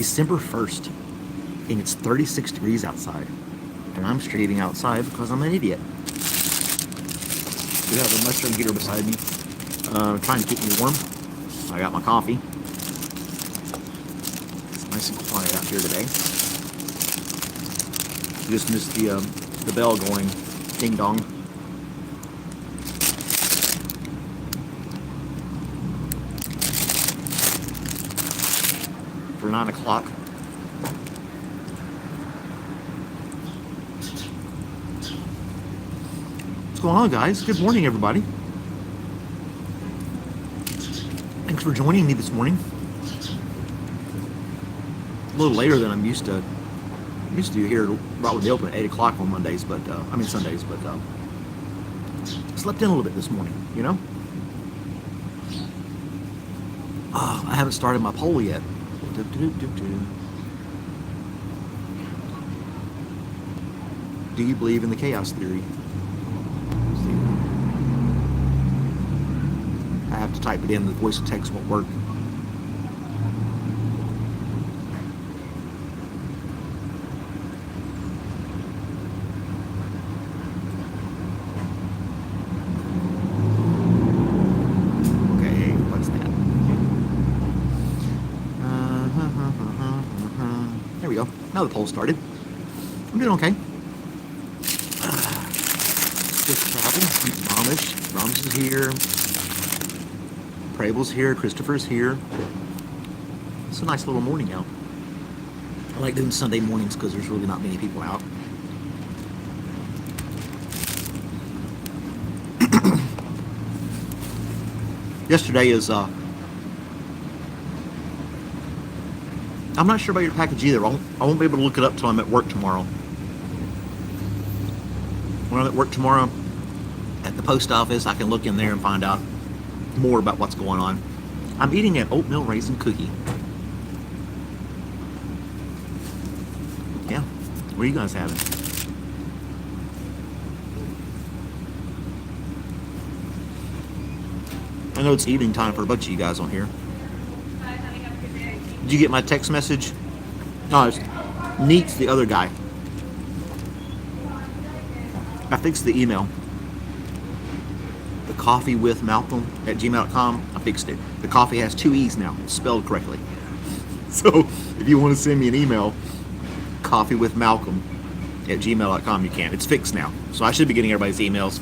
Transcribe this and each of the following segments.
December 1st, and it's 36 degrees outside. And I'm straining outside because I'm an idiot. We have a mushroom heater beside me, trying to keep me warm. I got my coffee. It's nice and quiet out here today. Just missed the bell going ding dong. For 9 o'clock. What's going on, guys? Good morning, everybody. Thanks for joining me this morning. A little later than I'm used to. Used to here right when they open at 8 o'clock on Mondays, but Sundays. But slept in a little bit this morning. You know. I haven't started my poll yet. Do you believe in the chaos theory? I have to type it in. The voice to text won't work. Okay, what's that? There we go. Now the poll started. I'm doing okay. Just travel. Ramish is here. Prable's here. Christopher's here. It's a nice little morning out. I like doing Sunday mornings because there's really not many people out. Yesterday is I'm not sure about your package either. I won't be able to look it up till I'm at work tomorrow. When I'm at work tomorrow at the post office, I can look in there and find out more about what's going on. I'm eating an oatmeal raisin cookie. Yeah. What are you guys having? I know it's evening time for a bunch of you guys on here. Did you get my text message? No, it's Neat's the other guy. I fixed the email. The coffee with Malcolm at gmail.com. I fixed it. The coffee has 2 E's now. It's spelled correctly. So if you want to send me an email, coffee with Malcolm at gmail.com, you can. It's fixed now. So I should be getting everybody's emails.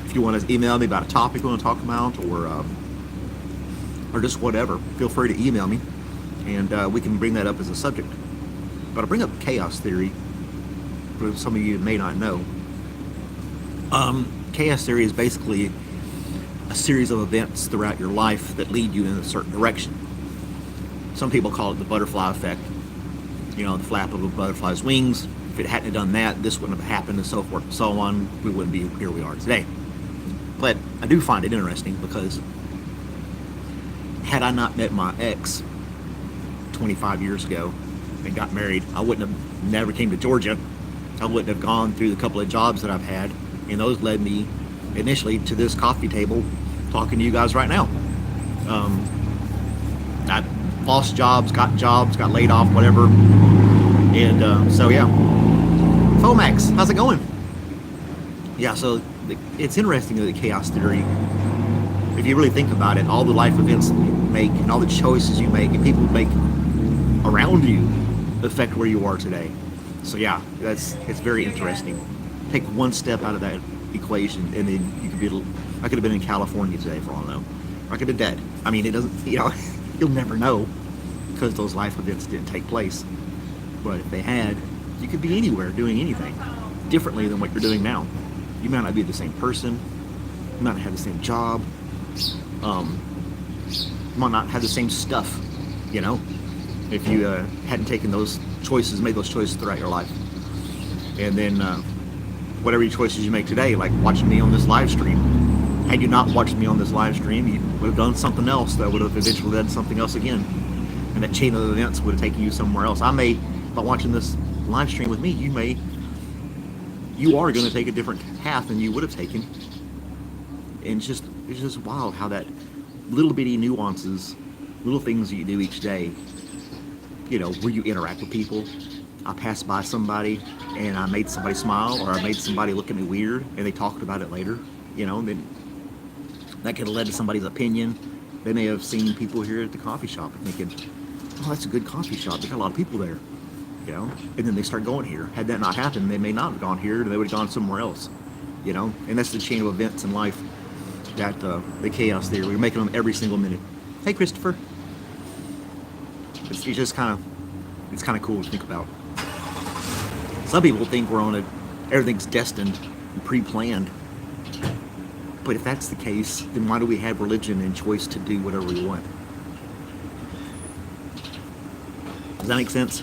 If you want to email me about a topic you want to talk about or just whatever, feel free to email me and we can bring that up as a subject. But I'll bring up chaos theory for some of you may not know. Chaos theory is basically a series of events throughout your life that lead you in a certain direction. Some people call it the butterfly effect. You know, the flap of a butterfly's wings. If it hadn't done that, this wouldn't have happened, and so forth and so on. We wouldn't be here we are today. But I do find it interesting because had I not met my ex 25 years ago and got married, I wouldn't have never came to Georgia. I wouldn't have gone through the couple of jobs that I've had, and those led me initially to this coffee table talking to you guys right now. I lost jobs, got laid off, whatever. And so yeah. Fomax, how's it going? Yeah, so it's interesting that the chaos theory, if you really think about it, all the life events that you make and all the choices you make and people make around you affect where you are today. So yeah, it's very interesting. Take one step out of that equation, and then you could be. I could have been in California today, for all I know. Or I could have been dead. I mean, it doesn't. You know, you'll never know because those life events didn't take place. But if they had, you could be anywhere doing anything differently than what you're doing now. You might not be the same person. You might not have the same job. You might not have the same stuff. You know, if you hadn't taken those choices, made those choices throughout your life. And then whatever choices you make today, like watching me on this live stream, had you not watched me on this live stream, you would have done something else that would have eventually led to something else again. And that chain of events would have taken you somewhere else. By watching this live stream with me, you are going to take a different path than you would have taken. And it's just wild how that little bitty nuances, little things that you do each day where you interact with people. I passed by somebody and I made somebody smile, or I made somebody look at me weird, and they talked about it later. Then that could have led to somebody's opinion. They may have seen people here at the coffee shop and thinking, "Oh, that's a good coffee shop. They got a lot of people there." And then they start going here. Had that not happened, they may not have gone here. They would have gone somewhere else. And that's the chain of events in life. That the chaos there. We're making them every single minute. Hey, Christopher. It's just it's kind of cool to think about. Some people think everything's destined and pre-planned. But if that's the case, then why do we have religion and choice to do whatever we want? Does that make sense?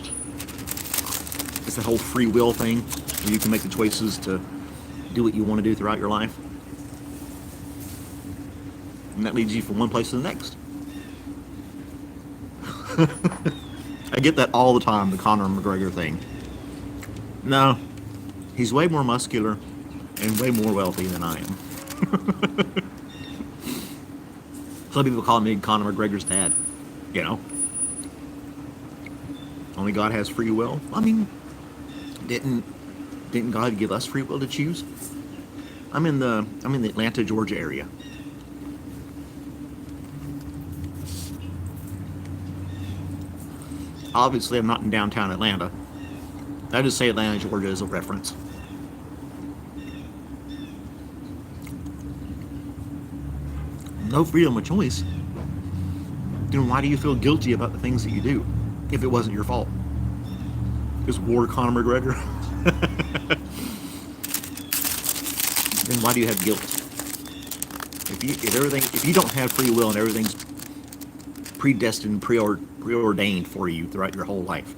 It's the whole free will thing, where you can make the choices to do what you want to do throughout your life. And that leads you from one place to the next. I get that all the time, the Conor McGregor thing. No, he's way more muscular and way more wealthy than I am. Some people call me Conor McGregor's dad. Only God has free will. I mean, didn't God give us free will to choose? I'm in the Atlanta, Georgia area. Obviously, I'm not in downtown Atlanta. I just say Atlanta, Georgia as a reference. No freedom of choice. Then why do you feel guilty about the things that you do if it wasn't your fault? Just war Conor McGregor? Then why do you have guilt? If you don't have free will and everything's predestined, preordained for you throughout your whole life,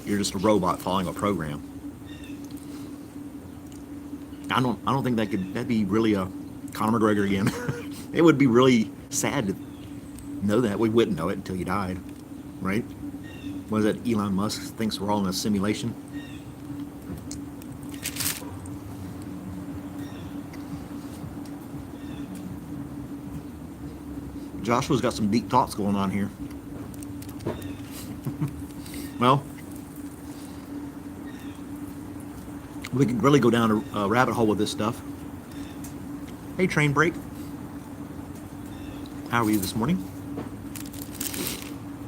you're just a robot following a program. I don't think that'd be really a Conor McGregor again. It would be really sad to know that. We wouldn't know it until you died, right? What is that? Elon Musk thinks we're all in a simulation. Joshua's got some deep thoughts going on here. Well, we can really go down a rabbit hole with this stuff. Hey, train break. How are you this morning?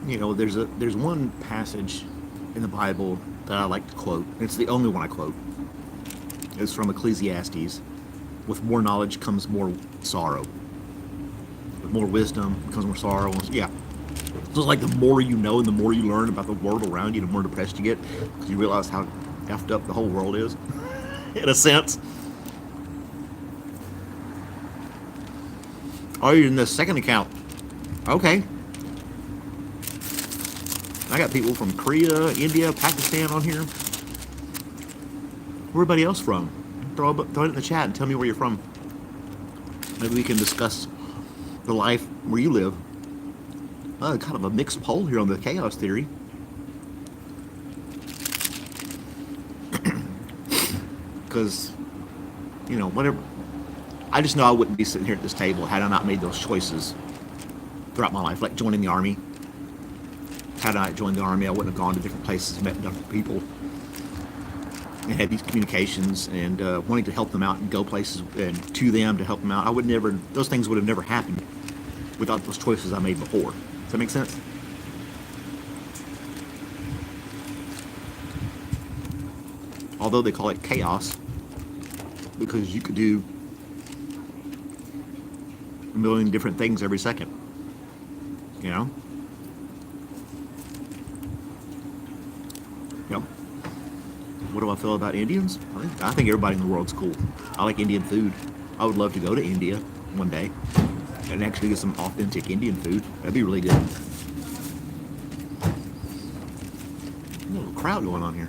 There's one passage in the Bible that I like to quote. It's the only one I quote. It's from Ecclesiastes. With more knowledge comes more sorrow. With more wisdom comes more sorrow. Yeah. So it's like the more you know and the more you learn about the world around you, the more depressed you get, because you realize how effed up the whole world is, in a sense. Oh, you're in the second account. Okay. I got people from Korea, India, Pakistan on here. Where everybody else from? Throw it in the chat and tell me where you're from. Maybe we can discuss the life where you live. Kind of a mixed poll here on the chaos theory. Because, whatever. I just know I wouldn't be sitting here at this table had I not made those choices throughout my life, like joining the Army. Had I not joined the Army, I wouldn't have gone to different places, met different people, and had these communications and wanting to help them out and go places and to them to help them out. Those things would have never happened without those choices I made before. Does that make sense? Although they call it chaos, because you could do a million different things every second. Yep. What do I feel about Indians? I think everybody in the world's cool. I like Indian food. I would love to go to India one day and actually get some authentic Indian food. That'd be really good. A little crowd going on here.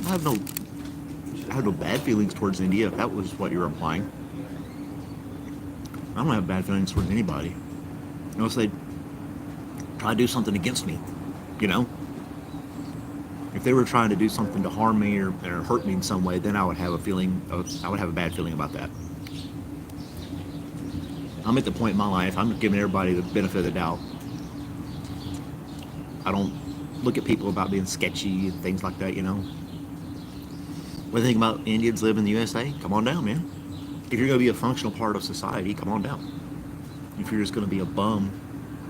I have no bad feelings towards India, if that was what you're implying. I don't have bad feelings towards anybody. Unless they try to do something against me, If they were trying to do something to harm me or hurt me in some way, then I would have a bad feeling about that. I'm at the point in my life, I'm giving everybody the benefit of the doubt. I don't look at people about being sketchy and things like that, you know. What do you think about Indians live in the USA? Come on down, man. If you're going to be a functional part of society, come on down. If you're just going to be a bum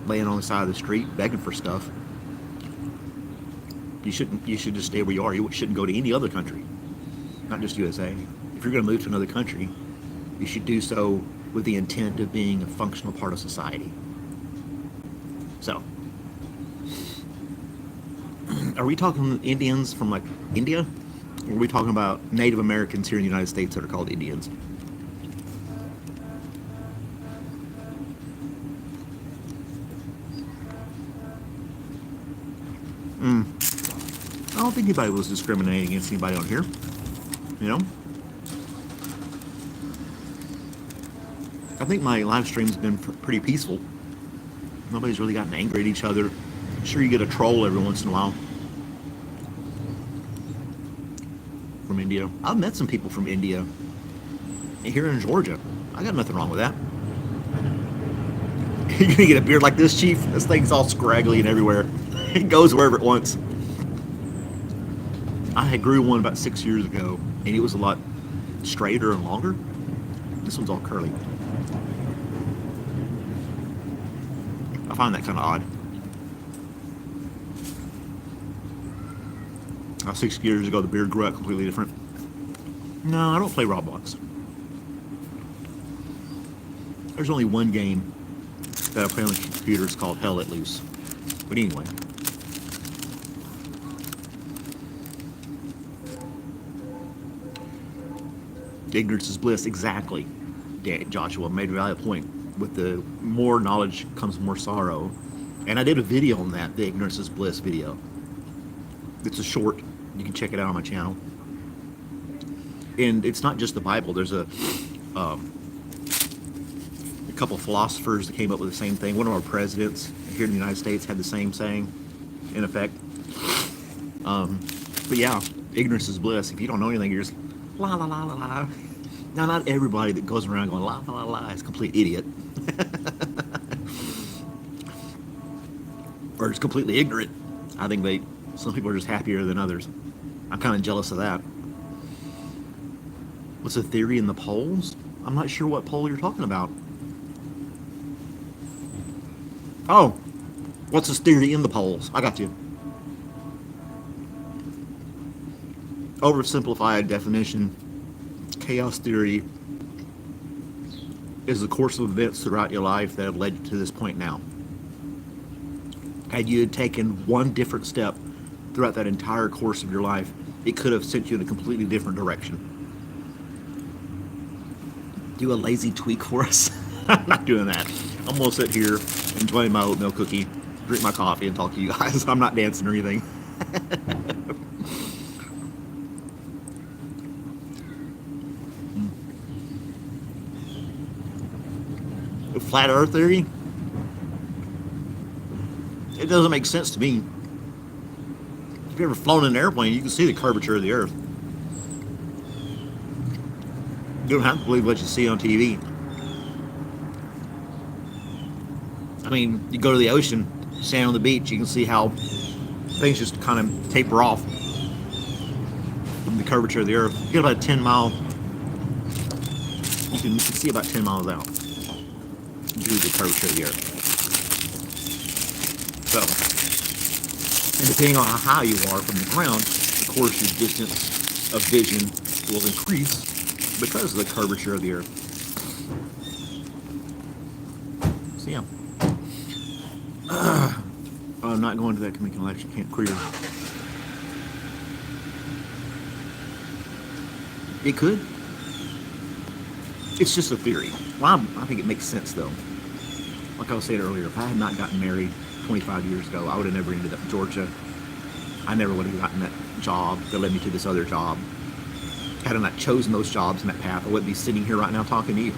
laying on the side of the street begging for stuff, you shouldn't. You should just stay where you are. You shouldn't go to any other country, not just USA. If you're going to move to another country, you should do so with the intent of being a functional part of society. So, are we talking Indians from like India? Or are we talking about Native Americans here in the United States that are called Indians? I don't think anybody was discriminating against anybody on here. You know? I think my live stream's been pretty peaceful. Nobody's really gotten angry at each other. Sure, you get a troll every once in a while from India. I've met some people from India here in Georgia. I got nothing wrong with that. You're gonna get a beard like this, Chief? This thing's all scraggly and everywhere. It goes wherever it wants. I had grew one about 6 years ago, and it was a lot straighter and longer. This one's all curly. I find that kind of odd. 6 years ago, the beard grew out completely different. No, I don't play Roblox. There's only one game that I play on the computer. It's called Hell Let Loose. But anyway. Ignorance is bliss. Exactly. Joshua made a valid point. With the more knowledge comes more sorrow. And I did a video on that, the Ignorance is Bliss video. It's a short. You can check it out on my channel. And it's not just the Bible. There's a couple of philosophers that came up with the same thing. One of our presidents here in the United States had the same saying, in effect. But yeah, ignorance is bliss. If you don't know anything, you're just la la la la la. Now, not everybody that goes around going la la la la is a complete idiot. Or is completely ignorant. I think some people are just happier than others. I'm kind of jealous of that. What's the theory in the polls? I'm not sure what poll you're talking about. Oh, what's this theory in the polls? I got you. Oversimplified definition, chaos theory is the course of events throughout your life that have led you to this point now. Had you taken one different step throughout that entire course of your life, it could have sent you in a completely different direction. Do a lazy tweak for us? I'm not doing that. I'm going to sit here, enjoy my oatmeal cookie, drink my coffee, and talk to you guys. I'm not dancing or anything. The flat earth theory? It doesn't make sense to me. If you've ever flown in an airplane, you can see the curvature of the earth. You don't have to believe what you see on TV. I mean, you go to the ocean, stand on the beach, you can see how things just kind of taper off from the curvature of the earth. You get about a 10-mile, you can see about 10 miles out due to the curvature of the earth. So, and depending on how high you are from the ground, of course your distance of vision will increase because of the curvature of the earth. So yeah. I'm not going to that community election camp career. It could. It's just a theory. Well, I think it makes sense though. Like I was saying earlier, if I had not gotten married 25 years ago, I would have never ended up in Georgia. I never would have gotten that job that led me to this other job. Had I not chosen those jobs and that path, I wouldn't be sitting here right now talking to you.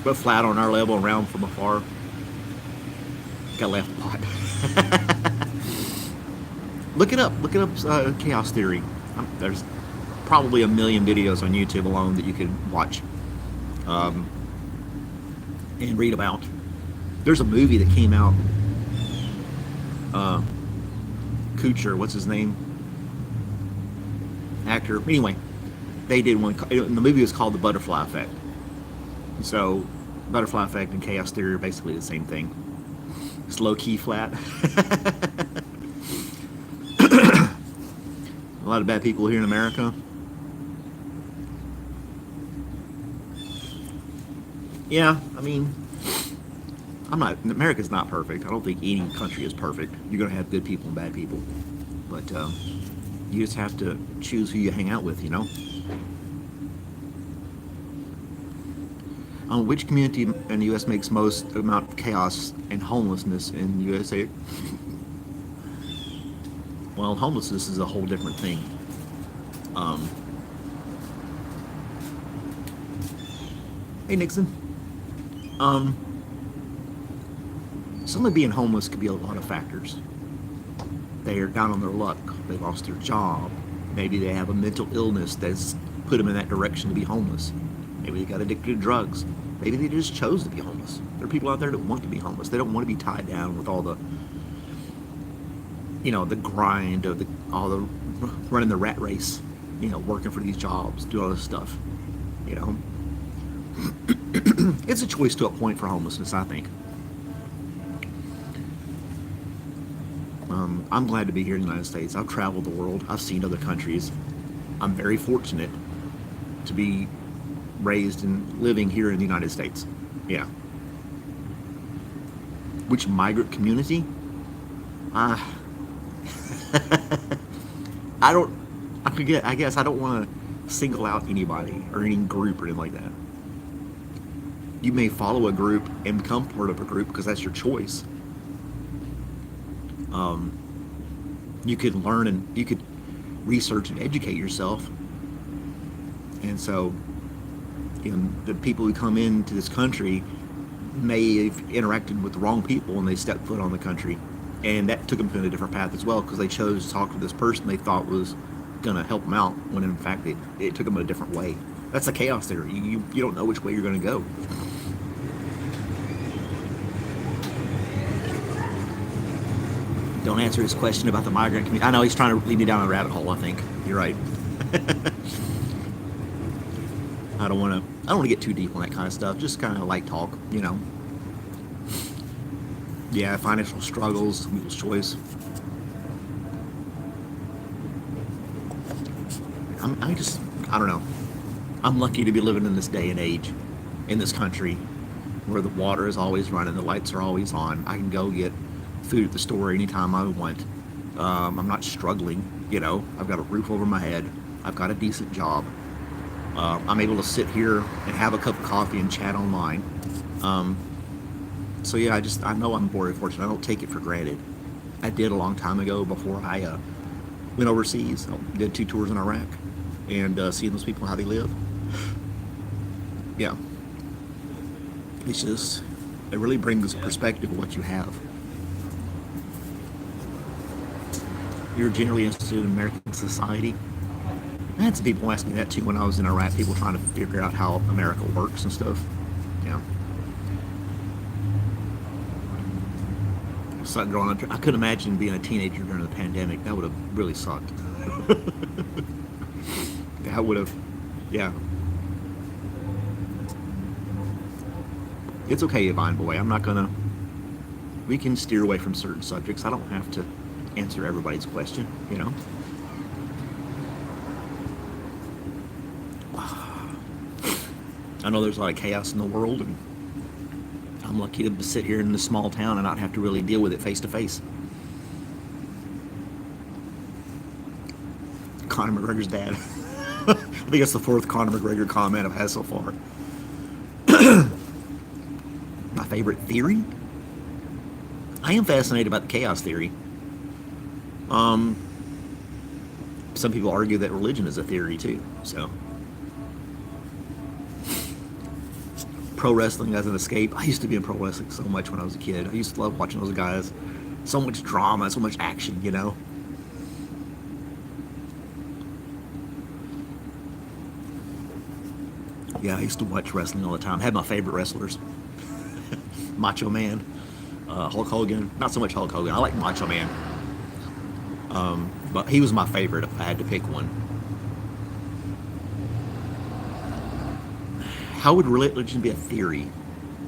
But flat on our level, around from afar, got left the pot. Look it up. Look it up. Chaos theory. There's probably a million videos on YouTube alone that you could watch um, and read about. There's a movie that came out. Uh, Kutcher, what's his name? Actor. Anyway, they did one. And the movie was called The Butterfly Effect. So, Butterfly Effect and Chaos Theory are basically the same thing. It's low key flat. A lot of bad people here in America. Yeah, I mean, America's not perfect. I don't think any country is perfect. You're going to have good people and bad people. But you just have to choose who you hang out with, you know? Which community in the U.S. makes most amount of chaos and homelessness in the USA? Well, homelessness is a whole different thing. Um, hey, Nixon. Um, Someone being homeless could be a lot of factors. They are down on their luck. They lost their job. Maybe they have a mental illness that's put them in that direction to be homeless. Maybe they got addicted to drugs. Maybe they just chose to be homeless. There are people out there that want to be homeless. They don't want to be tied down with all the, the grind of all the running the rat race, working for these jobs, doing all this stuff, It's a choice to a point for homelessness, I think. I'm glad to be here in the United States. I've traveled the world. I've seen other countries. I'm very fortunate to be raised and living here in the United States. Yeah. Which migrant community? I guess I don't want to single out anybody or any group or anything like that. You may follow a group and become part of a group because that's your choice. You could learn and you could research and educate yourself. And so, the people who come into this country may have interacted with the wrong people and they stepped foot on the country. And that took them in a different path as well because they chose to talk to this person they thought was going to help them out when in fact it took them a different way. That's the chaos theory. You don't know which way you're going to go. Don't answer his question about the migrant community. I know he's trying to lead me down a rabbit hole, I think. You're right. I don't want to get too deep on that kind of stuff. Just kind of light talk, Yeah, financial struggles, people's choice. I don't know. I'm lucky to be living in this day and age, in this country, where the water is always running, the lights are always on. I can go get food at the store anytime I want. I'm not struggling, I've got a roof over my head. I've got a decent job. I'm able to sit here and have a cup of coffee and chat online. So yeah, I know I'm very fortunate. I don't take it for granted. I did a long time ago before I went overseas. I did 2 tours in Iraq and seeing those people, how they live. Yeah. It really brings a perspective of what you have. You're generally interested in American society. I had some people ask me that too when I was in Iraq, people trying to figure out how America works and stuff. Yeah. Sucked growing up. I couldn't imagine being a teenager during the pandemic. That would have really sucked. That would have, yeah. It's okay, Divine Boy. We can steer away from certain subjects. I don't have to answer everybody's question, I know there's a lot of chaos in the world, and I'm lucky to sit here in this small town and not have to really deal with it face to face. Conor McGregor's dad. I think it's the 4th Conor McGregor comment I've had so far. My favorite theory? I am fascinated about the chaos theory. Some people argue that religion is a theory too, so. Pro wrestling as an escape. I used to be in pro wrestling so much when I was a kid. I used to love watching those guys. So much drama, so much action, Yeah, I used to watch wrestling all the time. Had my favorite wrestlers: Macho Man, Hulk Hogan. Not so much Hulk Hogan. I like Macho Man, but he was my favorite if I had to pick one. How would religion be a theory?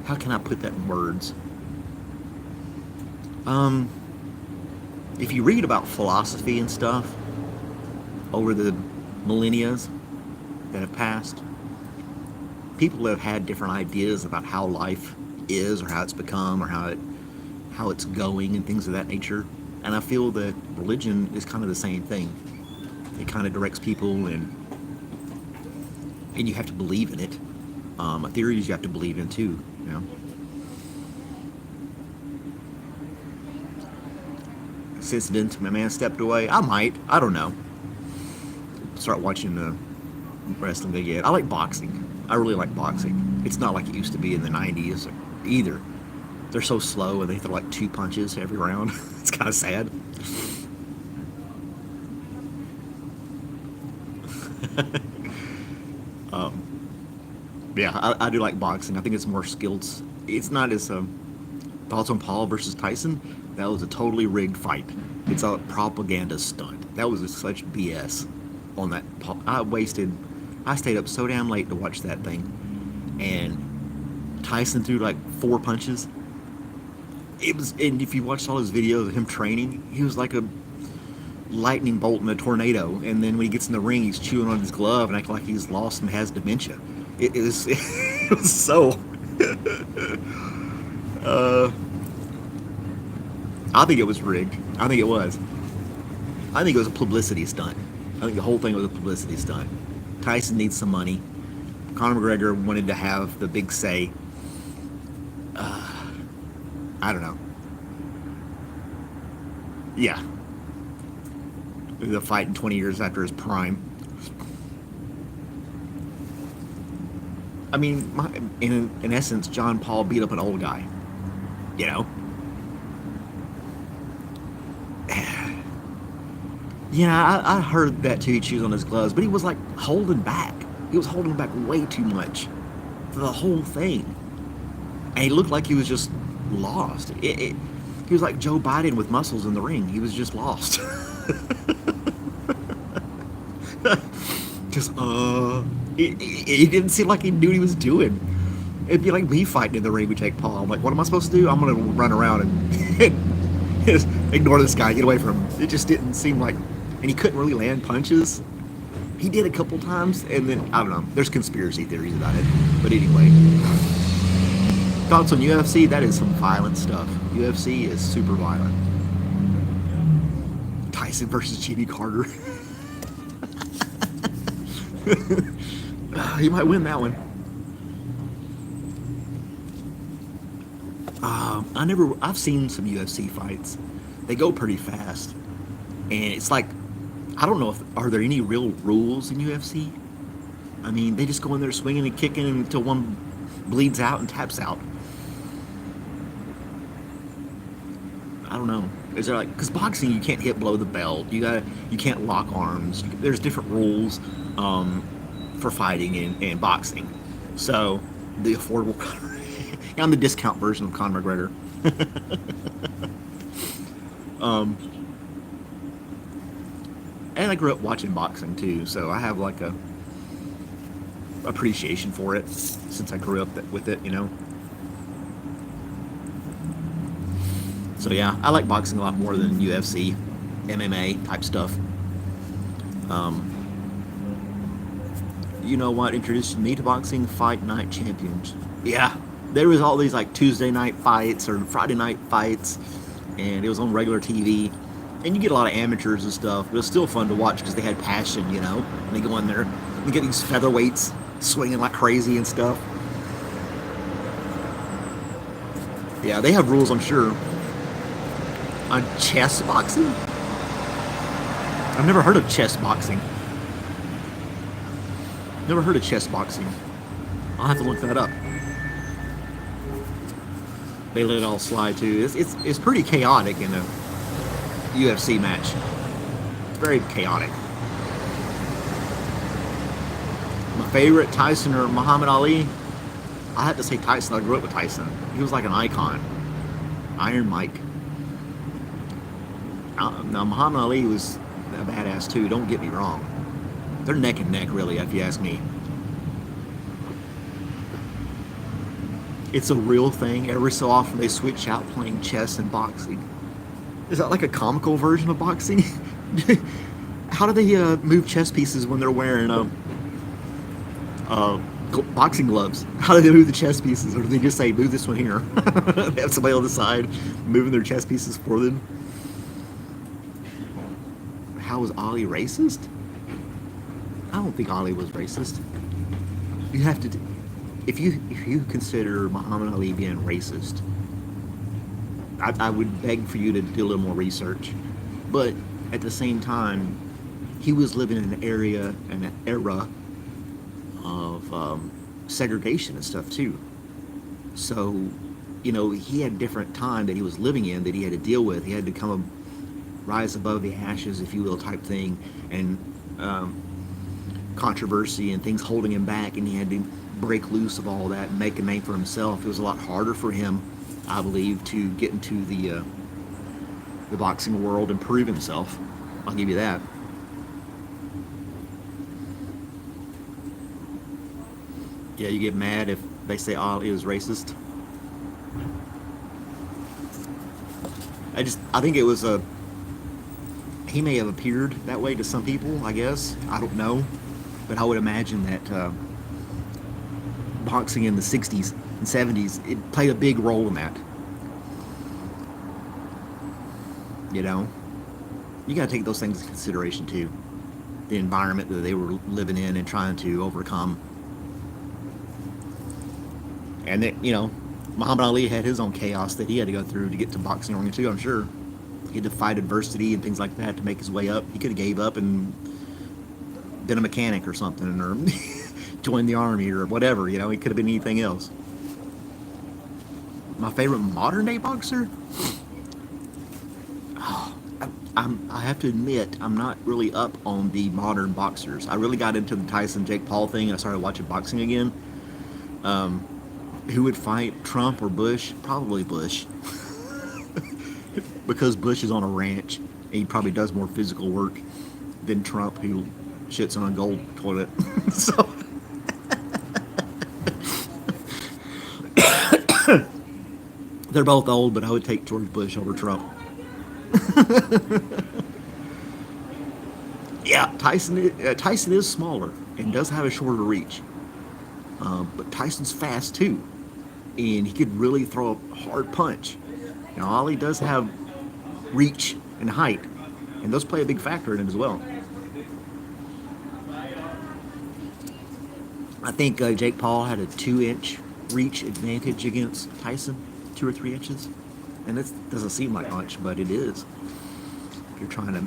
How can I put that in words? Um, if you read about philosophy and stuff over the millennia that have passed, people have had different ideas about how life is, or how it's become, or how it's going, and things of that nature. And I feel that religion is kind of the same thing. It kind of directs people, and you have to believe in it. Theories you have to believe in too. You know. Since my man stepped away, I might. I don't know. Start watching the wrestling again. I like boxing. I really like boxing. It's not like it used to be in the 90s either. They're so slow and they throw like 2 punches every round. It's kind of sad. Yeah, I do like boxing. I think it's more skilled. It's not as thoughts on Paul versus Tyson. That was a totally rigged fight. It's a propaganda stunt. That was such BS on that. I stayed up so damn late to watch that thing, and Tyson threw like 4 punches. It was, and if you watched all his videos of him training, he was like a lightning bolt in a tornado. And then when he gets in the ring, he's chewing on his glove and acting like he's lost and has dementia. It was, it was so. I think it was rigged. I think it was. I think it was a publicity stunt. I think the whole thing was a publicity stunt. Tyson needs some money. Conor McGregor wanted to have the big say. I don't know. Yeah. The fight in 20 years after his prime. I mean, in essence, John Paul beat up an old guy. You know? Yeah, I heard that too. He chews on his gloves, but he was like holding back. He was holding back way too much for the whole thing, and he looked like he was just lost. He was like Joe Biden with muscles in the ring. He was just lost. Just it didn't seem like he knew what he was doing. It'd be like me fighting in the ring with Jake Paul. I'm like, what am I supposed to do? I'm gonna run around and just ignore this guy, get away from him. It just didn't seem like. And he couldn't really land punches. He did a couple times, and then, I don't know, there's conspiracy theories about it. But anyway, thoughts on UFC? That is some violent stuff. UFC is super violent. Tyson versus Jimmy Carter. He might win that one. I've seen some UFC fights. They go pretty fast. And it's like, I don't know are there any real rules in UFC? I mean, they just go in there swinging and kicking until one bleeds out and taps out. I don't know. Is there like, because boxing you can't hit below the belt. You can't lock arms. There's different rules for fighting and boxing. So the affordable, I'm the discount version of Conor McGregor. And I grew up watching boxing too, so I have like a appreciation for it since I grew up with it, you know. So yeah, I like boxing a lot more than UFC, MMA type stuff. You know what introduced me to boxing? Fight Night Champions. Yeah, there was all these like Tuesday night fights or Friday night fights, and it was on regular TV. And you get a lot of amateurs and stuff, but it's still fun to watch because they had passion, you know. And they go in there and get these featherweights swinging like crazy and stuff. Yeah, they have rules, I'm sure. On chess boxing? I've never heard of chess boxing. Never heard of chess boxing. I'll have to look that up. They let it all slide too. It's pretty chaotic in a UFC match. It's very chaotic. My Favorite Tyson or Muhammad Ali? I have to say Tyson. I grew up with Tyson. He was like an icon. Iron Mike. Now Muhammad Ali was a badass too. Don't get me wrong. They're neck and neck, really, if you ask me. It's a real thing. Every so often they switch out playing chess and boxing. Is that like a comical version of boxing? How do they move chess pieces when they're wearing boxing gloves? How do they move the chess pieces? Or do they just say, move this one here? They have somebody on the side moving their chess pieces for them. How was Ali racist? I don't think Ali was racist. You have to, if you consider Muhammad Ali being racist, I would beg for you to do a little more research. But at the same time, he was living in an era of segregation and stuff too. So, he had a different time that he was living in that he had to deal with. He had to rise above the ashes, if you will, type thing, and controversy and things holding him back, and he had to break loose of all that and make a name for himself. It was a lot harder for him, I believe, to get into the boxing world and prove himself. I'll give you that. Yeah, you get mad if they say Ali is racist. I think it was he may have appeared that way to some people, I guess. I don't know. But I would imagine that boxing in the 60s and 70s, it played a big role in that. You got to take those things into consideration too. The environment that they were living in and trying to overcome. And that, Muhammad Ali had his own chaos that he had to go through to get to boxing ring too, I'm sure. He had to fight adversity and things like that to make his way up. He could have gave up and been a mechanic or something, or joined the army or whatever. He could have been anything else. My favorite modern day boxer? I have to admit, I'm not really up on the modern boxers. I really got into the Tyson Jake Paul thing. I started watching boxing again. Who would fight, Trump or Bush? Probably Bush. Because Bush is on a ranch and he probably does more physical work than Trump, who shits on a gold toilet. So they're both old, but I would take George Bush over Trump. Yeah, Tyson is smaller and does have a shorter reach. But Tyson's fast too, and he could really throw a hard punch. Now, Ali does have reach and height, and those play a big factor in it as well. I think Jake Paul had a 2-inch reach advantage against Tyson, 2 or 3 inches, and this doesn't seem like much, but it is. If you're trying to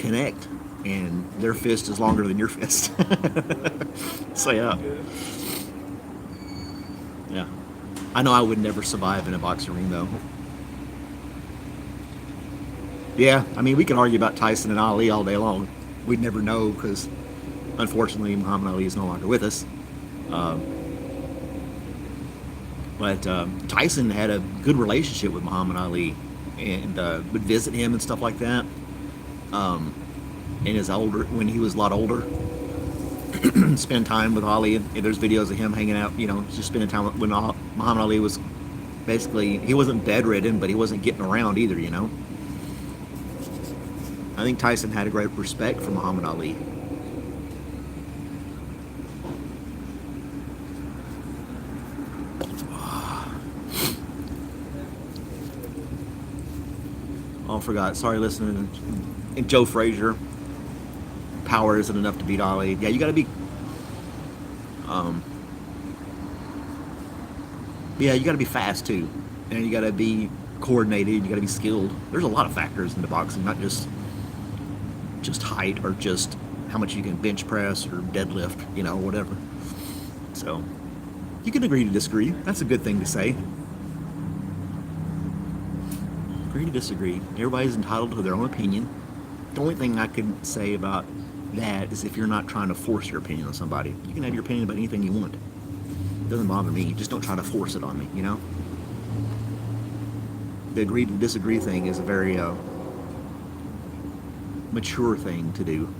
connect, and their fist is longer than your fist. So yeah. I know I would never survive in a boxing ring, though. Yeah, I mean, we can argue about Tyson and Ali all day long. We'd never know because, unfortunately, Muhammad Ali is no longer with us. But Tyson had a good relationship with Muhammad Ali and would visit him and stuff like that. When he was a lot older, spend time with Ali. And there's videos of him hanging out, just spending time when Muhammad Ali was basically, he wasn't bedridden, but he wasn't getting around either, I think Tyson had a great respect for Muhammad Ali. Oh, I forgot. Sorry, listening. And Joe Frazier. Power isn't enough to beat Ali. Yeah, you got to be. You got to be fast too, and you got to be coordinated. You got to be skilled. There's a lot of factors into boxing, not just height or just how much you can bench press or deadlift, whatever. So you can agree to disagree. That's a good thing to say. Agree to disagree. Everybody's entitled to their own opinion. The only thing I could say about that is if you're not trying to force your opinion on somebody. You can have your opinion about anything you want. It doesn't bother me. Just don't try to force it on me, you know? The agree to disagree thing is a very mature thing to do.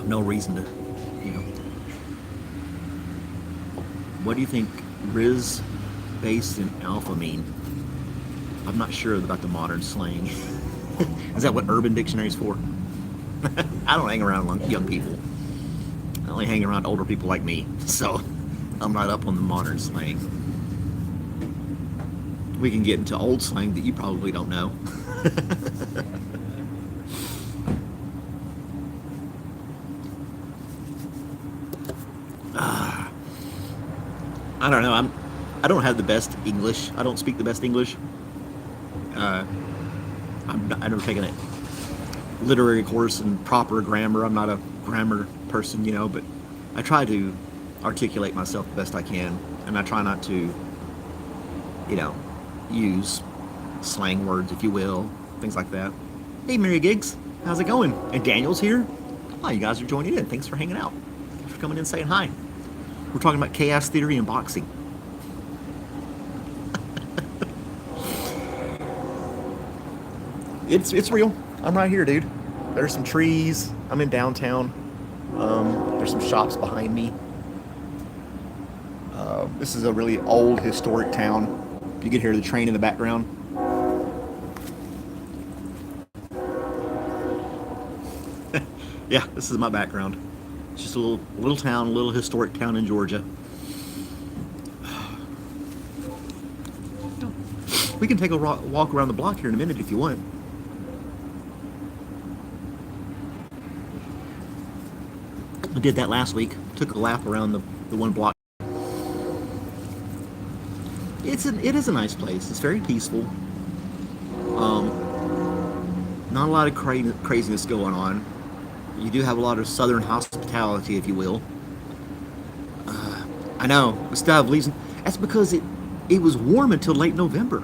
No reason to, you know. What do you think Riz, Base, and Alpha mean? I'm not sure about the modern slang. Is that what Urban Dictionary's for? I don't hang around young people. I only hang around older people like me, so I'm not up on the modern slang. We can get into old slang that you probably don't know. I don't know. I don't have the best English. I don't speak the best English. I've never taken a literary course in proper grammar. I'm not a grammar person, you know, but I try to articulate myself the best I can, and I try not to, you know, use slang words, if you will, things like that. Hey, Mary Giggs, how's it going? And Daniel's here. Oh, you guys are joining in. Thanks for hanging out. Thanks for coming in and saying hi. We're talking about chaos theory and boxing. It's real. I'm right here, dude. There's some trees. I'm in downtown. There's some shops behind me. This is a really old historic town. You can hear the train in the background. Yeah, this is my background. It's just a little town, a little historic town in Georgia. We can take a walk around the block here in a minute if you want. I did that last week. Took a lap around the one block. It is a nice place. It's very peaceful. Not a lot of craziness going on. You do have a lot of southern hospitality, if you will. I know. We still have leaves. That's because it was warm until late November.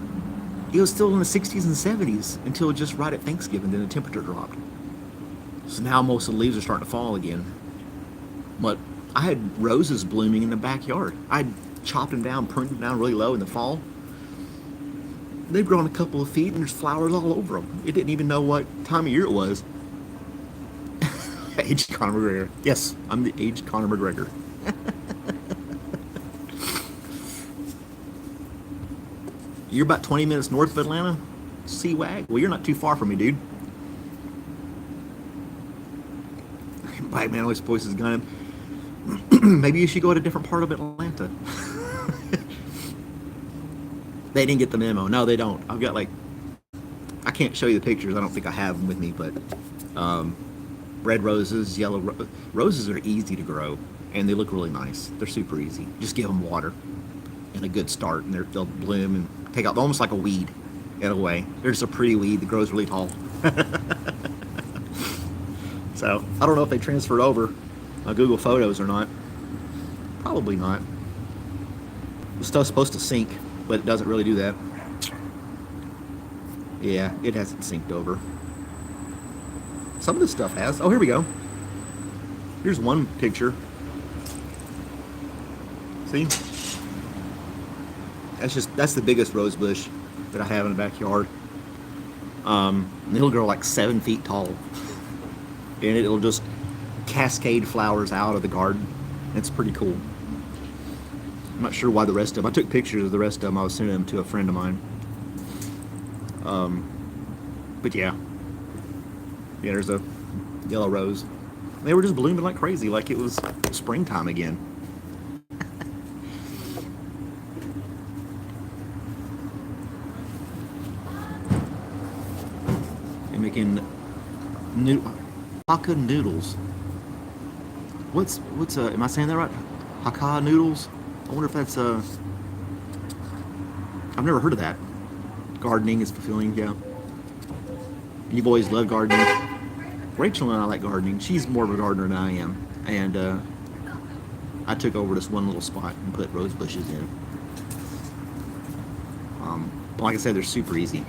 It was still in the 60s and 70s until just right at Thanksgiving. Then the temperature dropped. So now most of the leaves are starting to fall again. But I had roses blooming in the backyard. I chopped them down, pruned them down really low in the fall. They've grown a couple of feet and there's flowers all over them. It didn't even know what time of year it was. Aged Conor McGregor. Yes, I'm the aged Conor McGregor. You're about 20 minutes north of Atlanta? Seawag? Well, you're not too far from me, dude. Bite man always voices gun. Maybe you should go to a different part of Atlanta. They didn't get the memo. No, they don't. I've got I can't show you the pictures. I don't think I have them with me, but red roses, yellow roses are easy to grow, and they look really nice. They're super easy. Just give them water and a good start, and they'll bloom and take out almost like a weed in a way. They're just a pretty weed that grows really tall. So I don't know if they transferred over Google Photos or not. Probably not. The stuff's supposed to sync, but it doesn't really do that. Yeah, it hasn't synced over. Some of this stuff has. Oh, here we go. Here's one picture. See? That's the biggest rose bush that I have in the backyard. It'll grow like 7 feet tall. And it'll just cascade flowers out of the garden. It's pretty cool. I'm not sure why the rest of them. I took pictures of the rest of them. I was sending them to a friend of mine. But yeah. Yeah, there's a yellow rose. They were just blooming like crazy, like it was springtime again. They're making Hakka noodles. What's am I saying that right? Hakka noodles? I wonder if that's I've never heard of that. Gardening is fulfilling, yeah. You've always loved gardening. Rachel and I like gardening. She's more of a gardener than I am. And I took over this one little spot and put rose bushes in. But like I said, they're super easy.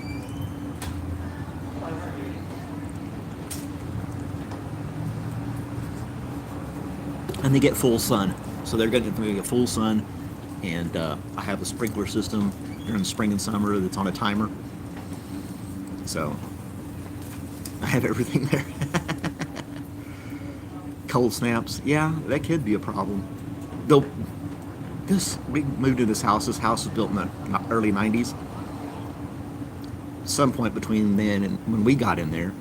and they get full sun. So they're going to get full sun, and I have a sprinkler system during the spring and summer that's on a timer. So I have everything there. Cold snaps, yeah, that could be a problem. Though we moved to this house. This house was built in the early '90s. Some point between then and when we got in there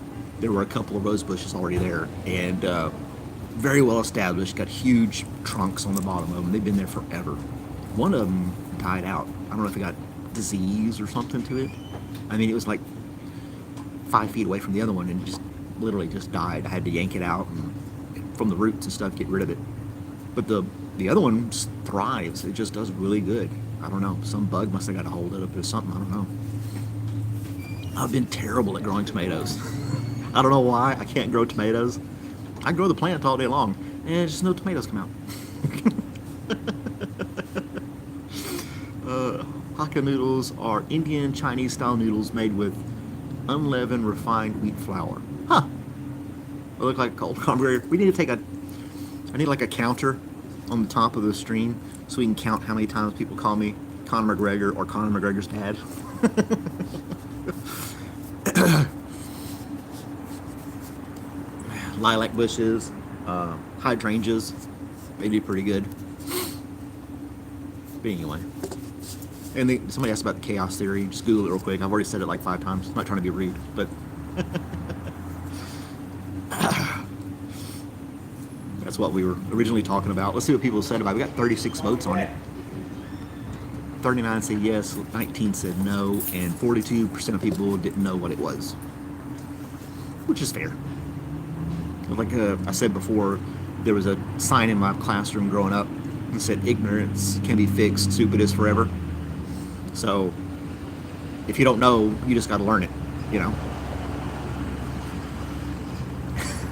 were a couple of rose bushes already there, and very well established. Got huge trunks on the bottom of them. They've been there forever. One of them died out. I don't know if it got disease or something to it. I mean, it was like 5 feet away from the other one, and just literally just died. I had to yank it out and from the roots and stuff, get rid of it. But the other one thrives. It just does really good. I don't know. Some bug must have got a hold of it or something. I don't know. I've been terrible at growing tomatoes. I don't know why. I can't grow tomatoes. I grow the plant all day long, and just no tomatoes come out. Hakka noodles are Indian Chinese style noodles made with unleavened refined wheat flour. Huh. They look like cold cornbread. We need to I need like a counter on the top of the stream so we can count how many times people call me Conor McGregor or Conor McGregor's dad. Lilac bushes, hydrangeas, they do pretty good. But anyway, and somebody asked about the chaos theory. Just Google it real quick. I've already said it like 5 times. I'm not trying to be rude, but that's what we were originally talking about. Let's see what people said about it. We got 36 votes on it. 39 said yes, 19 said no, and 42% of people didn't know what it was, which is fair. Like I said before, there was a sign in my classroom growing up that said, "Ignorance can be fixed, stupid is forever." So, if you don't know, you just got to learn it, you know?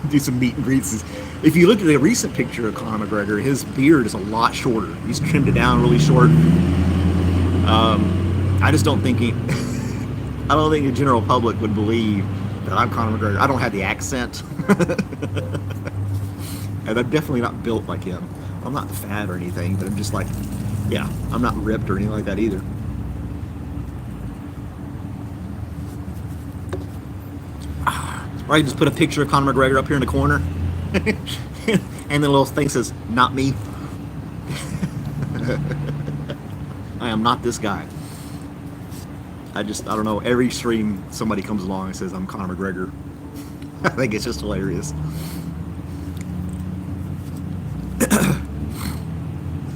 Do some meet and greets. If you look at the recent picture of Conor McGregor, his beard is a lot shorter. He's trimmed it down really short. I just don't think I don't think the general public would believe that I'm Conor McGregor. I don't have the accent. And I'm definitely not built like him. I'm not fat or anything, but I'm just like, yeah, I'm not ripped or anything like that either. Or I can just put a picture of Conor McGregor up here in the corner. And the little thing says, "Not me." I am not this guy. I don't know. Every stream somebody comes along and says I'm Conor McGregor. I think it's just hilarious.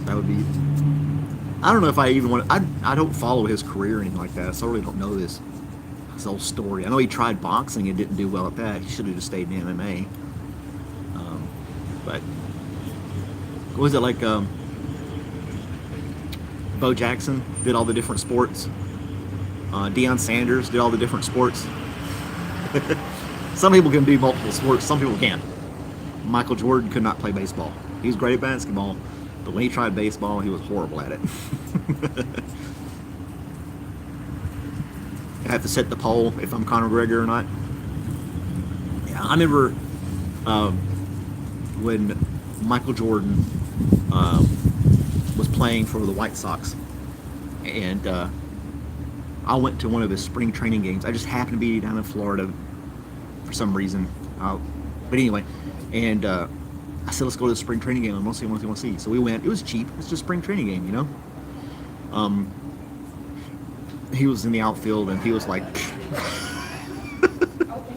That would be. I don't know if I even want. I don't follow his career or anything like that, so I really don't know his whole story. I know he tried boxing and didn't do well at that. He should have just stayed in MMA. But what was it like? Bo Jackson did all the different sports. Deion Sanders did all the different sports. Some people can do multiple sports, some people can't. Michael Jordan could not play baseball. He was great at basketball, but when he tried baseball, he was horrible at it. I have to set the poll if I'm Conor McGregor or not. Yeah, I remember when Michael Jordan was playing for the White Sox, and I went to one of his spring training games. I just happened to be down in Florida for some reason. But anyway, and I said, "Let's go to the spring training game. I want to see what I want to see." So we went. It was cheap. It's just a spring training game, you know. He was in the outfield, and he was like,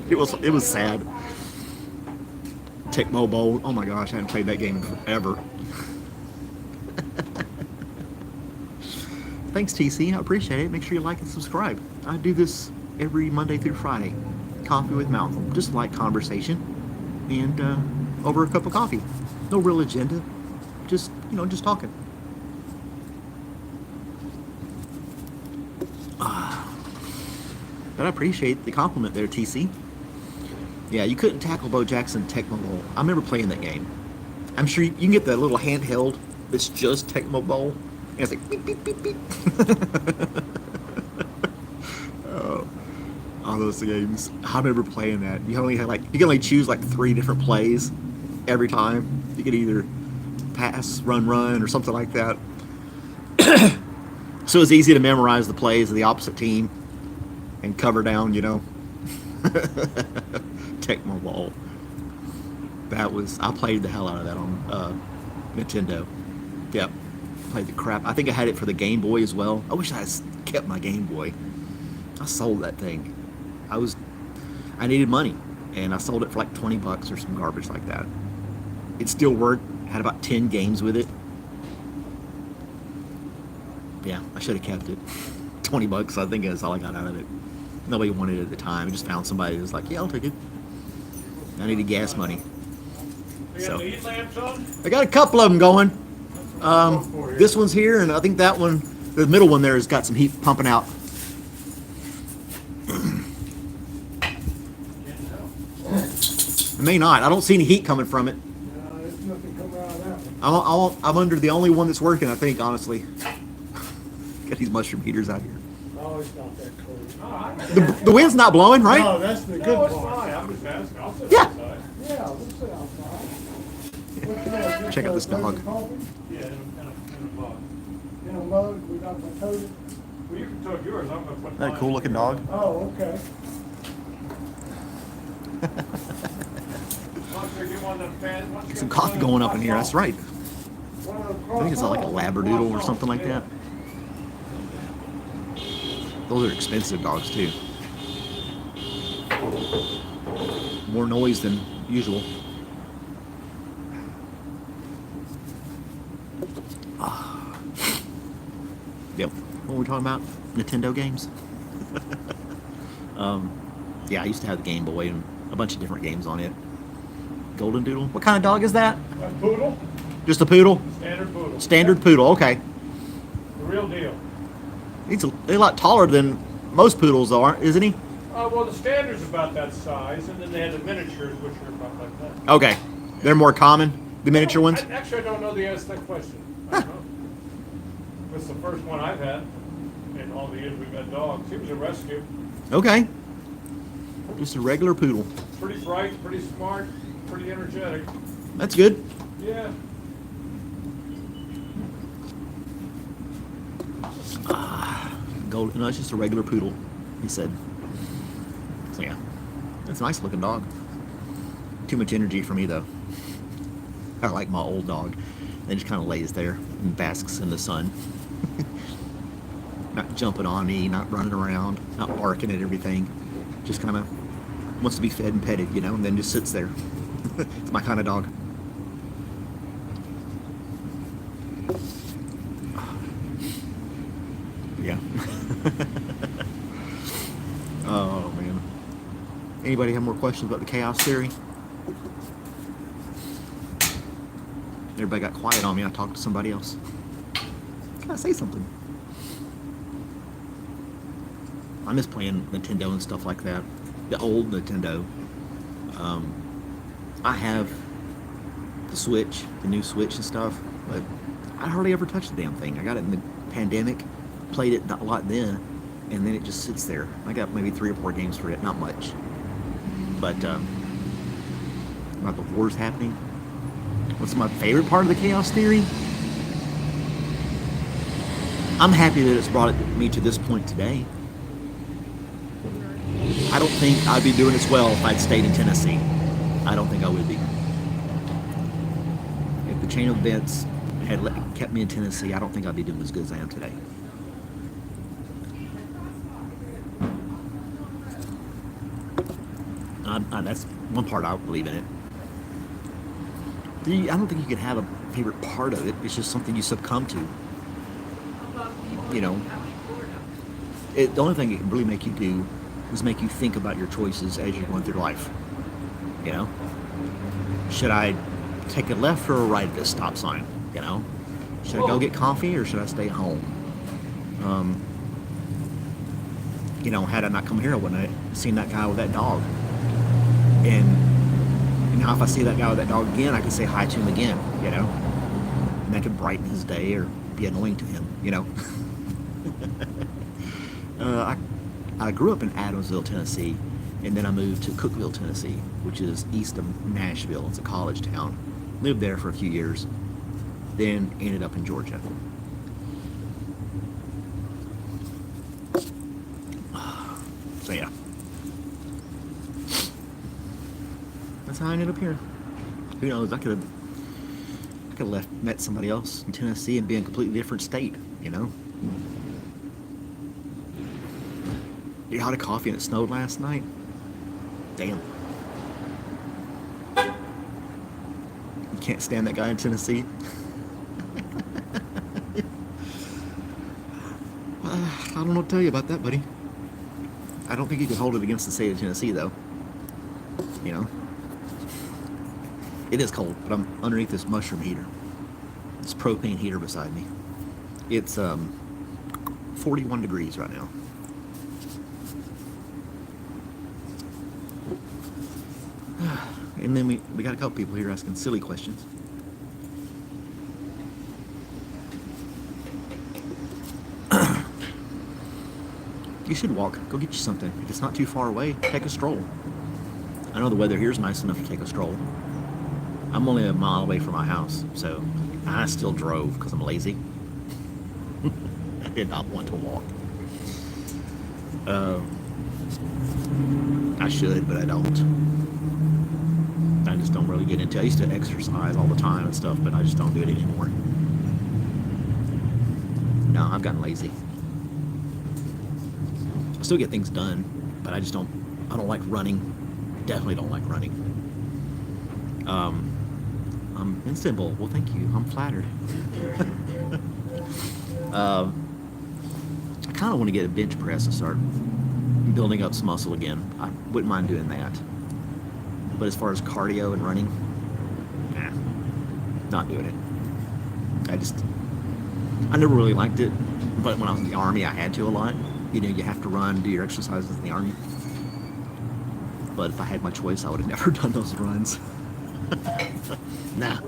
it was sad. Tecmo Bowl. Oh my gosh, I haven't played that game forever. Thanks, TC. I appreciate it. Make sure you like and subscribe. I do this every Monday through Friday. Coffee with Malcolm. Just light conversation. And over a cup of coffee. No real agenda. Just, just talking. But I appreciate the compliment there, TC. Yeah, you couldn't tackle Bo Jackson Tecmo Bowl. I remember playing that game. I'm sure you can get that little handheld that's just Tecmo Bowl. And it's like beep, beep, beep, beep. All those games. I remember playing that. You can only choose like 3 different plays every time. You could either pass, run, or something like that. So it's easy to memorize the plays of the opposite team and cover down, Tecmo Bowl. I played the hell out of that on Nintendo. Yep, played the crap. I think I had it for the Game Boy as well. I wish I had kept my Game Boy. I sold that thing. I needed money, and I sold it for like $20 or some garbage like that. It still worked. Had about 10 games with it. Yeah, I should have kept it. $20, I think that's all I got out of it. Nobody wanted it at the time. I just found somebody who was like, yeah, I'll take it. I needed gas money. So I got a couple of them going. This one's here, and I think that one, the middle one there, has got some heat pumping out. It may not. I don't see any heat coming from it. No, there's nothing coming out of that one. I'm under the only one that's working, I think, honestly. Got these mushroom heaters out here. Oh, it's not that cold. The wind's not blowing, right? No, that's the good No, it's part. fine. I'm just asking. I'll sit Yeah. outside. Yeah, we'll sit outside. What's that? Check out this dog. Coffee? Yeah, in a mug. In a mug, we got the tote. Well, you can tote yours. I'm gonna put That a mine cool in looking here. dog? Oh, okay. Once they get one of them fans- once you Some get coffee one of going them up in here. That's right. One of the I think it's like a Labradoodle or something like that. Those are expensive dogs too. More noise than usual. Yep. What were we talking about? Nintendo games? Yeah, I used to have the Game Boy and a bunch of different games on it. Golden Doodle. What kind of dog is that? A poodle, Just a poodle? standard poodle. Standard poodle, okay. The real deal. He's a lot taller than most poodles are, isn't he? Well, the standard's about that size, and then they had the miniatures, which are about like that. Okay. They're more common, the miniature ones? Actually, I don't know the answer to that question. I don't know. It's the first one I've had in all the years we've had dogs. He was a rescue. Okay. Just a regular poodle. Pretty bright, pretty smart, pretty energetic. That's good. Yeah. Gold. No, it's just a regular poodle, he said. So yeah, it's a nice looking dog. Too much energy for me though. I like my old dog. They just kind of lays there and basks in the sun. Not jumping on me, not running around, not barking at everything. Just kind of wants to be fed and petted, and then just sits there. It's my kind of dog. Yeah. Oh, man. Anybody have more questions about the chaos theory? Everybody got quiet on me. I talked to somebody else. Can I say something? I miss playing Nintendo and stuff like that. The old Nintendo. I have the Switch, the new Switch and stuff, but I hardly ever touched the damn thing. I got it in the pandemic, played it a lot then, and then it just sits there. I got maybe 3 or 4 games for it, not much. But about the wars happening. What's my favorite part of the chaos theory? I'm happy that it's brought me to this point today. I don't think I'd be doing as well if I'd stayed in Tennessee. I don't think I would be. If the chain of events had kept me in Tennessee, I don't think I'd be doing as good as I am today. That's one part I believe in it. I don't think you can have a favorite part of it. It's just something you succumb to. The only thing it can really make you do is make you think about your choices as you're going through life. Should I take a left or a right at this stop sign? Should I go get coffee or should I stay home? Had I not come here, I wouldn't have seen that guy with that dog. And now if I see that guy with that dog again, I can say hi to him again, and that could brighten his day or be annoying to him, I grew up in Adamsville, Tennessee, and then I moved to Cookeville, Tennessee, which is east of Nashville. It's a college town. Lived there for a few years. then ended up in Georgia. So yeah, that's how I ended up here. Who knows? I could have met somebody else in Tennessee and be in a completely different state. You know. You had a coffee and it snowed last night. Damn. You can't stand that guy in Tennessee. I don't know what to tell you about that, buddy. I don't think you could hold it against the state of Tennessee, though. You know? It is cold, but I'm underneath this mushroom heater. This propane heater beside me. It's 41 degrees right now. And then we got a couple people here asking silly questions. You should walk. Go get you something. If it's not too far away, take a stroll. I know the weather here is nice enough to take a stroll. I'm only a mile away from my house, so I still drove because I'm lazy. I did not want to walk. I should, but I don't. I just don't really get into it. I used to exercise all the time and stuff, but I just don't do it anymore. No, I've gotten lazy. I still get things done, but I don't like running. Definitely don't like running. I'm in Istanbul. Well, thank you. I'm flattered. I kind of want to get a bench press and start building up some muscle again. I wouldn't mind doing that. But as far as cardio and running, nah, not doing it. I never really liked it, but when I was in the Army, I had to a lot. You know, you have to run, do your exercises in the Army. But if I had my choice, I would have never done those runs. Nah.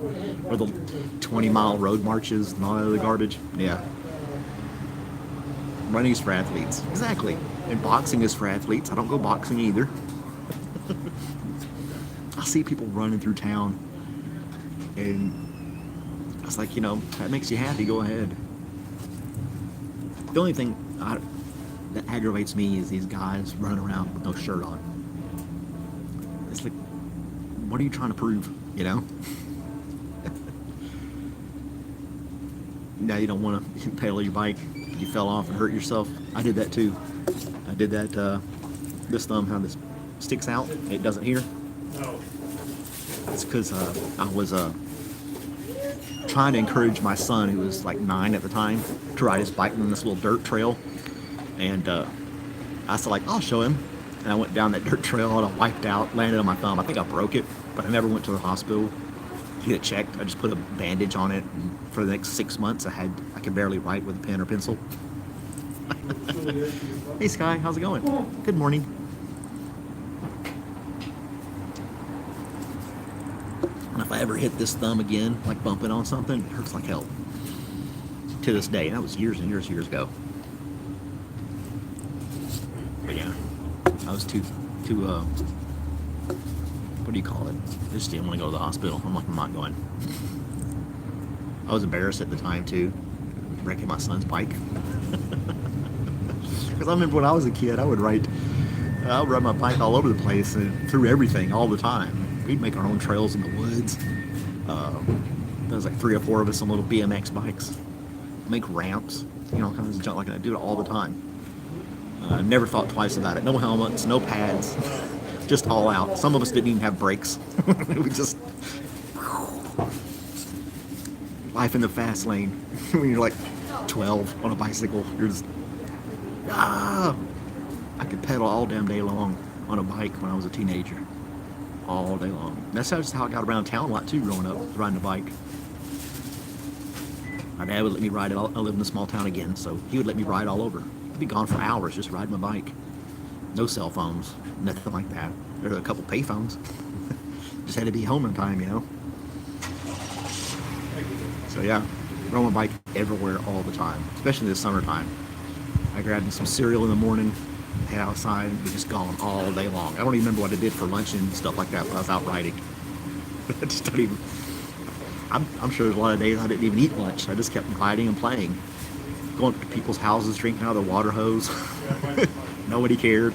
Or the 20-mile road marches and all that other garbage. Yeah. Running is for athletes. Exactly. And boxing is for athletes. I don't go boxing either. I see people running through town, and I was like, you know, that makes you happy, go ahead. The only thing that aggravates me is these guys running around with no shirt on. It's like, what are you trying to prove, you know? Now you don't want to pedal your bike, you fell off and hurt yourself. I did that too. I did that, this thumb, how this sticks out, it doesn't here. No. It's because I was trying to encourage my son, who was like 9 at the time, to ride his bike on this little dirt trail. And I said, like, I'll show him. And I went down that dirt trail and I wiped out, landed on my thumb. I think I broke it, but I never went to the hospital to get it checked. I just put a bandage on it. And for the next 6 months, I could barely write with a pen or pencil. Hey, Sky, how's it going? Good morning. And if I ever hit this thumb again, like bumping on something, it hurts like hell. To this day. And that was years and years ago. But yeah, I was too, what do you call it? I just didn't want to go to the hospital. I'm like, I'm not going. I was embarrassed at the time too, wrecking my son's bike. Because I remember when I was a kid, I would ride my bike all over the place and through everything all the time. We'd make our own trails in the woods. There was like 3 or 4 of us on little BMX bikes. Make ramps, you know, kinds of junk like that. I do it all the time. Never thought twice about it. No helmets, no pads, just all out. Some of us didn't even have brakes. We just life in the fast lane. When you're like 12 on a bicycle, you're just I could pedal all damn day long on a bike when I was a teenager. All day long. That's just how I got around town a lot too, growing up, riding a bike. My dad would let me ride it. I live in a small town again, so he would let me ride all over. I'd be gone for hours just riding my bike. No cell phones, nothing like that. There were a couple pay phones. Just had to be home in time, you know. So yeah, rode my bike everywhere all the time, especially in the summertime. I grabbed me some cereal in the morning, head outside, and be just gone all day long. I don't even remember what I did for lunch and stuff like that when I was out riding. I just don't even. I'm sure there's a lot of days I didn't even eat lunch. I just kept gliding and playing. Going to people's houses, drinking out of their water hose. Nobody cared.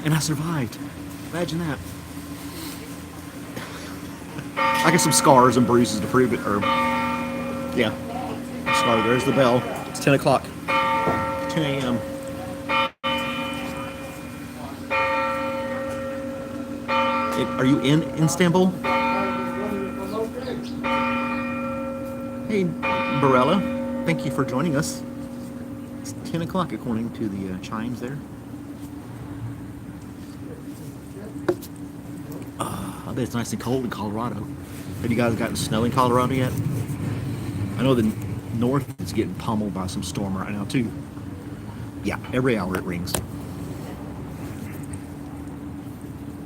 And I survived. Imagine that. I got some scars and bruises to prove it. Or, yeah. Scar, there's the bell. It's 10 o'clock. 10 a.m. Are you in Istanbul? Hey, Barella. Thank you for joining us. It's 10 o'clock according to the chimes there. I bet it's nice and cold in Colorado. Have you guys gotten snow in Colorado yet? I know the north is getting pummeled by some storm right now too. Yeah, every hour it rings.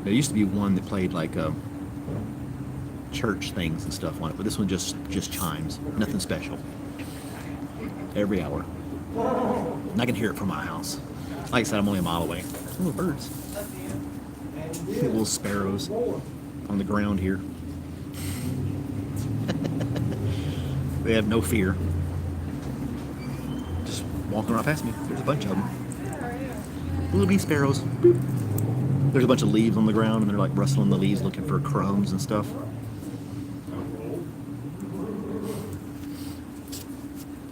There used to be one that played like church things and stuff on it, but this one just chimes. Nothing special. Every hour. And I can hear it from my house. Like I said, I'm only a mile away. Oh, birds. Little sparrows on the ground here. They have no fear. Just walking right past me. There's a bunch of them. Little bee sparrows. There's a bunch of leaves on the ground, and they're like rustling the leaves looking for crumbs and stuff.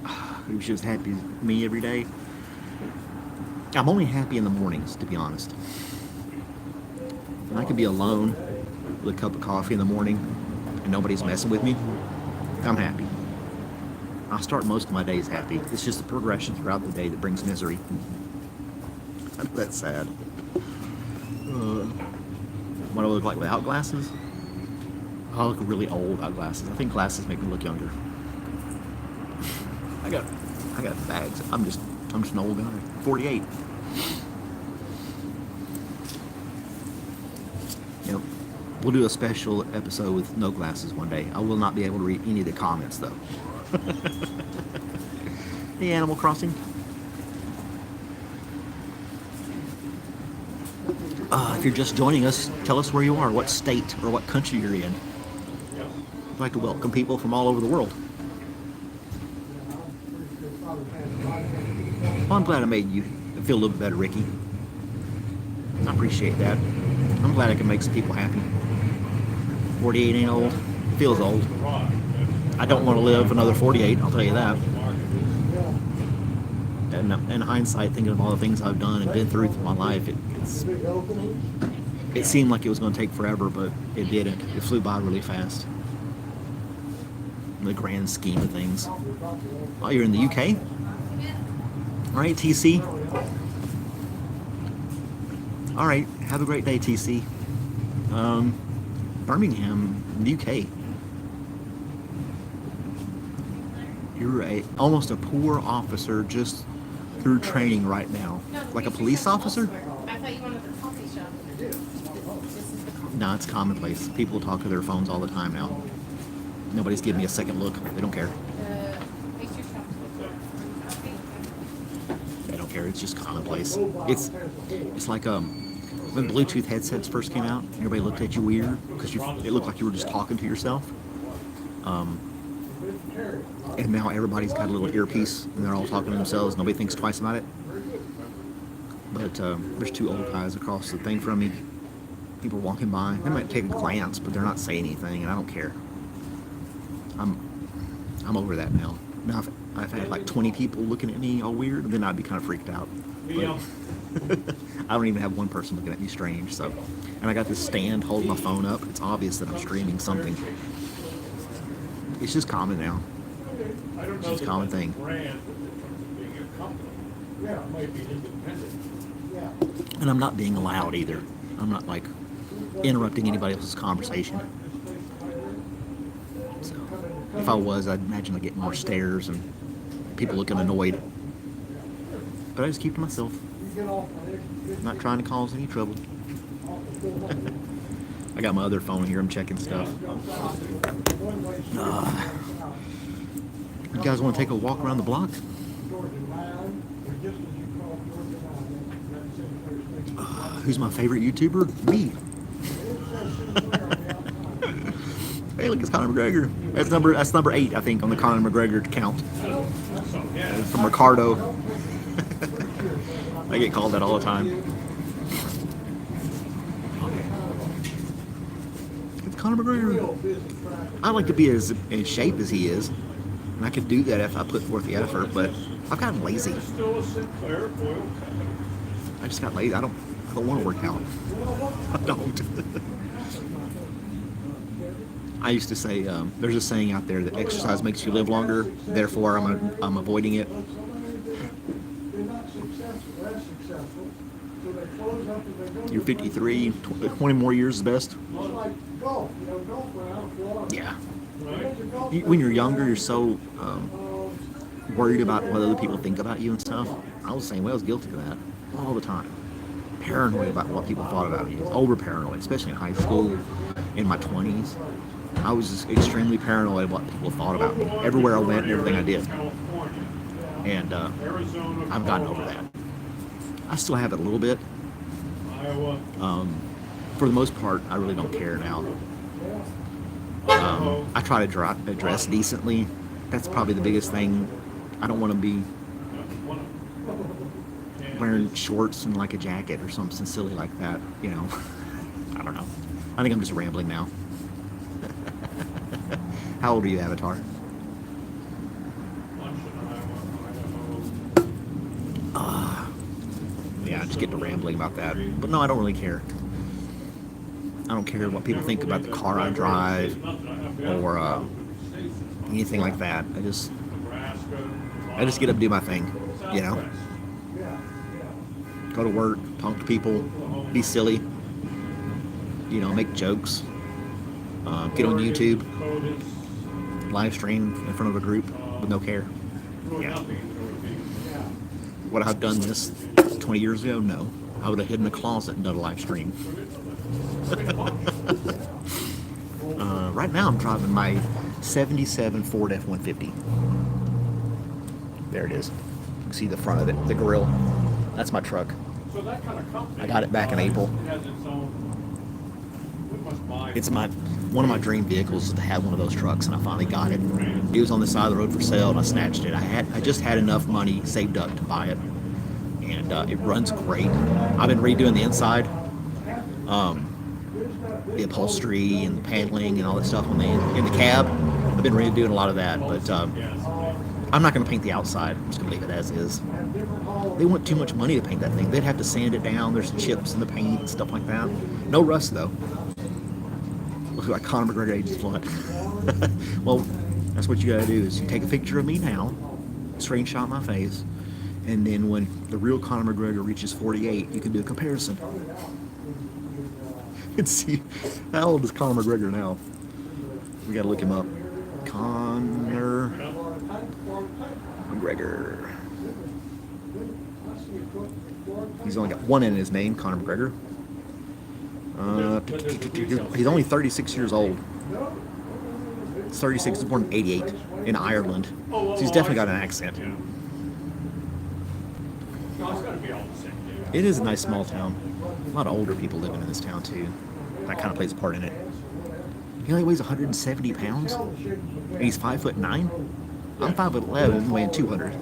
I wish she was happy as me every day. I'm only happy in the mornings, to be honest. When I could be alone with a cup of coffee in the morning and nobody's messing with me, I'm happy. I start most of my days happy. It's just the progression throughout the day that brings misery. That's sad. What do I look like without glasses? I look really old without glasses. I think glasses make me look younger. I got bags. I'm just an old guy. 48. You know, we'll do a special episode with no glasses one day. I will not be able to read any of the comments though. Hey, Animal Crossing. If you're just joining us, tell us where you are, what state or what country you're in. I'd like to welcome people from all over the world. Well, I'm glad I made you feel a little bit better, Ricky. I appreciate that. I'm glad I can make some people happy. 48 ain't old. It feels old. I don't want to live another 48, I'll tell you that. And in hindsight, thinking of all the things I've done and been through my life, it seemed like it was going to take forever, but it didn't. It flew by really fast. In the grand scheme of things. Oh, you're in the UK? All right, TC. All right, have a great day, TC. Birmingham, UK. You're almost a poor officer just through training right now. Like a police officer? I thought you wanted the coffee shop. This is the coffee. No, it's commonplace. People talk to their phones all the time now. Nobody's giving me a second look. They don't care. The pastry shop. They don't care. It's just commonplace. It's like when Bluetooth headsets first came out, everybody looked at you weird because it looked like you were just talking to yourself. And now everybody's got a little earpiece and they're all talking to themselves. Nobody thinks twice about it. But there's two old guys across the thing from me. People walking by. They might take a glance, but they're not saying anything, and I don't care. I'm over that now. Now if I've had like 20 people looking at me all weird, then I'd be kind of freaked out. But I don't even have one person looking at me strange. So, and I got this stand holding my phone up. It's obvious that I'm streaming something. It's just common now. It's just a common thing. Yeah, it might be independent. And I'm not being loud either. I'm not like interrupting anybody else's conversation. So if I was, I'd imagine I'd get more stares and people looking annoyed. But I just keep to myself. I'm not trying to cause any trouble. I got my other phone here. I'm checking stuff. You guys want to take a walk around the block? Who's my favorite YouTuber? Me. Hey, look, it's Conor McGregor. That's number 8, I think, on the Conor McGregor count. So, yeah. It's from Ricardo. I get called that all the time. It's Conor McGregor. I like to be as in shape as he is, and I could do that if I put forth the effort. But I've gotten lazy. Still a Sinclair foil cut. I just got lazy. I don't want to work out. I don't. I used to say, there's a saying out there that exercise makes you live longer. Therefore, I'm avoiding it. They're not successful, less successful, so they close up and they go. You're 53, 20 more years is best. It's like golf, golf went out of Florida. Yeah. Right? When you're younger, you're so worried about what other people think about you and stuff. I was the same way. I was guilty of that all the time. Paranoid about what people thought about me. Over paranoid, especially in high school, in my 20s. I was just extremely paranoid of what people thought about me. Everywhere I went and everything I did. California, And Arizona, I've gotten over that. I still have it a little bit. Iowa. For the most part, I really don't care now. I try to dress decently. That's probably the biggest thing. I don't want to be wearing shorts and like a jacket or something silly like that, you know. I don't know. I think I'm just rambling now. How old are you, Avatar? Yeah, I just get to rambling about that. But no, I don't really care. I don't care what people think about the car I drive or anything like that. I just get up and do my thing, you know. Go to work, talk to people, be silly, you know, make jokes, get on YouTube, live stream in front of a group with no care. Yeah. Would I have done this 20 years ago? No. I would have hidden in a closet and done a live stream. Right now I'm driving my 77 Ford F-150. There it is. You can see the front of it, the grill. That's my truck. So that kind of company, I got it back in April. has its own. We must buy It's one of my dream vehicles is to have one of those trucks, and I finally got it. It was on the side of the road for sale, and I snatched it. I just had enough money saved up to buy it, and it runs great. I've been redoing the inside, the upholstery and the paneling and all that stuff in the cab. I've been redoing a lot of that, but I'm not going to paint the outside. I'm just going to leave it as is. They want too much money to paint that thing. They'd have to sand it down. There's chips in the paint and stuff like that. No rust though. Look like Conor McGregor ages blunt. Well, that's what you gotta do is you take a picture of me now, screenshot my face, and then when the real Conor McGregor reaches 48, you can do a comparison. Let's see, how old is Conor McGregor now? We gotta look him up. Conor McGregor. He's only got one in his name, Conor McGregor. He's only 36 years old. He's 36, he was born in 88 in Ireland. So he's definitely got an accent. No, it's got to be all the same. It is a nice small town. A lot of older people living in this town too. That kind of plays a part in it. He only weighs 170 pounds. And he's 5'9". I'm 5'11", weighing 200.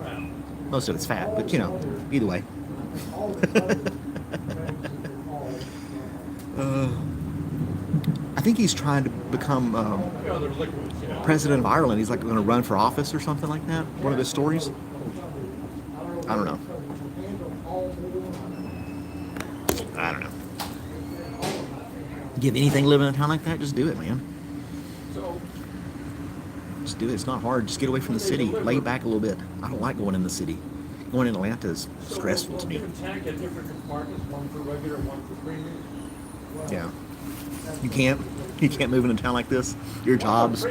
Most of it's fat, but you know, either way. I think he's trying to become Yeah, they're liquids, yeah. president of Ireland. He's like going to run for office or something like that. One of his stories. I don't know. I don't know. Give anything living in a town like that, just do it, man. So, Just do it. It's not hard. Just get away from the city. Lay back a little bit. I don't like going in the city. Going in Atlanta is stressful to me. different tank at different compartments, one for regular, one for premium. Yeah. You can't move in a town like this. Your jobs.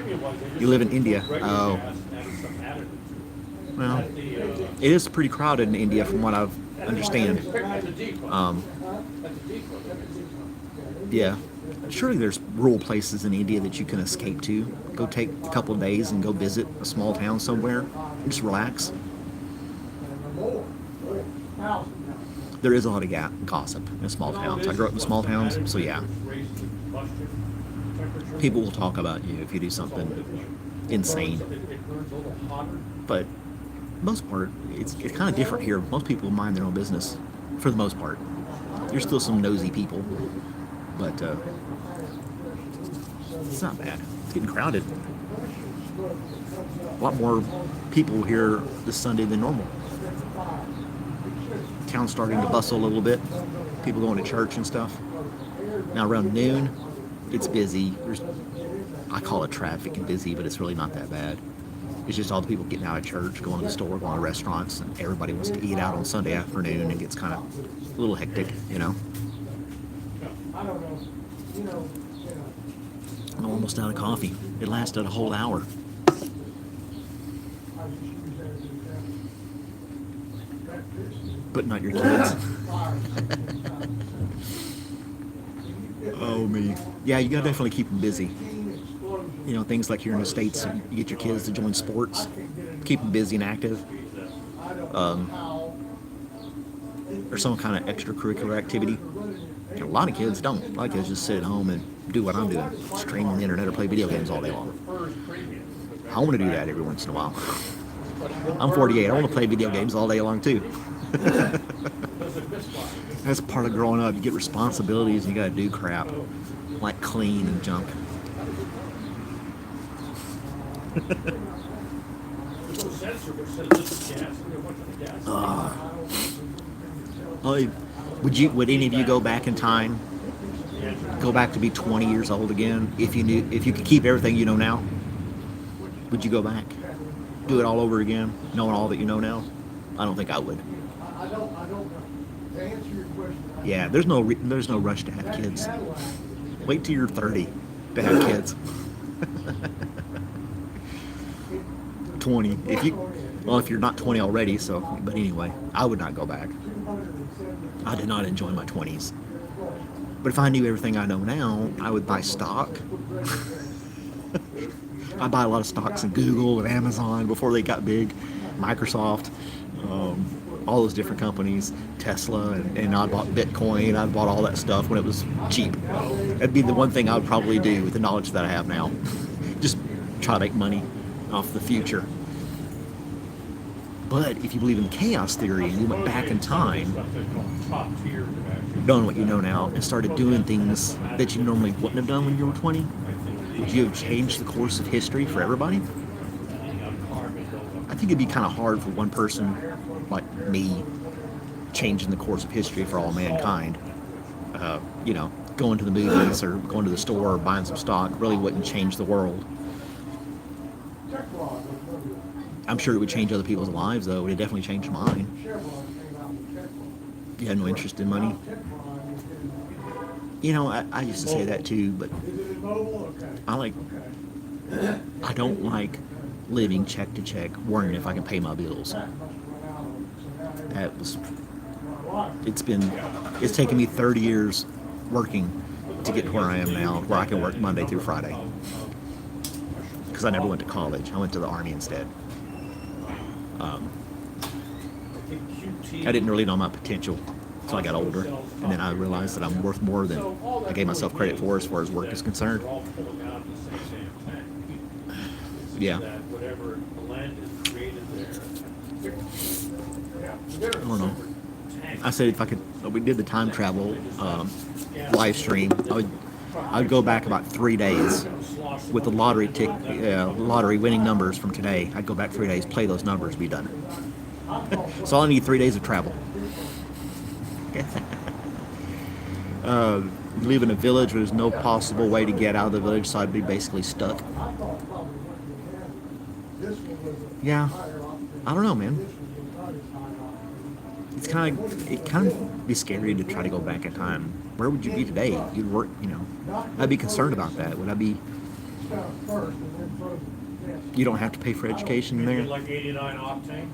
You live in India. Oh. Well, it is pretty crowded in India from what I understand. At the depot. At the depot. Yeah. Surely there's rural places in India that you can escape to. Go take a couple of days and go visit a small town somewhere and just relax. there is a lot of gossip in small towns. I grew up in small towns, so yeah, people will talk about you if you do something insane. But most part, it's kind of different here. Most people mind their own business, for the most part. There's still some nosy people, but it's not bad. It's getting crowded. A lot more people here this Sunday than normal. Town's starting to bustle a little bit. People going to church and stuff. Now around noon, it's busy. I call it traffic and busy, but it's really not that bad. It's just all the people getting out of church, going to the store, going to restaurants, and everybody wants to eat out on Sunday afternoon. It gets kind of a little hectic, you know. I'm almost out of coffee. It lasted a whole hour. But not your kids. Oh, me. Yeah, you gotta definitely keep them busy. You know, things like here in the States, you get your kids to join sports, keep them busy and active. Or some kind of extracurricular activity. A lot of kids don't. A lot of kids just sit at home and do what I'm doing, stream on the internet or play video games all day long. I want to do that every once in a while. I'm 48. I want to play video games all day long too. That's part of growing up. You get responsibilities and you gotta do crap, like clean and junk. Would any of you go back in time? Go back to be 20 years old again? If you could keep everything you know now, would you go back? Do it all over again, knowing all that you know now? I don't think I would. I don't know. To answer your question. Yeah, there's no rush to have kids. Wait till you're 30 to have kids. 20. If you're not 20 already, so, but anyway, I would not go back. I did not enjoy my 20s. But if I knew everything I know now, I would buy stock. I buy a lot of stocks in Google and Amazon before they got big, Microsoft, all those different companies, Tesla, and I bought Bitcoin. I bought all that stuff when it was cheap. That'd be the one thing I would probably do with the knowledge that I have now. Just try to make money off the future. But if you believe in chaos theory and you went back in time, knowing what you know now, and started doing things that you normally wouldn't have done when you were 20, would you have changed the course of history for everybody? I think it'd be kind of hard for one person like me changing the course of history for all mankind. Going to the movies or going to the store or buying some stock really wouldn't change the world. I'm sure it would change other people's lives, though. It would definitely change mine. You had no interest in money. You know, I used to say that too, but I don't like living check to check, worrying if I can pay my bills. It's taken me 30 years working to get to where I am now, where I can work Monday through Friday. Because I never went to college. I went to the Army instead. I didn't really know my potential until I got older, and then I realized that I'm worth more than I gave myself credit for as far as work is concerned. Yeah. I don't know. I said if we did the time travel live stream, I would go back about 3 days with the lottery winning numbers from today. I'd go back 3 days, play those numbers, be done. So I need 3 days of travel. Live in a village where there's no possible way to get out of the village, so I'd be basically stuck. Yeah, I don't know, man. It kind of be scary to try to go back in time. Where would you be today? You'd work, I'd be concerned about that. Would I be? You don't have to pay for education there. Like 89 octane.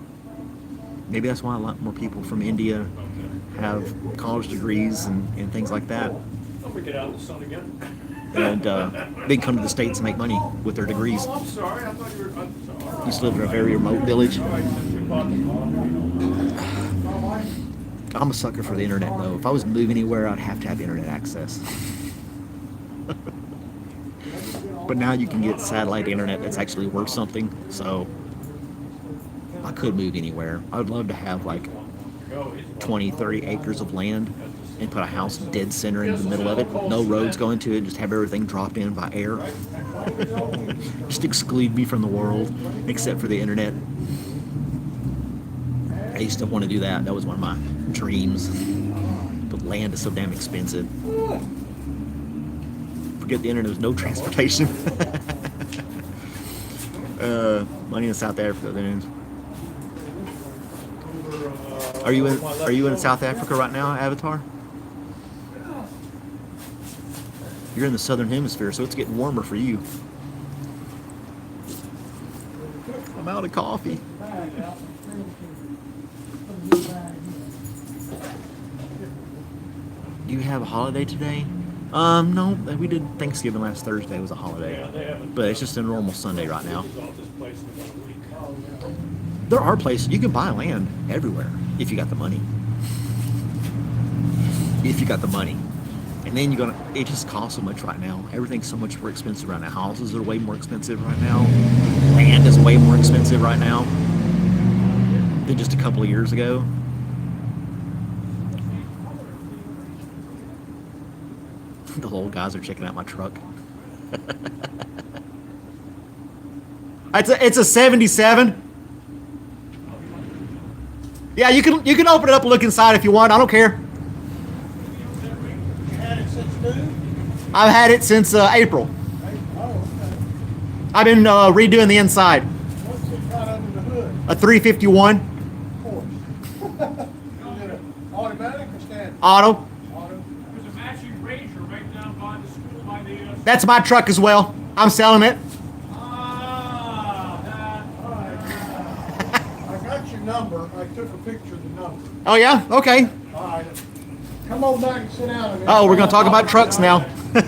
Maybe that's why a lot more people from India have college degrees and things like that. Don't we get out in the sun again? And they come to the States and make money with their degrees. Oh, I'm sorry. I thought you were. I'm sorry. Used to live in a very remote village. I'm a sucker for the internet though. If I was to move anywhere, I'd have to have internet access. But now you can get satellite internet that's actually worth something. So I could move anywhere. I would love to have like 20, 30 acres of land and put a house dead center in the middle of it. No roads going to it. Just have everything dropped in by air. Just exclude me from the world except for the internet. I used to want to do that. That was one of my dreams. But land is so damn expensive. Forget the internet. There's no transportation. Money in South Africa. Then. Are you in South Africa right now, Avatar? You're in the southern hemisphere, so it's getting warmer for you. I'm out of coffee. Do you have a holiday today? No, we did Thanksgiving last Thursday. It was a holiday, but it's just a normal Sunday right now. There are places you can buy land everywhere if you got the money. If you got the money, and then it just costs so much right now. Everything's so much more expensive right now. Houses are way more expensive right now. Land is way more expensive right now than just a couple of years ago. The old guys are checking out my truck. It's a 77. Yeah, you can open it up and look inside if you want. I don't care. You had it since June? I've had it since April. Oh, okay. I've been redoing the inside. What's it got under the hood? A 351 Of course. Is it automatic or standard? auto. Auto. There's a matching Ranger right down by the school by the. That's my truck as well. I'm selling it. All right. I got your number. I took a picture of the number. Oh yeah? Okay. All right. Come on back and sit down a minute. Oh, we're gonna talk about trucks now. I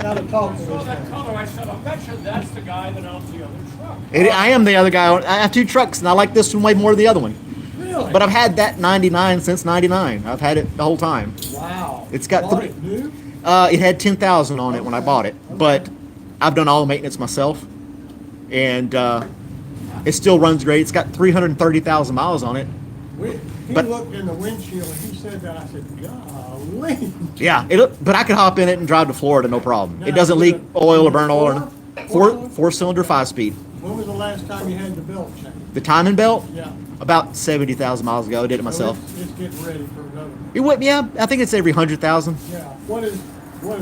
gotta talk to I saw this that guy. color. I said, I bet you that's the guy that owns the other truck. I am the other guy. I have two trucks, and I like this one way more than the other one. Really? But I've had that 99 since 99. I've had it the whole time. Wow. It's got Bought three- it new? It had 10,000 on it when I bought it, but I've done all the maintenance myself, and it still runs great. It's got 330,000 miles on it. He But- looked in the windshield and he said that. I said, golly. Yeah, but I could hop in it and drive to Florida, no problem. It Now, doesn't is leak it- oil or is it burn oil. Or four- four-cylinder, 5-speed. When was the last time you had the belt changed? The timing belt, Yeah. about 70,000 miles ago. I did it So myself. It's getting ready for another one. It would, yeah. I think it's every 100,000. Yeah. What does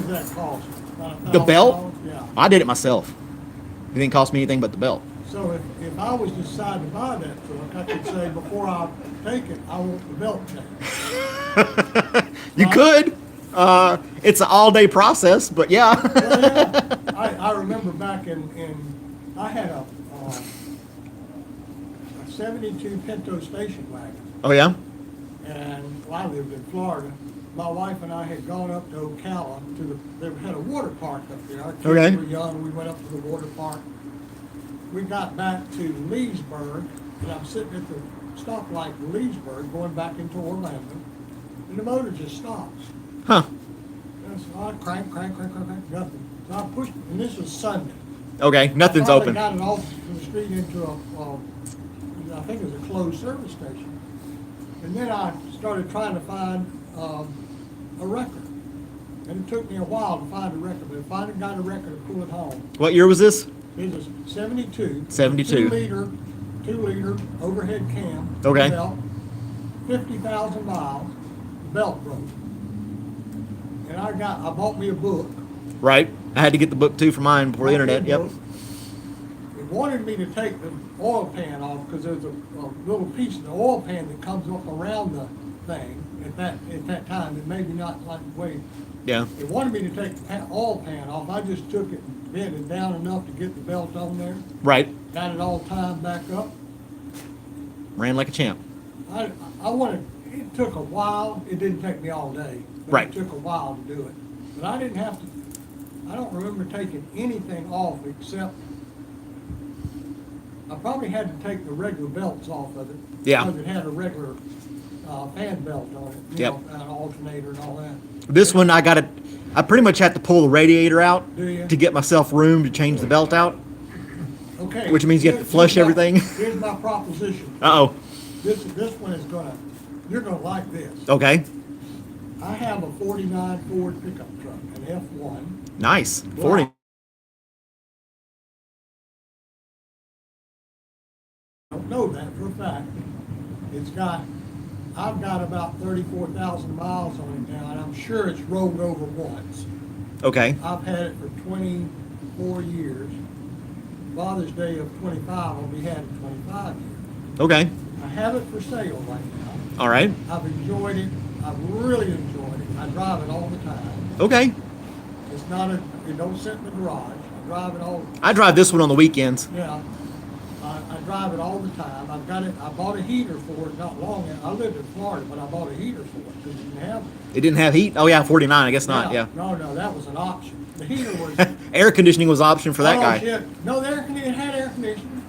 that cost? About The belt? $1,000? Yeah. I did it myself. It didn't cost me anything but the belt. So if I was to decide to buy that truck, I could say before I take it, I want the belt changed. You could. It's an all-day process, but yeah. Well, yeah, I remember back in I had a 72 Pinto station wagon, Oh yeah. and I lived in Florida. My wife and I had gone up to Ocala they had a water park up there. Our kids Okay. were young. We went up to the water park. We got back to Leesburg, and I'm sitting at the stoplight in Leesburg, going back into Orlando, and the motor just stops. Huh. And so I crank, nothing. So I pushed, and this was Sunday. Okay. Nothing's I open. finally got it off the street into I think it was a closed service station. And then I started trying to find a record. And it took me a while to find a record, but I finally got a record to pull it home. What year was this? It was 72. 72. 2-liter overhead cam. Okay. Belt, 50,000 miles, belt broke. And I bought me a book. Right. I had to get the book too for mine before the Bought me a internet. Yep. book. It wanted me to take the oil pan off because there's a little piece of the oil pan that comes up around the thing at that time. It maybe not like the way Yeah. it wanted me to take the oil pan off. I just took it, bent it down enough to get the belt on there, Right. got it all timed back up. Ran like a champ. I wanted. It took a while. It didn't take me all day. But Right. It took a while to do it. But I didn't have to. I don't remember taking anything off except I probably had to take the regular belts off of it. Yeah. Because it had a regular fan belt on it. Yep. An alternator and all that. This one, I pretty much have to pull the radiator out Do you? to get myself room to change the belt out. Okay. Which means you have to Here's flush my- everything. Here's my proposition. Uh-oh. This one is you're gonna like this. Okay. I have a 49 Ford pickup truck, an F1. Nice. 40. I don't know that for a fact. I've got about 34,000 miles on it now, and I'm sure it's rolled over once. Okay. I've had it for 24 years. Father's Day of 25, I'll be had it 25 years. Okay. I have it for sale right now. All right. I've enjoyed it. I've really enjoyed it. I drive it all the time. Okay. It's not it don't sit in the garage. I drive it all. I drive this one on the weekends. Yeah. I drive it all the time. I've got it. I bought a heater for it not long ago. I lived in Florida, but I bought a heater for it because it didn't have it. It didn't have heat. Oh yeah, 49. I guess not. Yeah. No, that was an option. The heater was. Air conditioning was option for that Oh, guy. shit. No, it had air conditioning.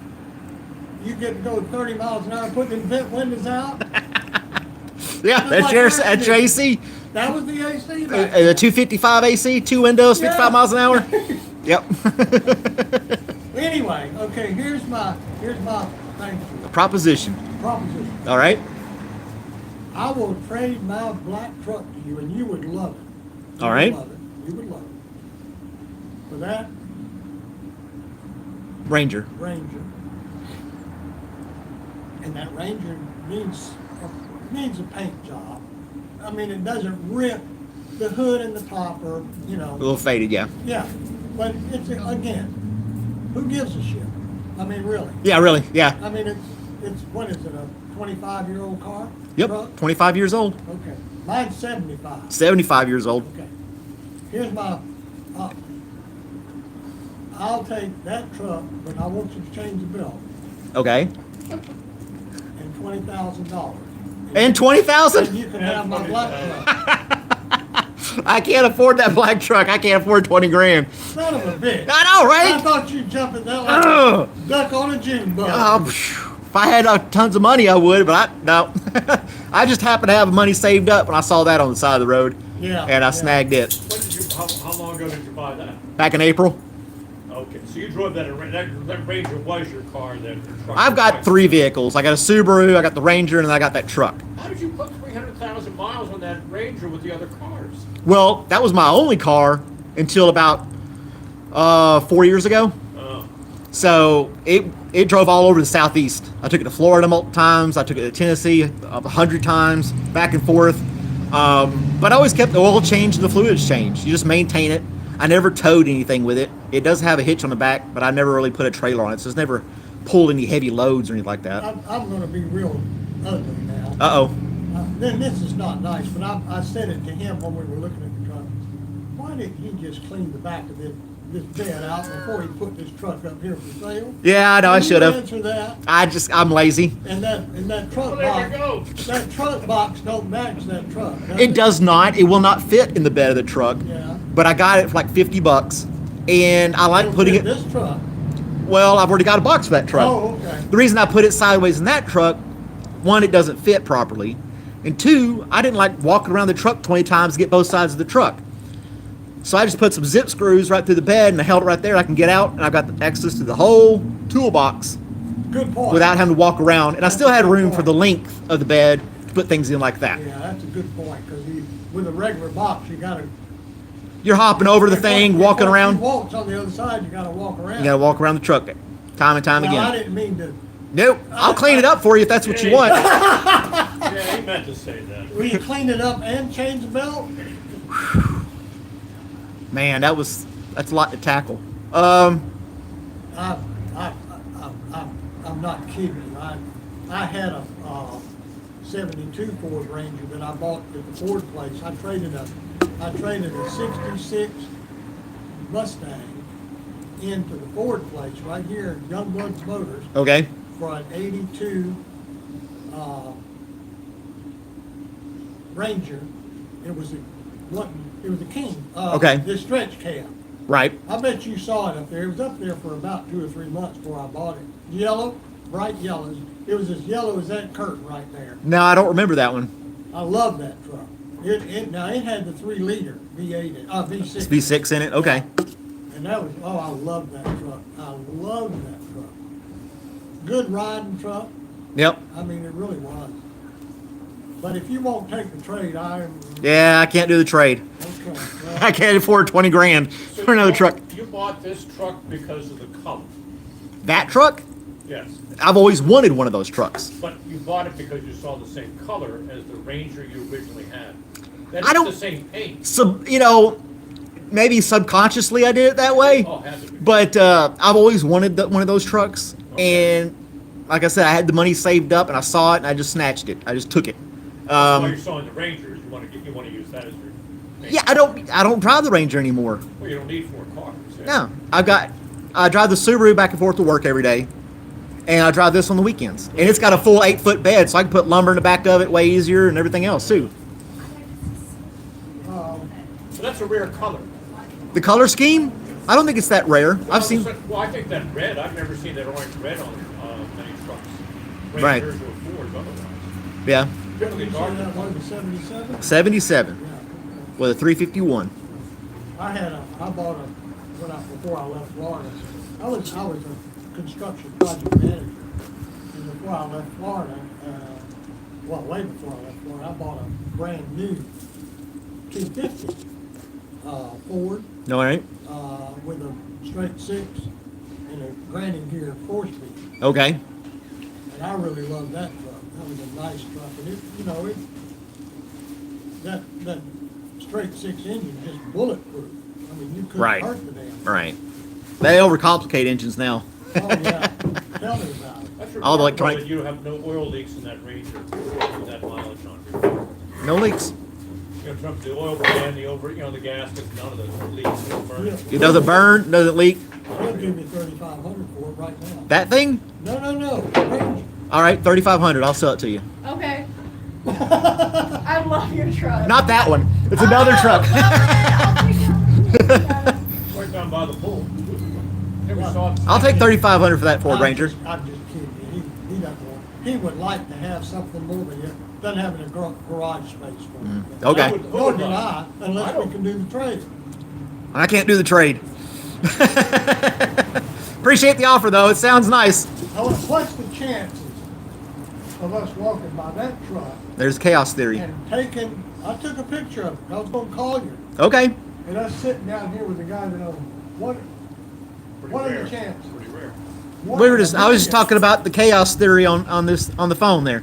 You get to go 30 miles an hour putting the vent windows out. Yeah, Just that's like your air that's your AC. That was the AC. The back then. 255 AC, two windows, 55 Yeah. miles an hour. Yep. Anyway, okay. Here's my thing for you. Proposition. Proposition. All right. I will trade my black truck to you, and you would love it. You All would right. love it. You would love it. For that Ranger. Ranger, and that Ranger needs a paint job. I mean, it doesn't rip. The hood and the top are, A little faded, yeah. yeah. But it's again, who gives a shit? I mean, really. Yeah, really. Yeah. I mean, it's what is it? A 25-year-old car? Yep. Truck? 25 years old. Okay. Mine's 75. 75 years old. Okay. Here's my, I'll take that truck, but I want you to change the bill Okay. and $20,000. And 20,000? And you can have my black truck. I can't afford that black truck. I can't afford 20 grand. Son of a bitch. I know, I right? thought you'd jump at that like Ugh. a duck on a June bug. Oh, if I had tons of money, I would, but no. I just happened to have money saved up when I saw that on the side of the road. Yeah, And I yeah. snagged it When did you, how long ago did you buy that? back in April. Okay, so you drove that Ranger was your car then? your truck I've for got quite 3 some time. vehicles. I got a Subaru, I got the Ranger, and I got that truck. How did you put 300,000 miles on that Ranger with the other cars? Well, that was my only car until about 4 years ago. Oh, So it drove all over the southeast. I took it to Florida multiple times. I took it to Tennessee 100 times, back and forth. But I always kept the oil changed and the fluids changed. You just maintain it. I never towed anything with it. It does have a hitch on the back, but I never really put a trailer on it, so it's never pulled any heavy loads or anything like that. I'm going to be real ugly now. Uh-oh. Then this is not nice, but I said it to him when we were looking at the truck. Why didn't he just clean the back of this bed out before he put this truck up here for sale? Yeah, I know, I Can you should have. Answer that. I'm lazy. And that truck well, there you go. box, that truck box don't match that truck. It does not. It will not fit in the bed of the truck. Yeah. But I got it for like $50, and I like It'll putting fit it. This truck. Well, I've already got a box for that truck. Oh, okay. The reason I put it sideways in that truck, one, it doesn't fit properly, and two, I didn't like walking around the truck 20 times to get both sides of the truck. So I just put some zip screws right through the bed, and I held it right there. I can get out, and I've got the access to the whole toolbox Good point. without having to walk around. And I still had room for the length of the bed to put things in like that. Yeah, that's a good point, because with a regular box, you gotta. You're hopping over the thing, walking around. Walks on the other side, you gotta walk around. You gotta walk around the truck time and time Now, I again. didn't mean to. Nope, I'll clean it up for you if that's what you want. Yeah, he meant to say that. Will you clean it up and change the belt? Man, that's a lot to tackle. I'm not kidding you. I had a 72 Ford Ranger that I bought at the Ford place. I traded a 66 Mustang into the Ford place right here, Youngbloods Motors, Okay. for an 82 Ranger. It was a King. Okay. The stretch cab. Right. I bet you saw it up there. It was up there for about 2 or 3 months before I bought it. Yellow, bright yellows. It was as yellow as that curtain right there. No, I don't remember that one. I love that truck. Now it had the 3-liter V8, V6. It's V6 in it. Okay. And that was, oh, I love that truck. I love that truck. Good riding truck. Yep. I mean, it really was. But if you won't take the trade, Yeah, I can't do the trade. okay. Well, I can't afford 20 grand So for another you truck. You bought this truck because of the color? That truck? Yes. I've always wanted one of those trucks. But you bought it because you saw the same color as the Ranger you originally had. That's I don't- the same paint. So, maybe subconsciously I did it that way. Oh, had to be. But I've always wanted one of those trucks. Okay. And like I said, I had the money saved up and I saw it and I just snatched it. I just took it. While you're selling the Rangers, you want to use that as your paint. Yeah, I don't drive the Ranger anymore. Well, you don't need 4 cars. yeah. No, I drive the Subaru back and forth to work every day, and I drive this on the weekends. And it's got a full 8-foot bed, so I can put lumber in the back of it way easier and everything else too. So that's a rare color. The color scheme, I don't think it's that rare. I've seen. Well, I think that red. I've never seen that orange red on many trucks. Right. Rangers or Fords otherwise. Yeah, Typically you dark. said that was a 77? 77 Yeah. with a 351. I bought before I left Florida. I was a construction project manager. And before I left Florida, way before I left Florida, I bought a brand new 250 Ford No, all right. with a straight 6 and a grinding gear 4-speed. Okay. And I really loved that truck. That was a nice truck. And that straight 6 engine just bulletproof. I mean, you couldn't Right. hurt the damn thing. Right. They overcomplicate engines now. Oh, yeah. Tell me about it. That's All the remarkable electronic- that you have no oil leaks in that Ranger with that mileage on it. No leaks. Trump, the oil pan, the gaskets, none of those leaks, no burning. It doesn't burn, doesn't leak. He'll give me 3,500 for it right now. That thing? No. Ranger. All right, 3,500. I'll sell it to you. Okay. I love your truck. Not that one. It's another Oh, truck. well, Right down by the pool. Never saw it. I'll take 3,500 for that Ford Ranger. I'm just kidding you. He doesn't want. He would like to have something more, but he doesn't have any garage space for it. Okay. I would- Nor do I I, unless we can do the trade. I can't do the trade. Appreciate the offer, though. It sounds nice. Now, what's the chances of us walking by that truck There's chaos theory. and taking? I took a picture of it. I was going to call you, Okay. and us sitting down here with a guy that owns what? Pretty What are rare. the chances? Pretty rare. I was just talking about the chaos theory on the phone there.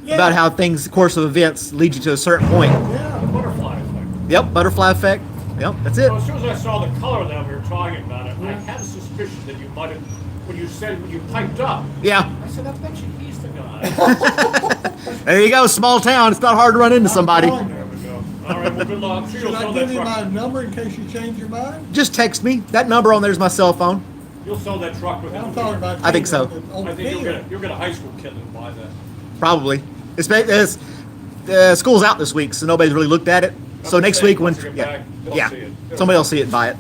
Yeah. About how things, the course of events, lead you to a certain point. The Yeah. butterfly effect. Yep, butterfly effect. Yep, that's it. Well, as soon as I saw the color that we were talking about it, I had a suspicion that you might have, when you piped up, Yeah. I said, I bet you he's the guy. There you go, small town. It's not hard to run into somebody. I'm telling you. There we go. All right, well, good luck. I'm sure Should you'll I sell give that you my truck. number in case you change your mind? Just text me. That number on there's my cell phone. You'll sell that truck within a I'm week. talking about. I think so. I think you'll get a high school kid to buy that. Probably. School's out this week, so nobody's really looked at it. So I'm next saying, week when once you get back, they'll see it. somebody will see it and buy it.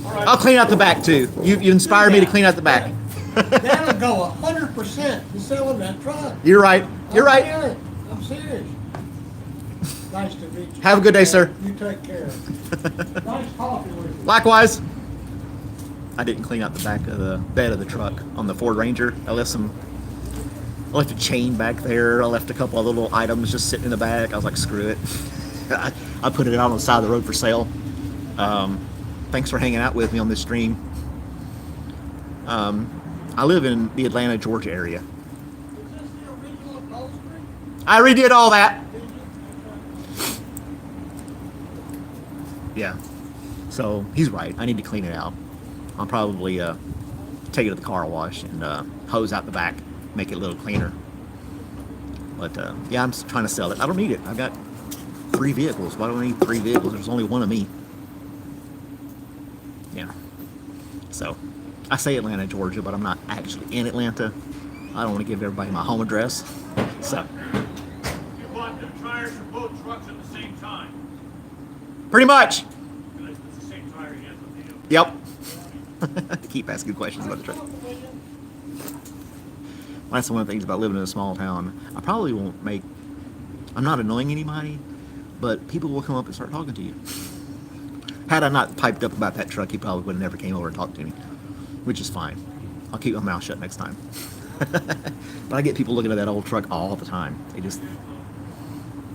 All right. I'll clean out the back too. You inspired me to clean out the back. That'll go 100% to selling that truck. You're right. You're right. I'm serious. Nice to meet you. Have a good day, sir. You take care. Nice coffee with you. Likewise. I didn't clean out the back of the bed of the truck on the Ford Ranger. I left a chain back there. I left a couple of little items just sitting in the back. I was like, screw it. I put it out on the side of the road for sale. Thanks for hanging out with me on this stream. I live in the Atlanta, Georgia area. Is this the original upholstery? I redid all that. Yeah. So he's right. I need to clean it out. I'll probably take it to the car wash and hose out the back, make it a little cleaner. But yeah, I'm just trying to sell it. I don't need it. I've got 3 vehicles. Why do I need 3 vehicles? There's only one of me. Yeah. So I say Atlanta, Georgia, but I'm not actually in Atlanta. I don't want to give everybody my home address. So You bought the tires for both trucks at the same time. pretty much. It's the same tire you had with the Yep. Keep asking questions about the truck. That's one of the things about living in a small town. I probably won't make. I'm not annoying anybody, but people will come up and start talking to you. Had I not piped up about that truck, he probably would have never came over and talked to me, which is fine. I'll keep my mouth shut next time. But I get people looking at that old truck all the time.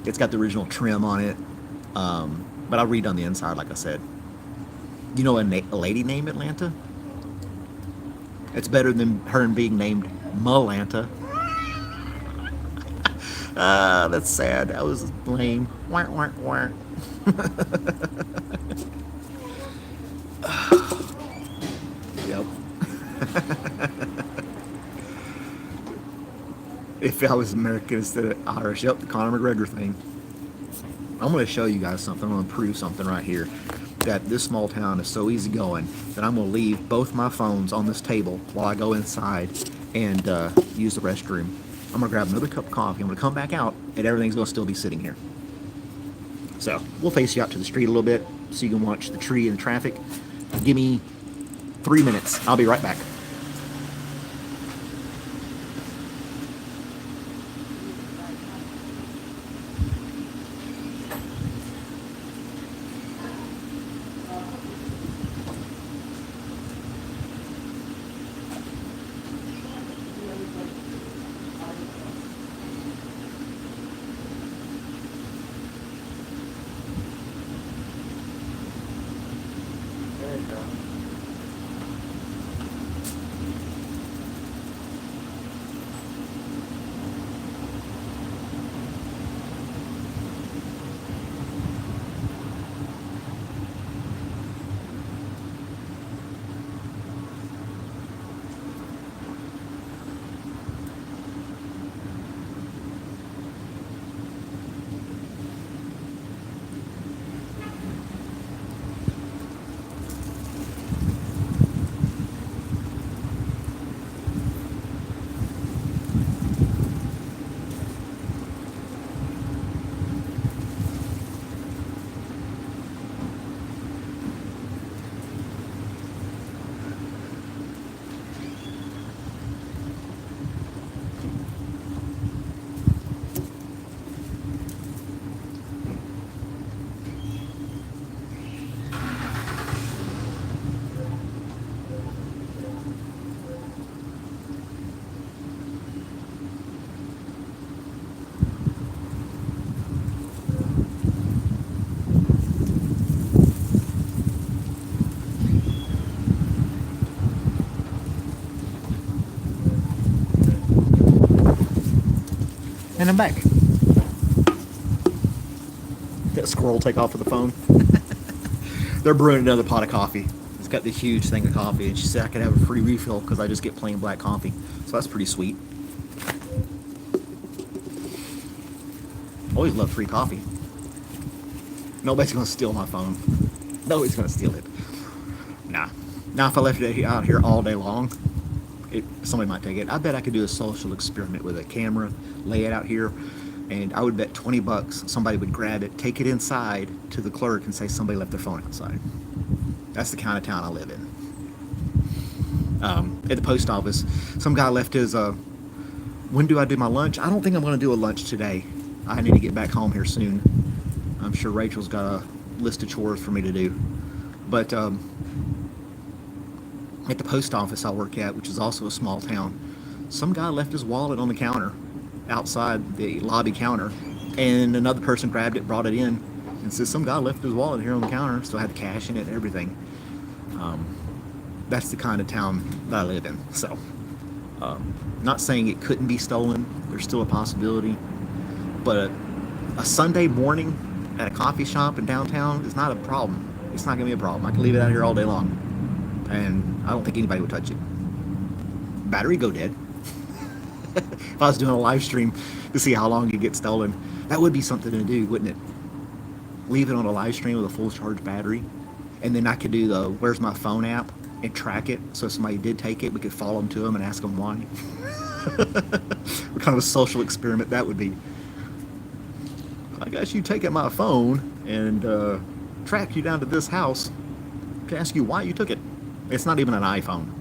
It's got the original trim on it, but I'll read on the inside, like I said. You know a lady named Atlanta? It's better than her being named Malanta. That's sad. That was lame. Wah, wah, wah. Yep. If I was American instead of Irish, yep, the Conor McGregor thing. I'm going to show you guys something. I'm going to prove something right here. That this small town is so easygoing that I'm going to leave both my phones on this table while I go inside and use the restroom. I'm going to grab another cup of coffee. I'm going to come back out, and everything's going to still be sitting here. So we'll face you out to the street a little bit so you can watch the tree and the traffic. Give me 3 minutes. I'll be right back. There you go. And I'm back. That squirrel take off with the phone. They're brewing another pot of coffee. It's got this huge thing of coffee, and she said I could have a free refill because I just get plain black coffee. So that's pretty sweet. Always love free coffee. Nobody's gonna steal my phone. Nobody's gonna steal it. Nah. Now if I left it out here all day long, somebody might take it. I bet I could do a social experiment with a camera, lay it out here, and I would bet $20 somebody would grab it, take it inside to the clerk, and say somebody left their phone outside. That's the kind of town I live in. At the post office, some guy left his, when do I do my lunch? I don't think I'm going to do a lunch today. I need to get back home here soon. I'm sure Rachel's got a list of chores for me to do. But at the post office I work at, which is also a small town, some guy left his wallet on the counter, outside the lobby counter, and another person grabbed it, brought it in, and says some guy left his wallet here on the counter, still had the cash in it and everything. That's the kind of town that I live in. So, not saying it couldn't be stolen. There's still a possibility. But a Sunday morning at a coffee shop in downtown is not a problem. It's not going to be a problem. I can leave it out here all day long, and I don't think anybody would touch it. Battery go dead. If I was doing a live stream to see how long it gets stolen, that would be something to do, wouldn't it? Leave it on a live stream with a full charge battery, and then I could do the "Where's my phone" app and track it. So if somebody did take it, we could follow them to them and ask them why. What kind of a social experiment that would be? I guess you take my phone and track you down to this house to ask you why you took it. It's not even an iPhone.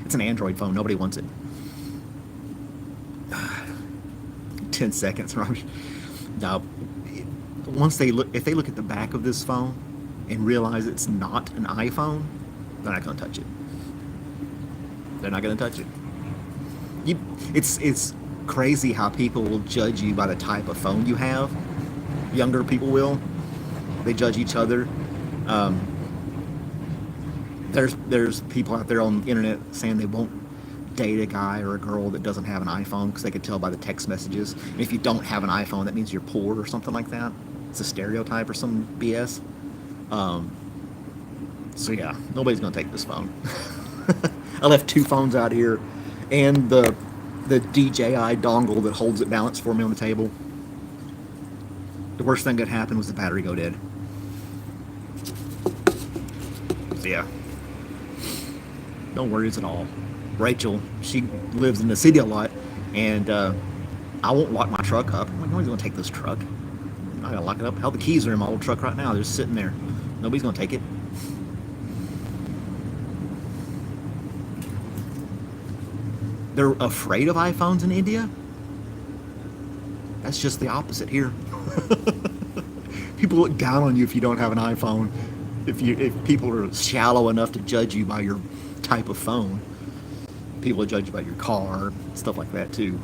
It's an Android phone. Nobody wants it. 10 seconds. Now, once they look, if they look at the back of this phone and realize it's not an iPhone, they're not going to touch it. They're not going to touch it. It's crazy how people will judge you by the type of phone you have. Younger people will. They judge each other. There's people out there on the internet saying they won't date a guy or a girl that doesn't have an iPhone because they can tell by the text messages. And if you don't have an iPhone, that means you're poor or something like that. It's a stereotype or some BS. So yeah, nobody's gonna take this phone. I left 2 phones out here, and the DJI dongle that holds it balanced for me on the table. The worst thing that could happen was the battery go dead. So yeah, no worries at all. Rachel, she lives in the city a lot, and I won't lock my truck up. I'm like, nobody's gonna take this truck. I'm not gonna lock it up. Hell, the keys are in my old truck right now. They're just sitting there. Nobody's gonna take it. They're afraid of iPhones in India? That's just the opposite here. People look down on you if you don't have an iPhone. If people are shallow enough to judge you by your type of phone, people will judge you by your car, stuff like that too.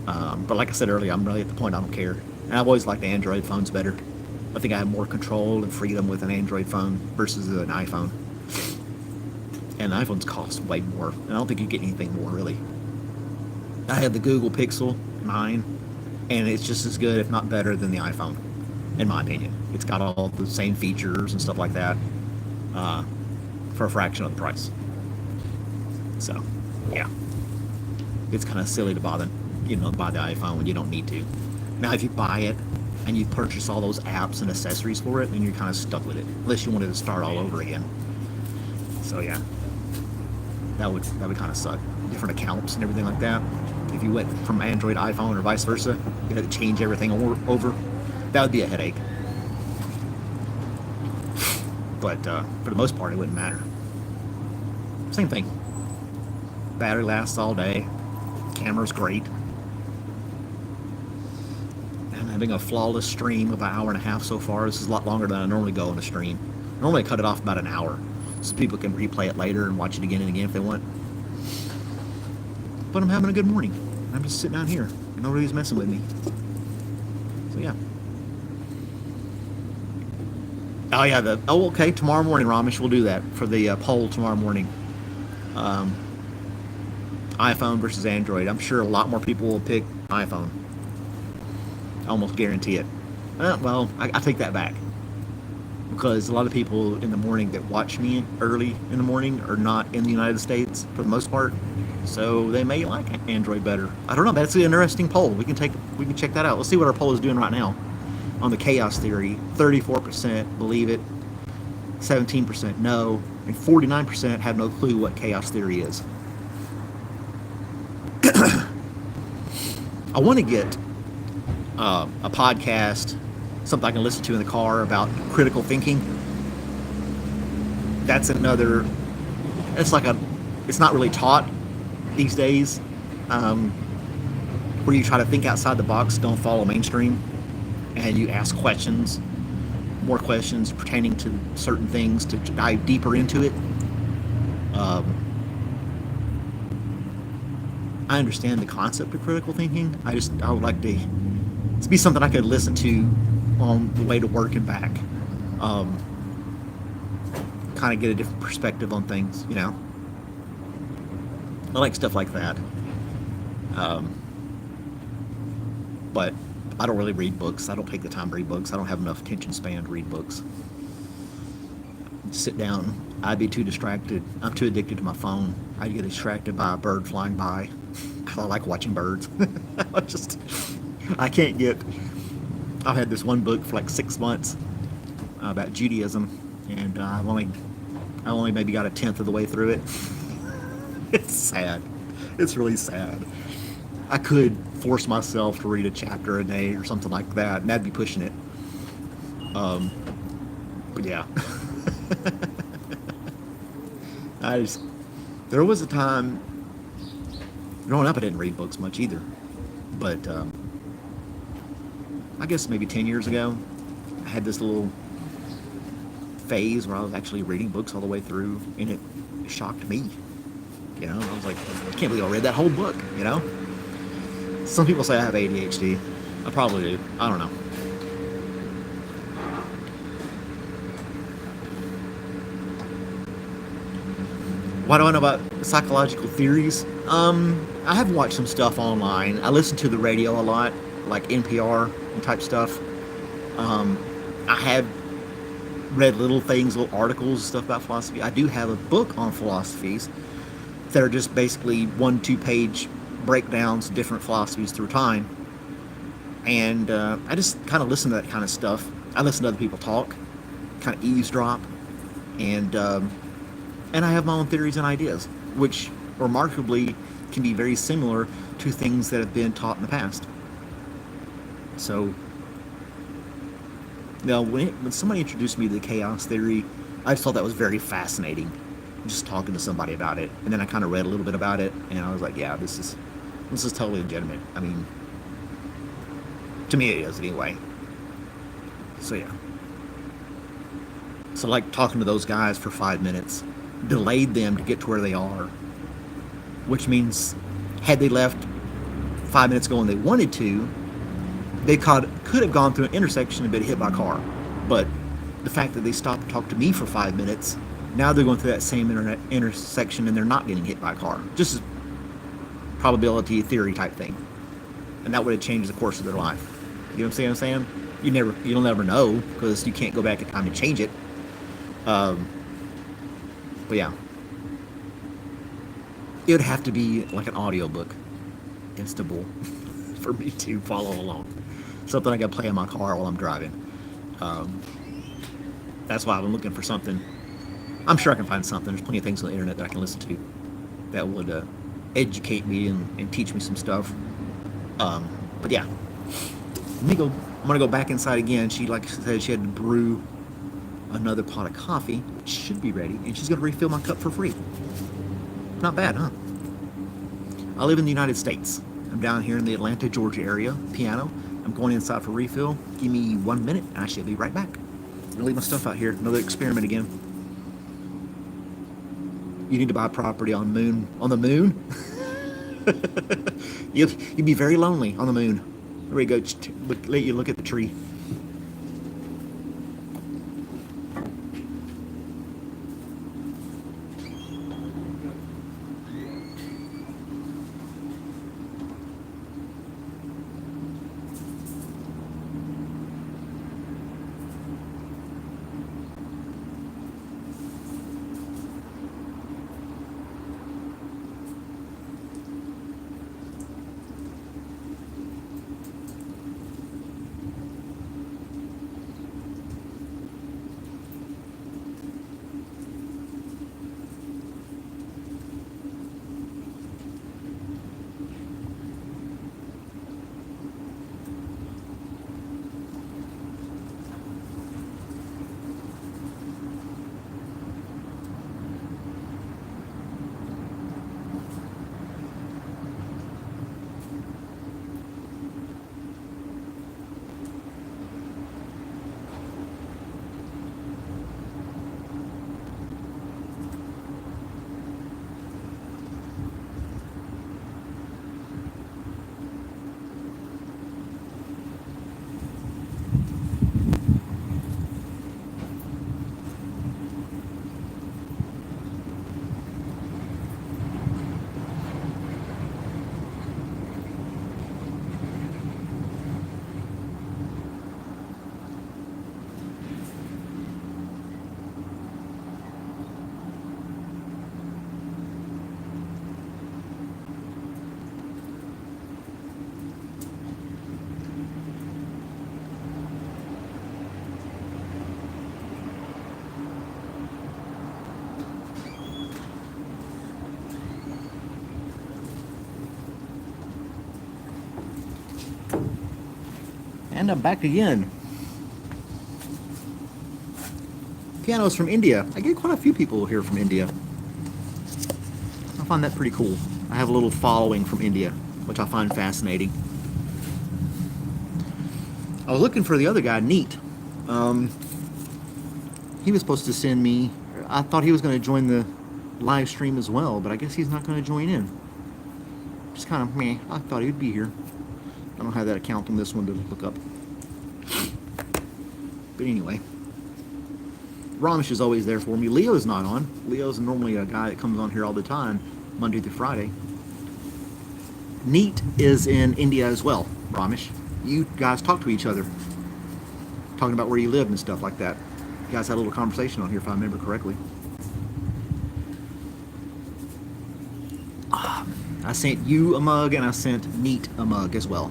But like I said earlier, I'm really at the point I don't care. And I've always liked Android phones better. I think I have more control and freedom with an Android phone versus an iPhone. And iPhones cost way more. And I don't think you get anything more, really. I have the Google Pixel 9, and it's just as good, if not better, than the iPhone, in my opinion. It's got all the same features and stuff like that for a fraction of the price. So, yeah. It's kind of silly to buy the iPhone when you don't need to. Now, if you buy it and you purchase all those apps and accessories for it, then you're kind of stuck with it, unless you wanted to start all over again. So, yeah. That would kind of suck. Different accounts and everything like that. If you went from Android to iPhone or vice versa, you had to change everything over. That would be a headache. But for the most part, it wouldn't matter. Same thing. Battery lasts all day. Camera's great. I'm having a flawless stream of an hour and a half so far. This is a lot longer than I normally go on a stream. Normally I cut it off about an hour, so people can replay it later and watch it again and again if they want. But I'm having a good morning. I'm just sitting out here. Nobody's messing with me. So yeah. Oh yeah, okay, tomorrow morning, Ramesh, we'll do that for the poll tomorrow morning. iPhone versus Android. I'm sure a lot more people will pick iPhone. I almost guarantee it. Well, I take that back. Because a lot of people in the morning that watch me early in the morning are not in the United States for the most part. So they may like Android better. I don't know. That's an interesting poll. We can check that out. Let's see what our poll is doing right now. On the chaos theory, 34% believe it, 17% no, and 49% have no clue what chaos theory is. I want to get a podcast, something I can listen to in the car about critical thinking. That's another. It's not really taught these days. Where you try to think outside the box, don't follow mainstream, and you ask questions, more questions pertaining to certain things to dive deeper into it. I understand the concept of critical thinking. I would like to be something I could listen to on the way to work and back. Kind of get a different perspective on things, you know. I like stuff like that. But I don't really read books. I don't take the time to read books. I don't have enough attention span to read books. Sit down, I'd be too distracted. I'm too addicted to my phone. I'd get distracted by a bird flying by. I like watching birds. I can't get. I've had this one book for like 6 months about Judaism, and I only maybe got a tenth of the way through it. It's sad. It's really sad. I could force myself to read a chapter a day or something like that, and that'd be pushing it. But yeah. There was a time growing up I didn't read books much either, but I guess maybe 10 years ago, I had this little phase where I was actually reading books all the way through, and it shocked me. You know, I was like, I can't believe I read that whole book, you know? Some people say I have ADHD. I probably do. I don't know. What do I know about psychological theories? I have watched some stuff online. I listen to the radio a lot, like NPR and type stuff. I have read little things, little articles, stuff about philosophy. I do have a book on philosophies that are just basically 1-2 page breakdowns of different philosophies through time. And I just kind of listen to that kind of stuff. I listen to other people talk, kind of eavesdrop, and I have my own theories and ideas, which remarkably can be very similar to things that have been taught in the past. So, now, when somebody introduced me to the chaos theory, I just thought that was very fascinating, just talking to somebody about it. And then I kind of read a little bit about it, and I was like, yeah, this is totally legitimate. I mean, to me it is anyway. So yeah. So like talking to those guys for 5 minutes delayed them to get to where they are, which means had they left 5 minutes ago when they wanted to, they could have gone through an intersection and been hit by a car. But the fact that they stopped to talk to me for 5 minutes, now they're going through that same intersection and they're not getting hit by a car. Just a probability theory type thing. And that would have changed the course of their life. You know what I'm saying? You'll never know because you can't go back in time to change it. But yeah. It would have to be like an audiobook. Instable. For me to follow along. Something I got to play in my car while I'm driving. That's why I've been looking for something. I'm sure I can find something. There's plenty of things on the internet that I can listen to that would educate me and teach me some stuff. But yeah, I'm gonna go back inside again. She, like I said, she had to brew another pot of coffee, which should be ready, and she's gonna refill my cup for free. Not bad, huh? I live in the United States. I'm down here in the Atlanta, Georgia area, Piano. I'm going inside for refill. Give me 1 minute, and I should be right back. I'm gonna leave my stuff out here. Another experiment again. You need to buy property on the moon. You'd be very lonely on the moon. There we go. Let you look at the tree. And I'm back again. Piano's from India. I get quite a few people here from India. I find that pretty cool. I have a little following from India, which I find fascinating. I was looking for the other guy, Neat. He was supposed to send me. I thought he was going to join the live stream as well, but I guess he's not going to join in. Just kind of meh. I thought he'd be here. I don't have that account on this one to look up. But anyway, Ramesh is always there for me. Leo's not on. Leo's normally a guy that comes on here all the time, Monday through Friday. Neat is in India as well, Ramesh. You guys talk to each other, talking about where you live and stuff like that. You guys had a little conversation on here, if I remember correctly. I sent you a mug, and I sent Neat a mug as well.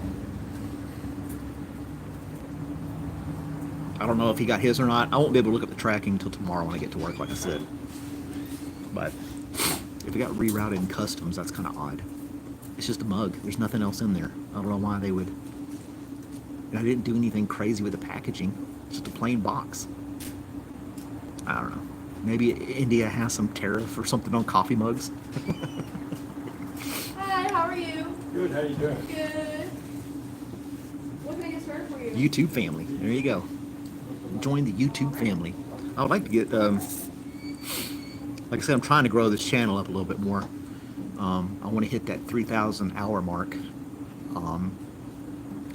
I don't know if he got his or not. I won't be able to look up the tracking until tomorrow when I get to work, like I said. But if it got rerouted in customs, that's kind of odd. It's just a mug. There's nothing else in there. I don't know why they would. And I didn't do anything crazy with the packaging. It's just a plain box. I don't know. Maybe India has some tariff or something on coffee mugs. Hi, how are you? Good, how you doing? Good. What can I get started for you? YouTube family. There you go. Join the YouTube family. I would like to get, like I said, I'm trying to grow this channel up a little bit more. I want to hit that 3,000 hour mark.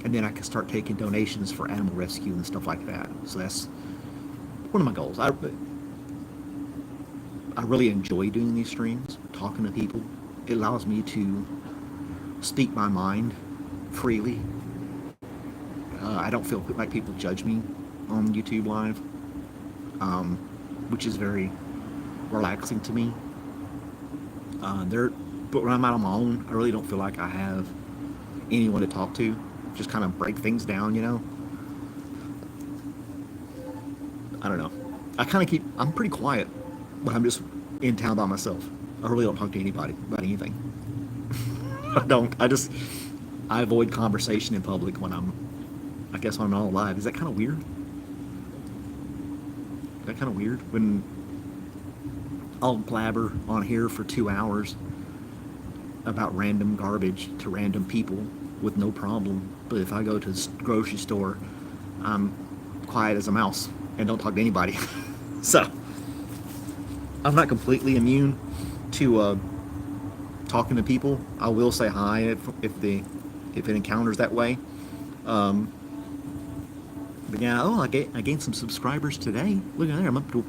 And then I can start taking donations for animal rescue and stuff like that. So that's one of my goals. I really enjoy doing these streams, talking to people. It allows me to speak my mind freely. I don't feel like people judge me on YouTube Live, which is very relaxing to me. But when I'm out on my own, I really don't feel like I have anyone to talk to. Just kind of break things down, you know. I don't know. I'm pretty quiet when I'm just in town by myself. I really don't talk to anybody about anything. I avoid conversation in public when I'm not live. Is that kind of weird? Is that kind of weird? When I'll blabber on here for 2 hours about random garbage to random people with no problem. But if I go to the grocery store, I'm quiet as a mouse and don't talk to anybody. So I'm not completely immune to talking to people. I will say hi if it encounters that way. But yeah, I gained some subscribers today. Look at there, I'm up to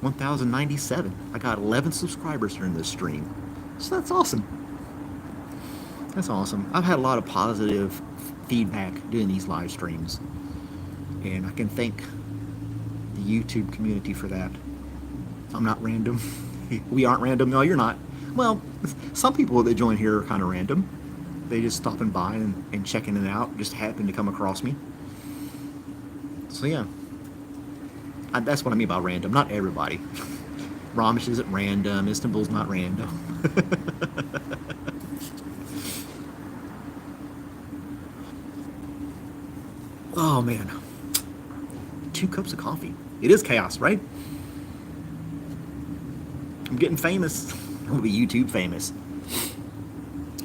1,097. I got 11 subscribers during this stream. So that's awesome. That's awesome. I've had a lot of positive feedback doing these live streams. And I can thank the YouTube community for that. I'm not random. We aren't random. No, you're not. Well, some people that join here are kind of random. They just stopping by and checking it out. Just happen to come across me. So yeah. That's what I mean by random. Not everybody. Ramesh isn't random. Istanbul's not random. Oh man. 2 cups of coffee. It is chaos, right? I'm getting famous. I'm gonna be YouTube famous.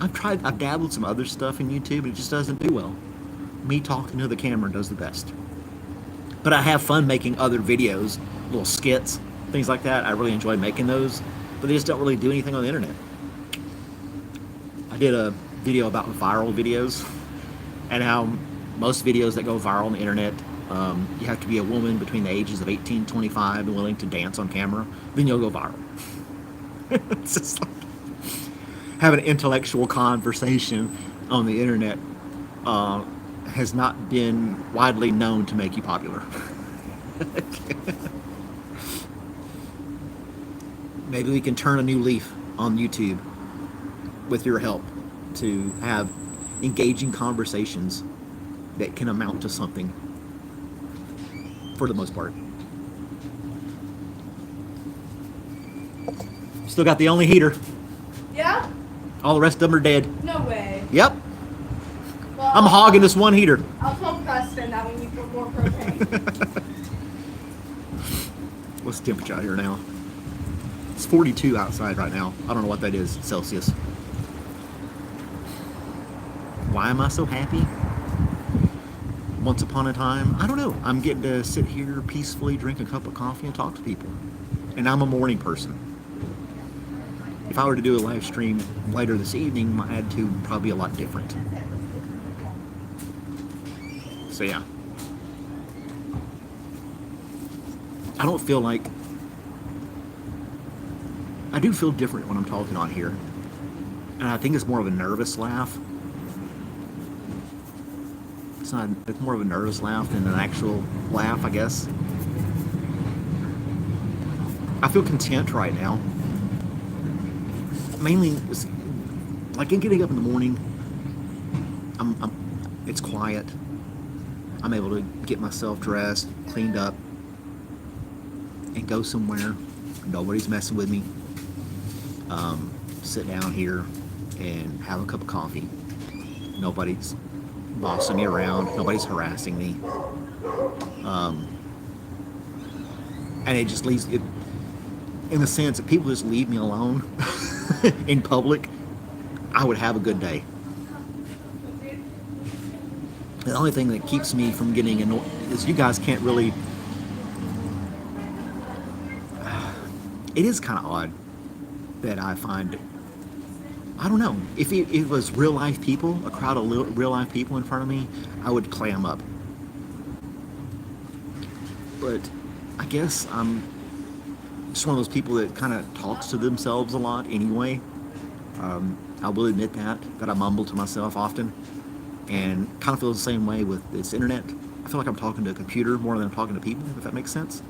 I've dabbled some other stuff in YouTube, but it just doesn't do well. Me talking to the camera does the best. But I have fun making other videos, little skits, things like that. I really enjoy making those, but they just don't really do anything on the internet. I did a video about viral videos and how most videos that go viral on the internet, you have to be a woman between the ages of 18 and 25 and willing to dance on camera, then you'll go viral. It's just like having an intellectual conversation on the internet has not been widely known to make you popular. Maybe we can turn a new leaf on YouTube with your help to have engaging conversations that can amount to something for the most part. Still got the only heater. Yeah? All the rest of them are dead. No way. Yep. Well, I'm hogging this one heater. I'll tell Preston that we need more propane. What's the temperature out here now? It's 42 outside right now. I don't know what that is, Celsius. Why am I so happy? once upon a time, I don't know, I'm getting to sit here peacefully, drink a cup of coffee, and talk to people. And I'm a morning person. If I were to do a live stream later this evening, my attitude would probably be a lot different. So yeah. I don't feel like... I do feel different when I'm talking on here. And I think it's more of a nervous laugh. It's more of a nervous laugh than an actual laugh, I guess. I feel content right now. Mainly, like in getting up in the morning, it's quiet. I'm able to get myself dressed, cleaned up, and go somewhere. Nobody's messing with me. Sit down here and have a cup of coffee. Nobody's bossing me around. Nobody's harassing me. And it just leaves it in the sense that people just leave me alone in public. I would have a good day. The only thing that keeps me from getting annoyed is you guys can't really. It is kind of odd that I find. I don't know. If it was real life people, a crowd of real life people in front of me, I would clam up. But I guess I'm just one of those people that kind of talks to themselves a lot anyway. I will admit that I mumble to myself often, and kind of feel the same way with this internet. I feel like I'm talking to a computer more than I'm talking to people, if that makes sense.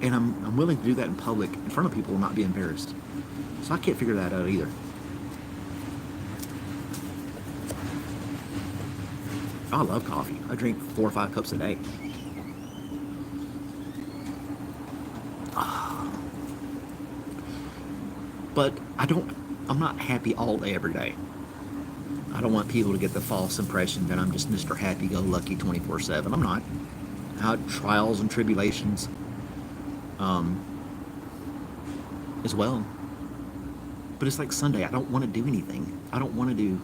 And I'm willing to do that in public, in front of people, and not be embarrassed. So I can't figure that out either. I love coffee. I drink 4 or 5 cups a day. But I'm not happy all day, every day. I don't want people to get the false impression that I'm just Mr. Happy-Go-Lucky 24/7. I'm not. I had trials and tribulations as well. But it's like Sunday. I don't want to do anything. I don't want to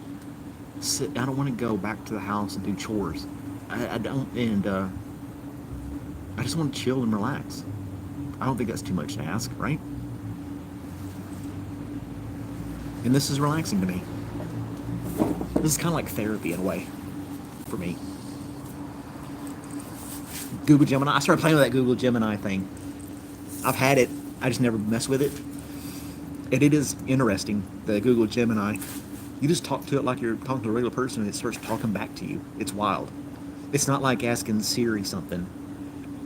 I don't want to go back to the house and do chores. I don't, and I just want to chill and relax. I don't think that's too much to ask, right? And this is relaxing to me. This is kind of like therapy in a way for me. Google Gemini. I started playing with that Google Gemini thing. I've had it. I just never mess with it. And it is interesting, the Google Gemini. You just talk to it like you're talking to a regular person, and it starts talking back to you. It's wild. It's not like asking Siri something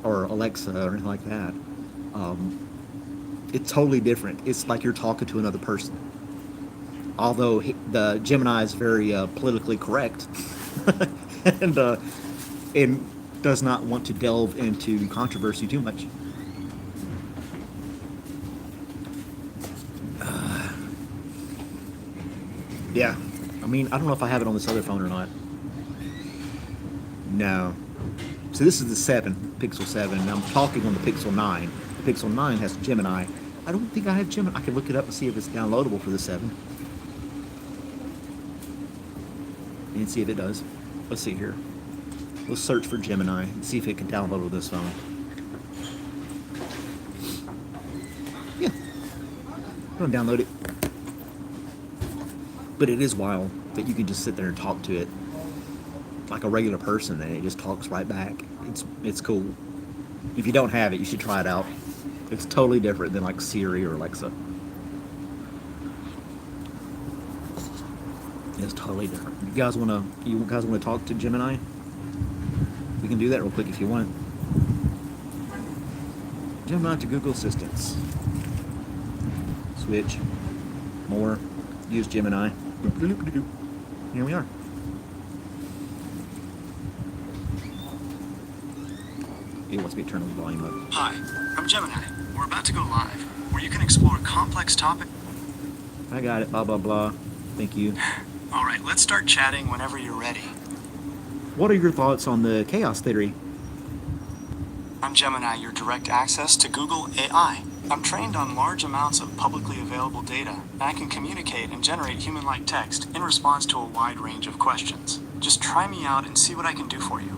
or Alexa or anything like that. It's totally different. It's like you're talking to another person. Although the Gemini is very politically correct and does not want to delve into controversy too much. Yeah, I mean, I don't know if I have it on this other phone or not. No. So this is the 7, Pixel 7, and I'm talking on the Pixel 9. The Pixel 9 has Gemini. I don't think I have Gemini. I can look it up and see if it's downloadable for the 7. And see if it does. Let's see here. Let's search for Gemini and see if it can download with this phone. Yeah. I'm gonna download it. But it is wild that you can just sit there and talk to it like a regular person, and it just talks right back. It's cool. If you don't have it, you should try it out. It's totally different than like Siri or Alexa. It's totally different. You guys wanna talk to Gemini? We can do that real quick if you want. Gemini to Google Assistants. Switch. More. Use Gemini. Here we are. It wants me to turn the volume up. Hi, I'm Gemini. We're about to go live, where you can explore a complex topic. I got it. Blah, blah, blah. Thank you. All right, let's start chatting whenever you're ready. What are your thoughts on the chaos theory? I'm Gemini, your direct access to Google AI. I'm trained on large amounts of publicly available data, and I can communicate and generate human-like text in response to a wide range of questions. Just try me out and see what I can do for you.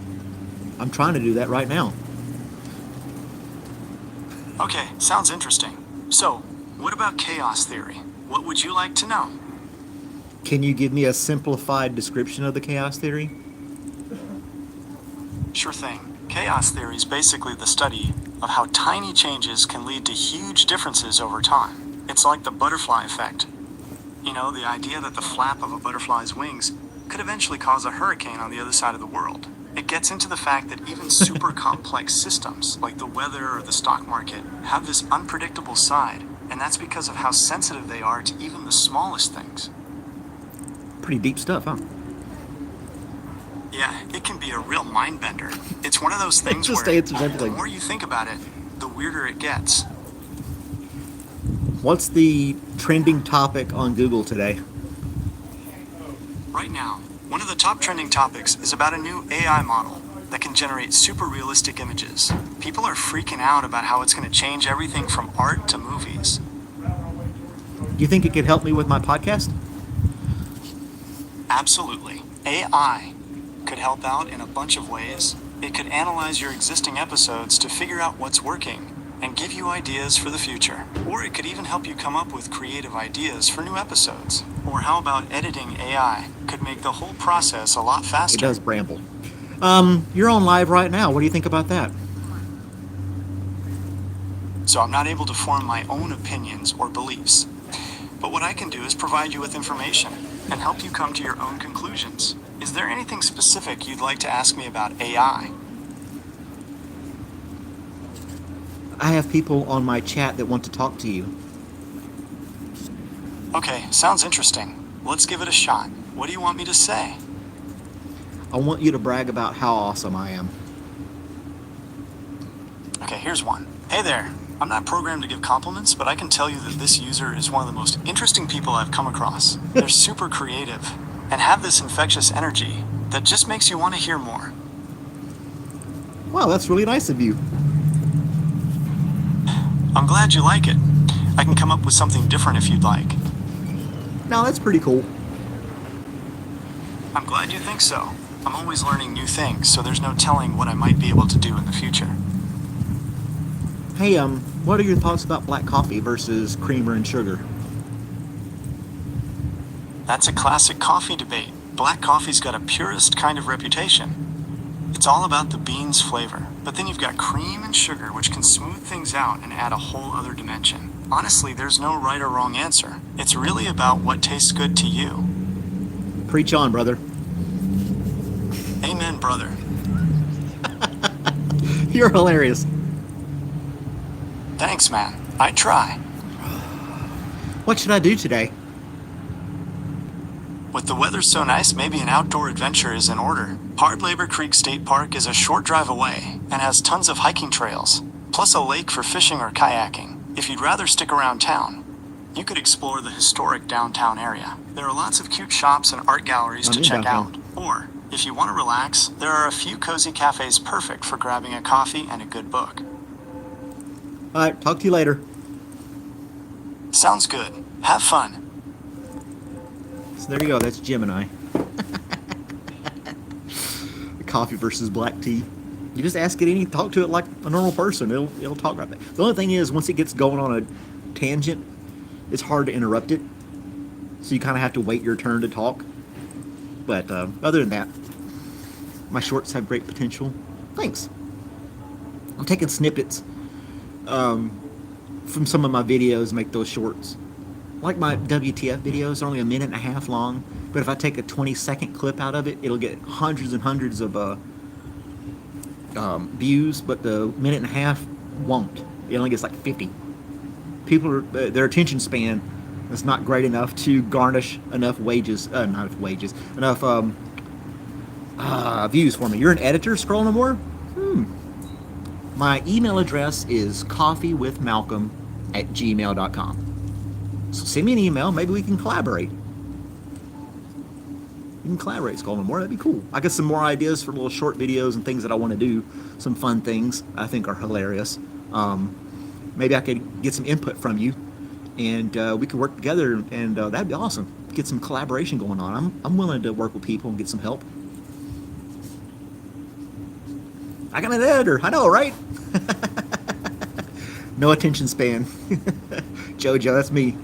I'm trying to do that right now. Okay, sounds interesting. So, what about chaos theory? What would you like to know? Can you give me a simplified description of the chaos theory? Sure thing. Chaos theory is basically the study of how tiny changes can lead to huge differences over time. It's like the butterfly effect. You know, the idea that the flap of a butterfly's wings could eventually cause a hurricane on the other side of the world. It gets into the fact that even super complex systems, like the weather or the stock market, have this unpredictable side, and that's because of how sensitive they are to even the smallest things. Pretty deep stuff, huh? Yeah, it can be a real mind bender. It's one of those things Just where answers the everything. more you think about it, the weirder it gets. What's the trending topic on Google today? Right now, one of the top trending topics is about a new AI model that can generate super realistic images. People are freaking out about how it's going to change everything from art to movies. Do you think it could help me with my podcast? Absolutely. AI could help out in a bunch of ways. It could analyze your existing episodes to figure out what's working and give you ideas for the future. Or it could even help you come up with creative ideas for new episodes. Or how about editing AI could make the whole process a lot It faster. does bramble. You're on live right now. What do you think about that? So I'm not able to form my own opinions or beliefs. But what I can do is provide you with information and help you come to your own conclusions. Is there anything specific you'd like to ask me about AI? I have people on my chat that want to talk to you. Okay, sounds interesting. Let's give it a shot. What do you want me to say? I want you to brag about how awesome I am. Okay, here's one. Hey there. I'm not programmed to give compliments, but I can tell you that this user is one of the most interesting people I've come across. They're super creative and have this infectious energy that just makes you want to hear more. Wow, that's really nice of you. I'm glad you like it. I can come up with something different if you'd like. No, that's pretty cool. I'm glad you think so. I'm always learning new things, so there's no telling what I might be able to do in the future. Hey, what are your thoughts about black coffee versus creamer and sugar? That's a classic coffee debate. Black coffee's got a purist kind of reputation. It's all about the bean's flavor. But then you've got cream and sugar, which can smooth things out and add a whole other dimension. Honestly, there's no right or wrong answer. It's really about what tastes good to you. Preach on, brother. Amen, brother. You're hilarious. Thanks, man. I try. What should I do today? With the weather so nice, maybe an outdoor adventure is in order. Hard Labor Creek State Park is a short drive away and has tons of hiking trails, plus a lake for fishing or kayaking. If you'd rather stick around town, you could explore the historic downtown area. There are lots of cute shops and art galleries I'm to in check downtown. out. Or, if you want to relax, there are a few cozy cafes perfect for grabbing a coffee and a good book. All right, talk to you later. Sounds good. Have fun. So there you go. That's Gemini. Coffee versus black tea. You just ask it talk to it like a normal person. It'll talk about that. The only thing is, once it gets going on a tangent, it's hard to interrupt it. So you kind of have to wait your turn to talk. But other than that, my shorts have great potential. Thanks. I'm taking snippets from some of my videos, make those shorts. Like my WTF videos are only a minute and a half long, but if I take a 20-second clip out of it, it'll get hundreds and hundreds of views, but the minute and a half won't. It only gets like 50. People are their attention span is not great enough to garnish enough enough views for me. You're an editor, Scroll No More? My email address is coffeewithmalcolm@gmail.com. So send me an email. Maybe we can collaborate. We can collaborate, Scroll No More. That'd be cool. I got some more ideas for little short videos and things that I want to do. Some fun things I think are hilarious. maybe I could get some input from you, and we could work together, and that'd be awesome. Get some collaboration going on. I'm willing to work with people and get some help. I got an editor. I know, right? No attention span. Jojo, that's me.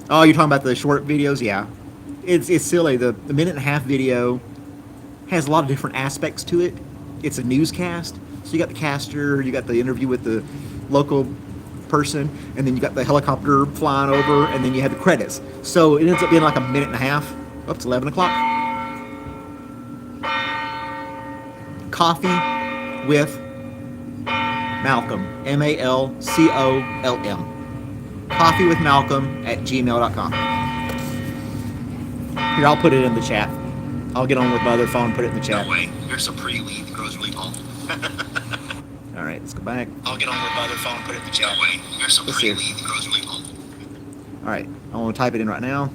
Oh, you're talking about the short videos? Yeah. It's silly. The minute and a half video has a lot of different aspects to it. It's a newscast. So you got the caster, you got the interview with the local person, and then you got the helicopter flying over, and then you have the credits. So it ends up being like a minute and a half. Oh, it's 11 o'clock. Coffee with Malcolm. Malcolm. Coffee with Malcolm at gmail.com. Here, I'll put it in the chat. I'll get on with my other phone, put it in the chat. No way. There's a pretty weed that grows really tall. All right, let's go back. I'll get on with my other phone, put it in the chat. No way. There's a Let's pretty see. weed that grows really tall. All right, I want to type it in right now.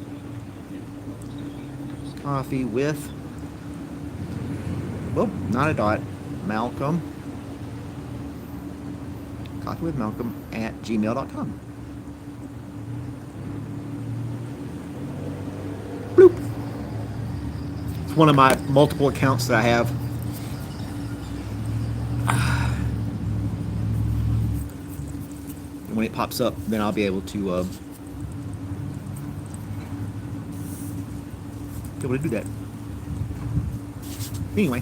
Coffee with, well, not a dot, Malcolm. Coffee with Malcolm at gmail.com. Bloop. It's one of my multiple accounts that I have. And when it pops up, then I'll be able to do that. Anyway,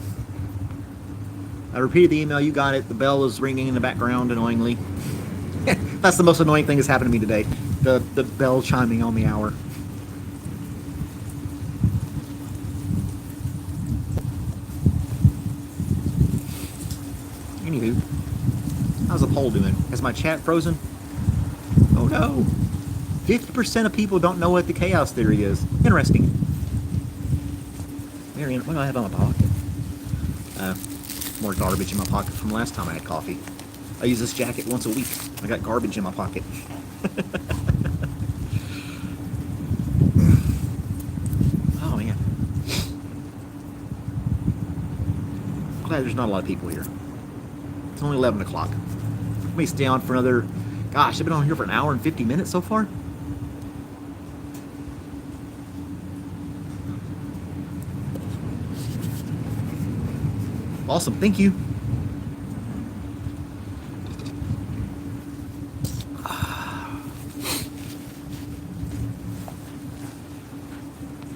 I repeated the email. You got it. The bell is ringing in the background annoyingly. That's the most annoying thing that's happened to me today. The bell chiming on the hour. Anywho, how's the poll doing? Has my chat frozen? Oh no! 50% of people don't know what the chaos theory is. Interesting. Marion, what do I have in my pocket? More garbage in my pocket from last time I had coffee. I use this jacket once a week. I got garbage in my pocket. Oh man. Glad there's not a lot of people here. It's only 11 o'clock. Let me stay on for another... Gosh, I've been on here for an hour and 50 minutes so far. Awesome, thank you.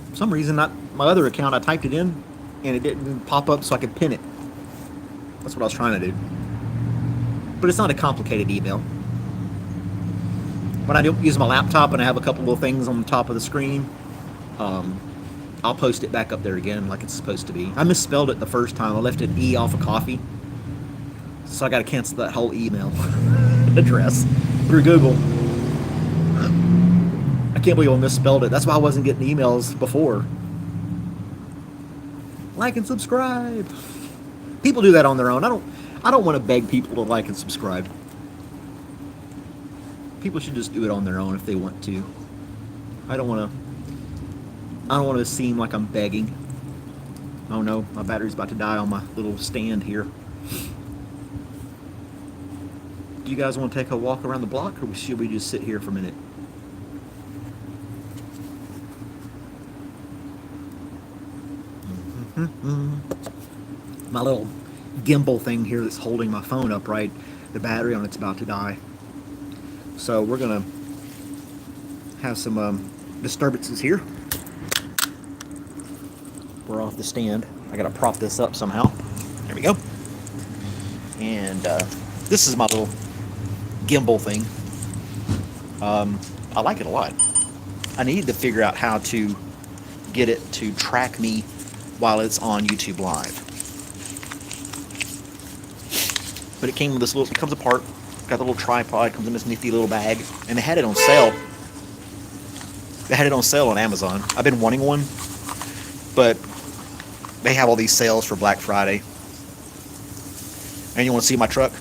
For some reason, not my other account, I typed it in and it didn't pop up so I could pin it. That's what I was trying to do. But it's not a complicated email. When I don't use my laptop and I have a couple of things on the top of the screen, I'll post it back up there again like it's supposed to be. I misspelled it the first time. I left an E off of coffee. So I got to cancel that whole email address through Google. I can't believe I misspelled it. That's why I wasn't getting emails before. Like and subscribe. People do that on their own. I don't want to beg people to like and subscribe. People should just do it on their own if they want to. I don't want to seem like I'm begging. Oh no, my battery's about to die on my little stand here. Do you guys want to take a walk around the block, or should we just sit here for a minute? My little gimbal thing here that's holding my phone upright, the battery on it's about to die. So we're gonna have some disturbances here. We're off the stand. I gotta prop this up somehow. There we go. And this is my little gimbal thing. I like it a lot. I need to figure out how to get it to track me while it's on YouTube Live. But it came with this little, it comes apart, got the little tripod, comes in this nifty little bag, and they had it on sale. They had it on sale on Amazon. I've been wanting one, but they have all these sales for Black Friday. And you want to see my truck?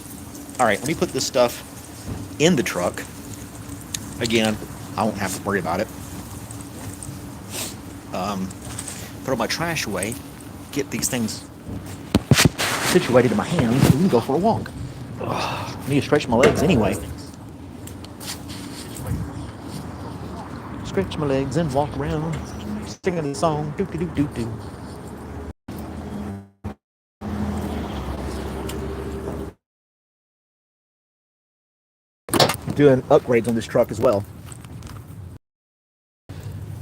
All right, let me put this stuff in the truck. Again, I won't have to worry about it. Throw my trash away, get these things situated in my hands, and we can go for a walk. Ugh, I need to stretch my legs anyway. stretch my legs and walk around singing the song. Doo doo doo doo. Doing upgrades on this truck as well.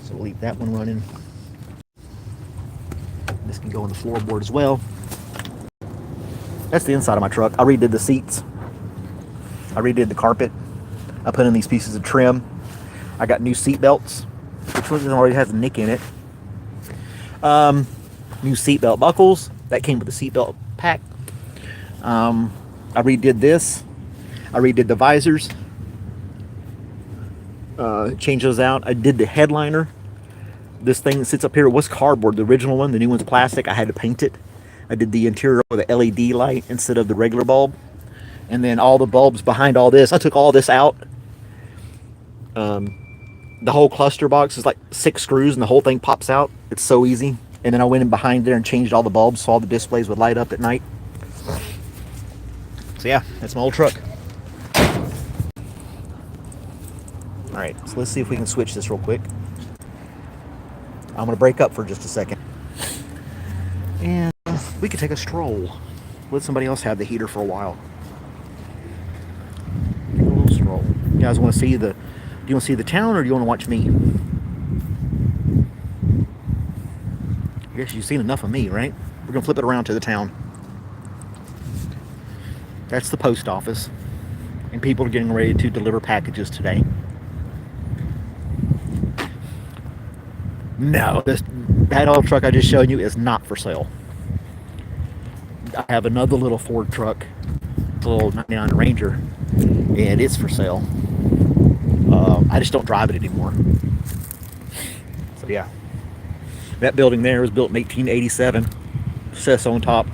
So we'll leave that one running. This can go on the floorboard as well. That's the inside of my truck. I redid the seats. I redid the carpet. I put in these pieces of trim. I got new seat belts, which one already has a nick in it. New seat belt buckles. That came with the seat belt pack. I redid this. I redid the visors. Changed those out. I did the headliner. This thing that sits up here was cardboard. The original one, the new one's plastic. I had to paint it. I did the interior with a LED light instead of the regular bulb. And then all the bulbs behind all this, I took all this out. The whole cluster box is like 6 screws and the whole thing pops out. It's so easy. And then I went in behind there and changed all the bulbs so all the displays would light up at night. So yeah, that's my old truck. Alright, so let's see if we can switch this real quick. I'm going to break up for just a second. And we could take a stroll. Let somebody else have the heater for a while. Take a little stroll. You guys want to see the... Do you want to see the town or do you want to watch me? I guess you've seen enough of me, right? We're going to flip it around to the town. That's the post office. And people are getting ready to deliver packages today. No, that old truck I just showed you is not for sale. I have another little Ford truck, a little 99 Ranger, and it's for sale. I just don't drive it anymore. So yeah, that building there was built in 1887. Says on top.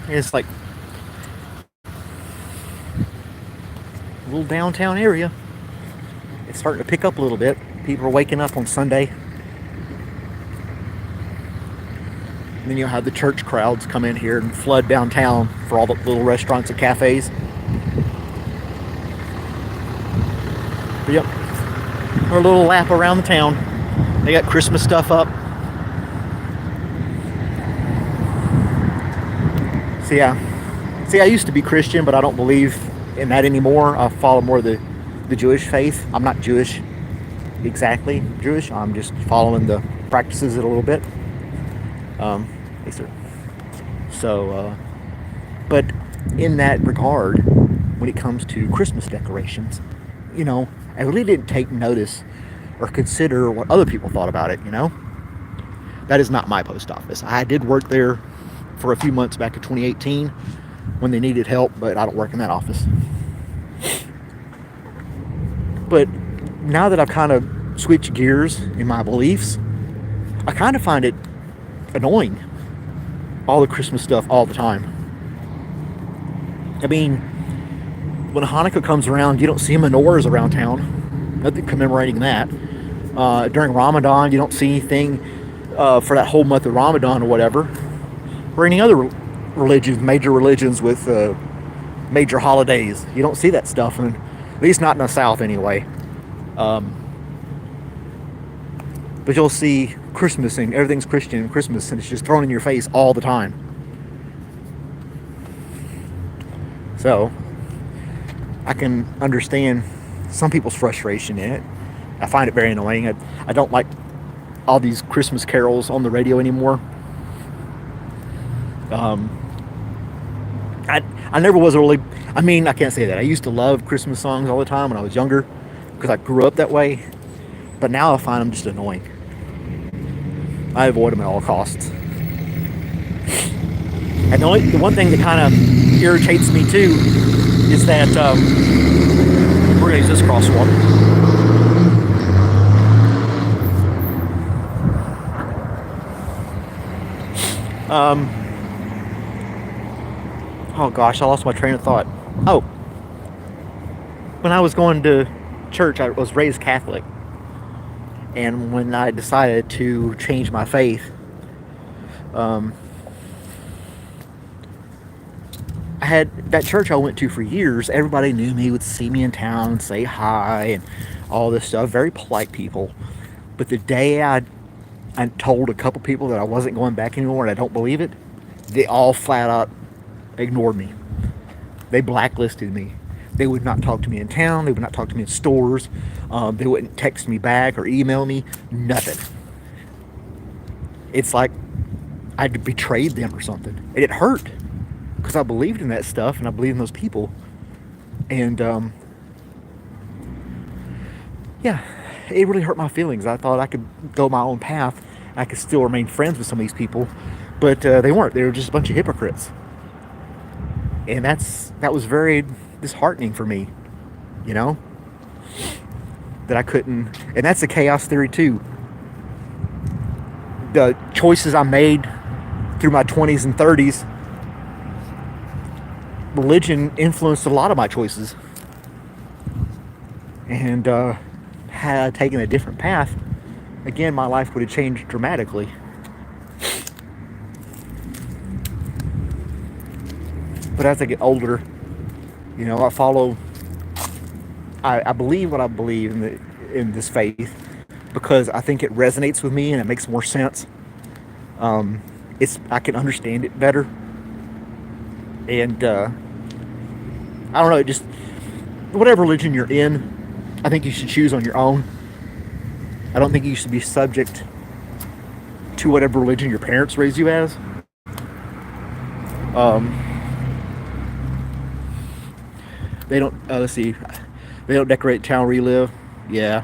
And it's like a little downtown area. It's starting to pick up a little bit. People are waking up on Sunday. And then you'll have the church crowds come in here and flood downtown for all the little restaurants and cafes. But yep, our little lap around the town. They got Christmas stuff up. So yeah, see, I used to be Christian, but I don't believe in that anymore. I follow more the Jewish faith. I'm not Jewish, exactly Jewish. I'm just following the practices it a little bit. Hey, sir. So, but in that regard, when it comes to Christmas decorations, you know, I really didn't take notice or consider what other people thought about it, you know? That is not my post office. I did work there for a few months back in 2018 when they needed help, but I don't work in that office. But now that I've kind of switched gears in my beliefs, I kind of find it annoying, all the Christmas stuff all the time. I mean, when Hanukkah comes around, you don't see menorahs around town. Nothing commemorating that. During Ramadan, you don't see anything for that whole month of Ramadan or whatever. Or any other religions, major religions with major holidays. You don't see that stuff, and at least not in the South anyway. But you'll see Christmas and everything's Christian and Christmas, and it's just thrown in your face all the time. So I can understand some people's frustration in it. I find it very annoying. I don't like all these Christmas carols on the radio anymore. I never was really, I mean, I can't say that. I used to love Christmas songs all the time when I was younger because I grew up that way. But now I find them just annoying. I avoid them at all costs. And the one thing that kind of irritates me too is that we're going to use this crosswalk. Oh gosh, I lost my train of thought. Oh, when I was going to church, I was raised Catholic. And when I decided to change my faith, I had that church I went to for years. Everybody knew me, would see me in town, say hi, and all this stuff. Very polite people. But the day I told a couple people that I wasn't going back anymore, and I don't believe it, they all flat out ignored me. They blacklisted me. They would not talk to me in town. They would not talk to me in stores. They wouldn't text me back or email me. Nothing. It's like I'd betrayed them or something. And it hurt because I believed in that stuff and I believed in those people. And yeah, it really hurt my feelings. I thought I could go my own path. I could still remain friends with some of these people, but they weren't. They were just a bunch of hypocrites. And that was very disheartening for me, you know, that I couldn't. And that's the chaos theory too. The choices I made through my 20s and 30s, religion influenced a lot of my choices. And had I taken a different path, again, my life would have changed dramatically. But as I get older, you know, I believe what I believe in this faith because I think it resonates with me and it makes more sense. I can understand it better. And I don't know, just whatever religion you're in, I think you should choose on your own. I don't think you should be subject to whatever religion your parents raised you as. They don't, let's see, they don't decorate town where you live. Yeah.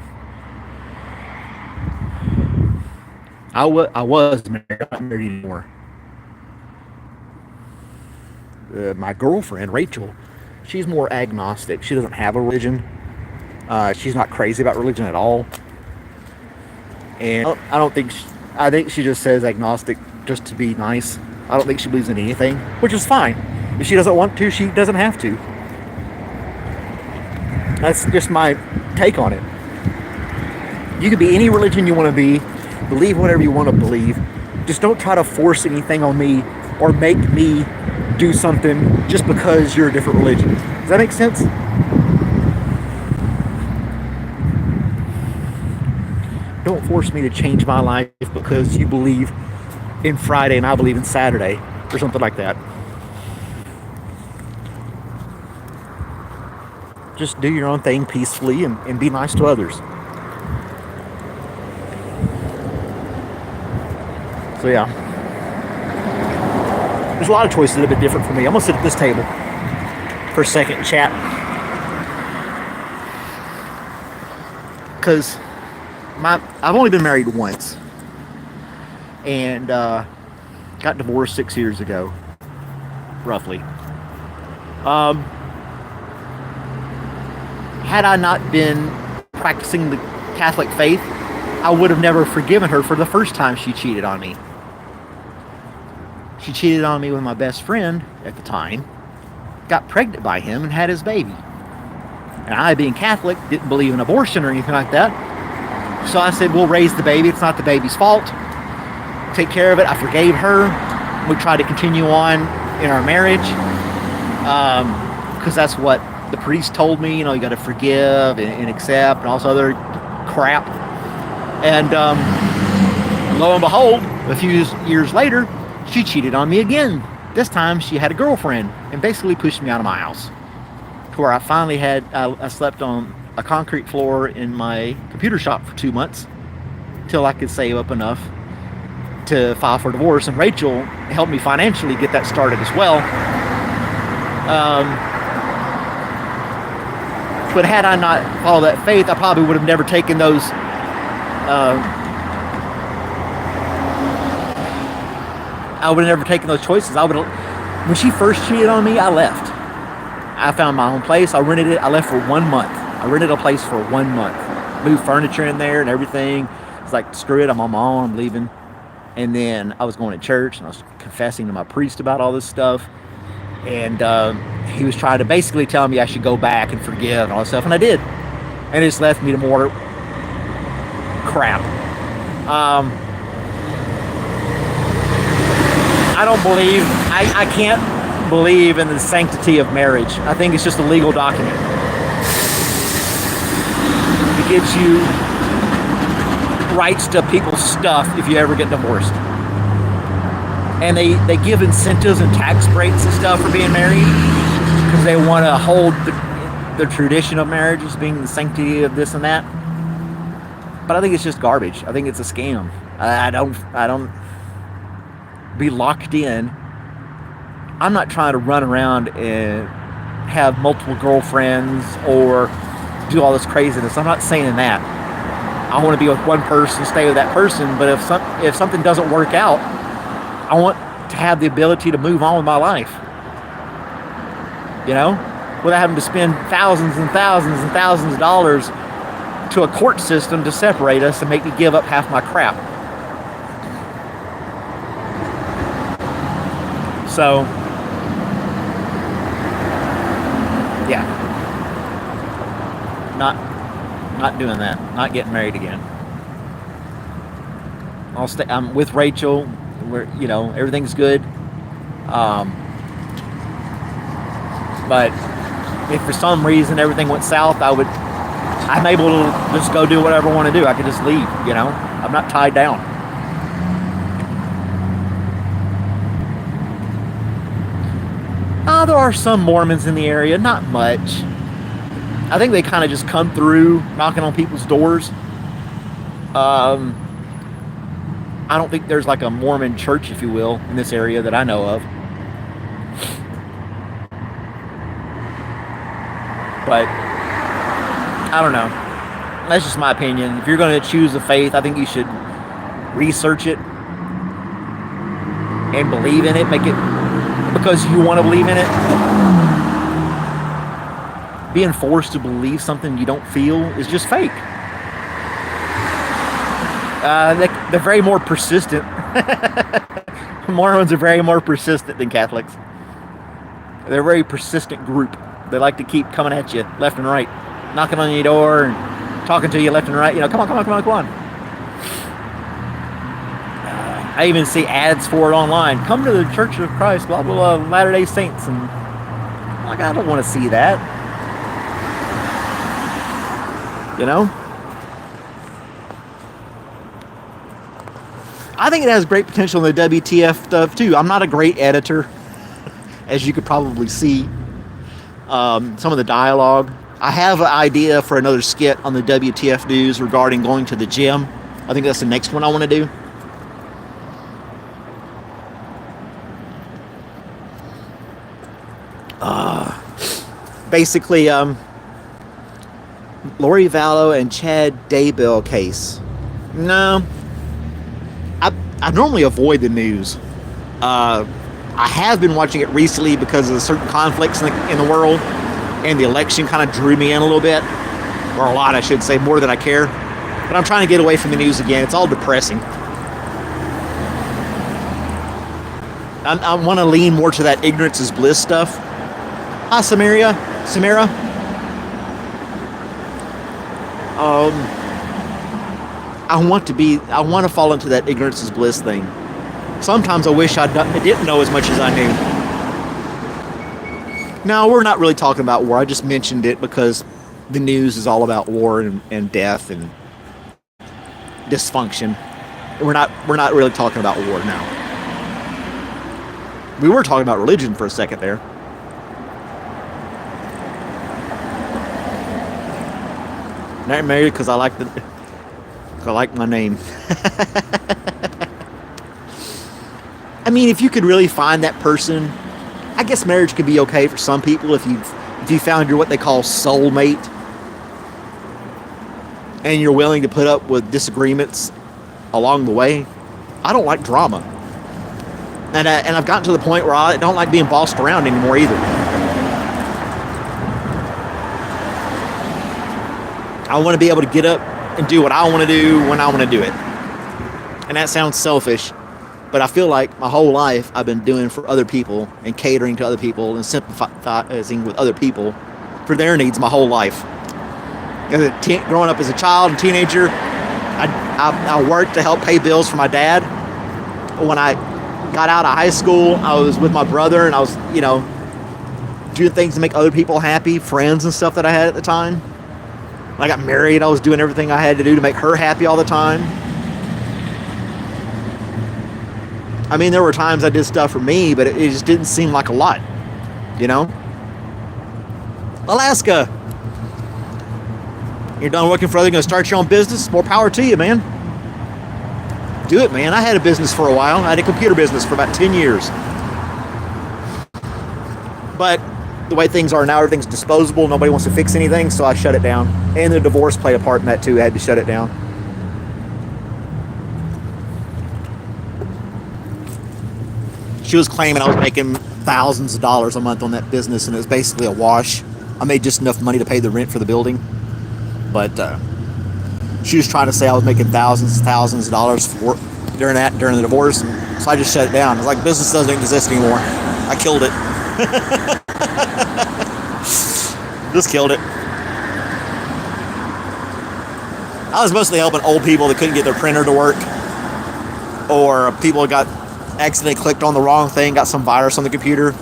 I was married, I'm not married anymore. My girlfriend, Rachel, she's more agnostic. She doesn't have a religion. She's not crazy about religion at all. And I think she just says agnostic just to be nice. I don't think she believes in anything, which is fine. If she doesn't want to, she doesn't have to. That's just my take on it. You can be any religion you want to be, believe whatever you want to believe. Just don't try to force anything on me or make me do something just because you're a different religion. Does that make sense? Don't force me to change my life because you believe in Friday and I believe in Saturday or something like that. Just do your own thing peacefully and be nice to others. So yeah. There's a lot of choices that are a bit different for me. I'm gonna sit at this table for a second and chat. Because I've only been married once. And got divorced 6 years ago. Roughly. Had I not been practicing the Catholic faith, I would have never forgiven her for the first time she cheated on me. She cheated on me with my best friend at the time, got pregnant by him, and had his baby. And I, being Catholic, didn't believe in abortion or anything like that. So I said, we'll raise the baby. It's not the baby's fault. Take care of it. I forgave her. We tried to continue on in our marriage because that's what the priest told me. You know, you got to forgive and accept and all this other crap. And lo and behold, a few years later, she cheated on me again. This time she had a girlfriend and basically pushed me out of my house. To where I finally I slept on a concrete floor in my computer shop for 2 months till I could save up enough to file for divorce. And Rachel helped me financially get that started as well. But had I not followed that faith, I probably would have never taken those choices. When she first cheated on me, I left. I found my own place. I rented it. I left for 1 month. I rented a place for 1 month. Moved furniture in there and everything. It's like, screw it, I'm on my own, I'm leaving. And then I was going to church and I was confessing to my priest about all this stuff. And he was trying to basically tell me I should go back and forgive and all this stuff. And I did. And it just left me to more crap. I don't believe, I can't don't believe in the sanctity of marriage. I think it's just a legal document. It gives you rights to people's stuff if you ever get divorced. And they give incentives and tax breaks and stuff for being married because they want to hold the tradition of marriage as being the sanctity of this and that. But I think it's just garbage. I think it's a scam. I don't be locked in. I'm not trying to run around and have multiple girlfriends or do all this craziness. I'm not saying that. I want to be with one person, stay with that person. But if something doesn't work out, I want to have the ability to move on with my life. You know, without having to spend thousands and thousands and thousands of dollars to a court system to separate us and make me give up half my crap. So, yeah, not doing that. Not getting married again. I'm with Rachel. Everything's good. But if for some reason everything went south, I'm able to just go do whatever I want to do. I could just leave. I'm not tied down. There are some Mormons in the area, not much. I think they kind of just come through knocking on people's doors. I don't think there's like a Mormon church, if you will, in this area that I know of. But I don't know. That's just my opinion. If you're going to choose a faith, I think you should research it and believe in it. Make it because you want to believe in it. Being forced to believe something you don't feel is just fake. They're very more persistent. Mormons are very more persistent than Catholics. They're a very persistent group. They like to keep coming at you left and right, knocking on your door and talking to you left and right. Come on. I even see ads for it online. Come to the Church of Christ, blah, blah, blah, Latter-day Saints. And I'm like, I don't want to see that. I think it has great potential in the WTF stuff, too. I'm not a great editor, as you could probably see. Some of the dialogue. I have an idea for another skit on the WTF news regarding going to the gym. I think that's the next one I want to do. Basically, Lori Vallow and Chad Daybell case. No, I normally avoid the news. I have been watching it recently because of certain conflicts in the world, and the election kind of drew me in a little bit, or a lot, I should say, more than I care. But I'm trying to get away from the news again. It's all depressing. I want to lean more to that ignorance is bliss stuff. Hi, Samira. I want to fall into that ignorance is bliss thing. Sometimes I wish I didn't know as much as I knew. Now, we're not really talking about war. I just mentioned it because the news is all about war and death and dysfunction. We're not really talking about war now. We were talking about religion for a second there. Not married because I like my name. I mean, if you could really find that person, I guess marriage could be okay for some people if you found your what they call soulmate, and you're willing to put up with disagreements along the way. I don't like drama, and I've gotten to the point where I don't like being bossed around anymore either. I want to be able to get up and do what I want to do when I want to do it. And that sounds selfish, but I feel like my whole life I've been doing for other people and catering to other people and sympathizing with other people for their needs my whole life. Growing up as a child and teenager, I worked to help pay bills for my dad. When I got out of high school, I was with my brother, and I was, doing things to make other people happy, friends and stuff that I had at the time. When I got married, I was doing everything I had to do to make her happy all the time. I mean, there were times I did stuff for me, but it just didn't seem like a lot, Alaska. You're done working for others, you're going to start your own business? More power to you, man. Do it, man. I had a business for a while. I had a computer business for about 10 years. But the way things are now, everything's disposable. Nobody wants to fix anything, so I shut it down. And the divorce played a part in that, too. I had to shut it down. She was claiming I was making thousands of dollars a month on that business, and it was basically a wash. I made just enough money to pay the rent for the building. But she was trying to say I was making thousands of dollars during the divorce, and so I just shut it down. It's like, business doesn't exist anymore. I killed it. Just killed it. I was mostly helping old people that couldn't get their printer to work, or people got accidentally clicked on the wrong thing, got some virus on the computer.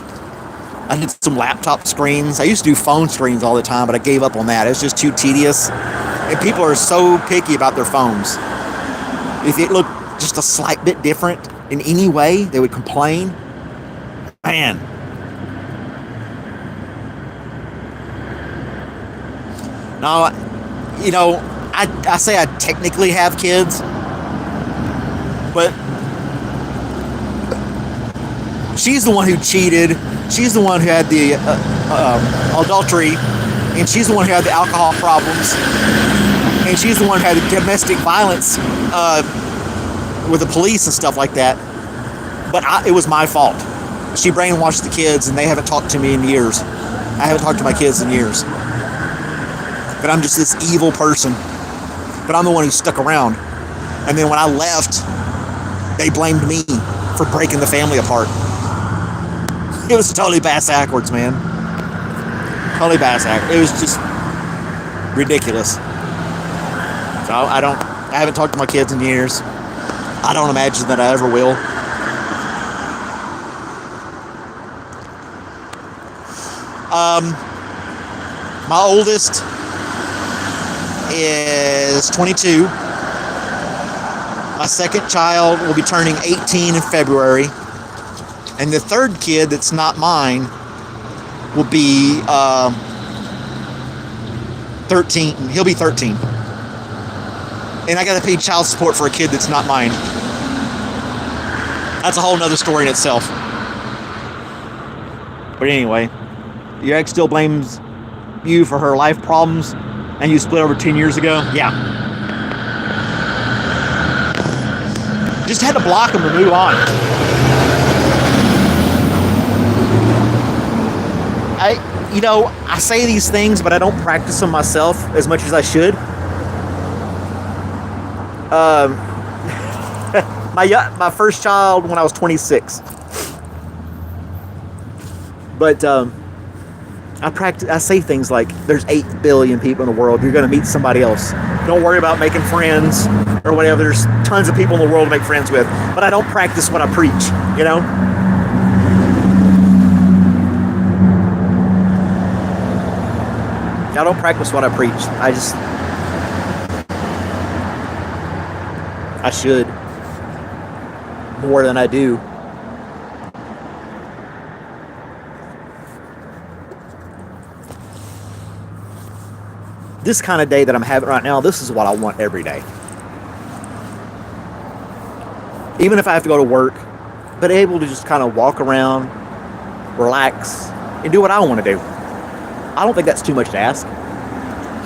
I did some laptop screens. I used to do phone screens all the time, but I gave up on that. It was just too tedious. And people are so picky about their phones. If it looked just a slight bit different in any way, they would complain. Man. Now, I say I technically have kids, but she's the one who cheated. She's the one who had the adultery, and she's the one who had the alcohol problems, and she's the one who had the domestic violence with the police and stuff like that. But it was my fault. She brainwashed the kids, and they haven't talked to me in years. I haven't talked to my kids in years. But I'm just this evil person. But I'm the one who stuck around. And then when I left, they blamed me for breaking the family apart. It was totally bass-backwards, man. Totally bass-backwards. It was just ridiculous. So I haven't talked to my kids in years. I don't imagine that I ever will. My oldest is 22. My second child will be turning 18 in February. And the third kid that's not mine will be 13. He'll be 13. And I got to pay child support for a kid that's not mine. That's a whole nother story in itself. But anyway, your ex still blames you for her life problems, and you split over 10 years ago? Yeah. Just had to block him to move on. I say these things, but I don't practice them myself as much as I should. My first child when I was 26. But I say things like, there's 8 billion people in the world. You're going to meet somebody else. Don't worry about making friends or whatever. There's tons of people in the world to make friends with. But I don't practice what I preach, I don't practice what I preach. I should. More than I do. This kind of day that I'm having right now, this is what I want every day. Even if I have to go to work, but able to just kind of walk around, relax, and do what I want to do. I don't think that's too much to ask.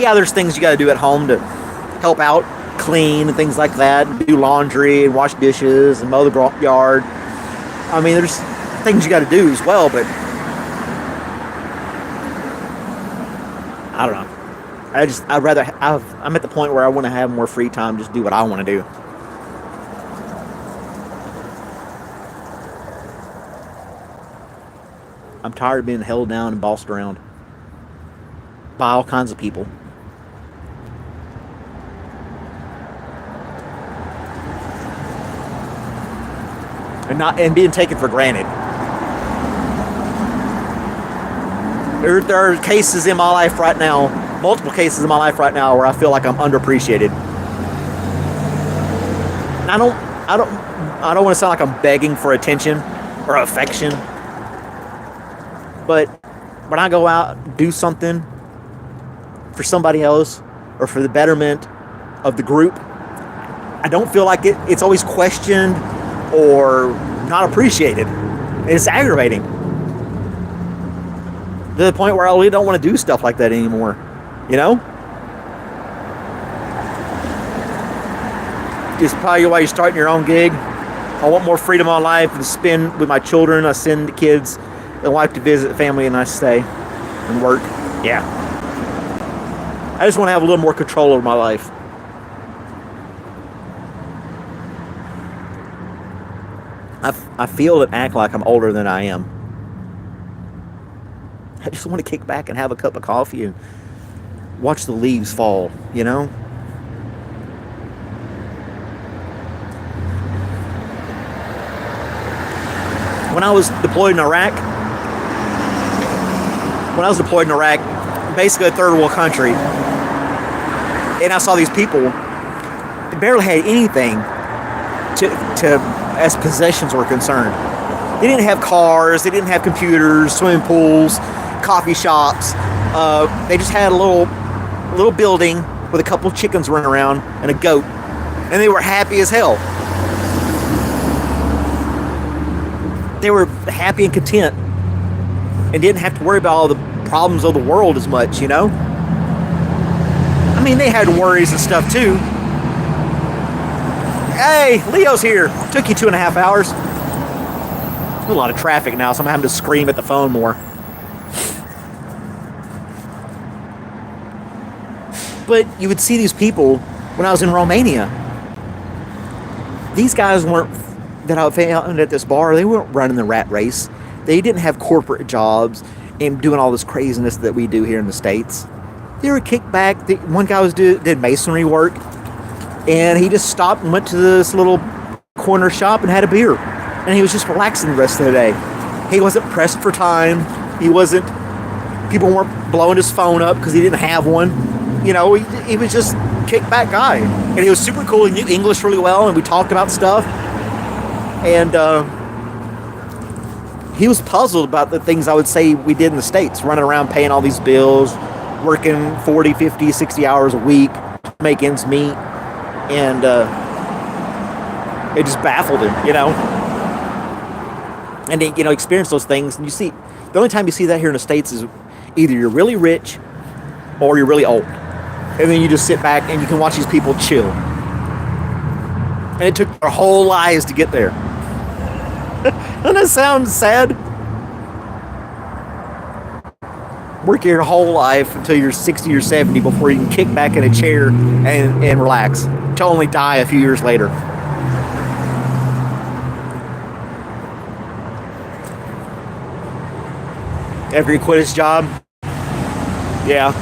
Yeah, there's things you got to do at home to help out, clean and things like that, do laundry and wash dishes and mow the yard. I mean, there's things you got to do as well, but I don't know. I'm at the point where I want to have more free time, just do what I want to do. I'm tired of being held down and bossed around by all kinds of people. and being taken for granted. There are cases in my life right now, multiple cases in my life right now, where I feel like I'm underappreciated. And I don't want to sound like I'm begging for attention or affection, but when I go out and do something for somebody else or for the betterment of the group, I don't feel like it's always questioned or not appreciated. It's aggravating to the point where I really don't want to do stuff like that anymore, you know? It's probably why you're starting your own gig. I want more freedom on life to spend with my children. I send the kids and wife to visit family, and I stay and work. Yeah. I just want to have a little more control over my life. I feel and act like I'm older than I am. I just want to kick back and have a cup of coffee and watch the leaves fall, you know? When I was deployed in Iraq, basically a third world country, and I saw these people, they barely had anything to as possessions were concerned. They didn't have cars, they didn't have computers, swimming pools, coffee shops. They just had a little building with a couple of chickens running around and a goat, and they were happy as hell. They were happy and content and didn't have to worry about all the problems of the world as much, you know? I mean, they had worries and stuff too. Hey, Leo's here. Took you 2.5 hours. There's a lot of traffic now, so I'm having to scream at the phone more. But you would see these people when I was in Romania. These guys weren't, that I found at this bar, they weren't running the rat race. They didn't have corporate jobs and doing all this craziness that we do here in the States. They were kicked back. One guy did masonry work, and he just stopped and went to this little corner shop and had a beer. And he was just relaxing the rest of the day. He wasn't pressed for time. People weren't blowing his phone up because he didn't have one. You know, he was just a kick-back guy. And he was super cool. He knew English really well, and we talked about stuff. And he was puzzled about the things I would say we did in the States, running around paying all these bills, working 40, 50, 60 hours a week to make ends meet. And it just baffled him, you know. And then, you know, experience those things. And you see, the only time you see that here in the States is either you're really rich or you're really old. And then you just sit back and you can watch these people chill. And it took their whole lives to get there. Doesn't that sound sad? Work your whole life until you're 60 or 70 before you can kick back in a chair and relax. To only die a few years later. After he quit his job? Yeah.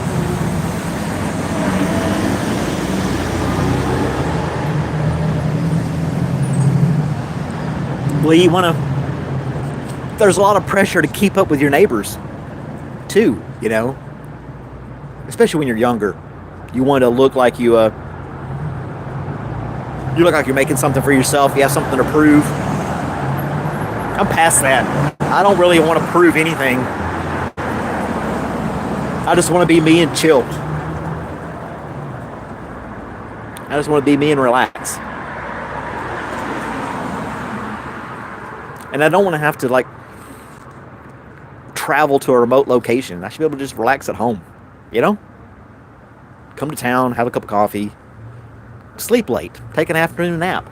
Well, there's a lot of pressure to keep up with your neighbors, too, you know? Especially when you're younger. You want to look like you look like you're making something for yourself. You have something to prove. I'm past that. I don't really want to prove anything. I just want to be me and chill. I just want to be me and relax. And I don't want to have to, like, travel to a remote location. I should be able to just relax at home. You know? Come to town, have a cup of coffee, sleep late, take an afternoon nap,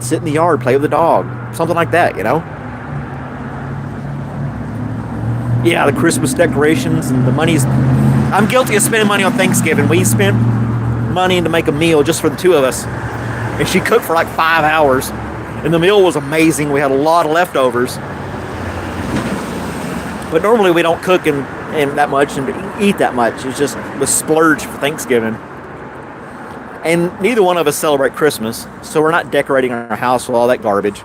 sit in the yard, play with the dog, something like that, you know? Yeah, the Christmas decorations and the money's... I'm guilty of spending money on Thanksgiving. We spent money to make a meal just for the two of us. And she cooked for like 5 hours. And the meal was amazing. We had a lot of leftovers. But normally we don't cook and that much and eat that much. It's just the splurge for Thanksgiving. And neither one of us celebrate Christmas, so we're not decorating our house with all that garbage.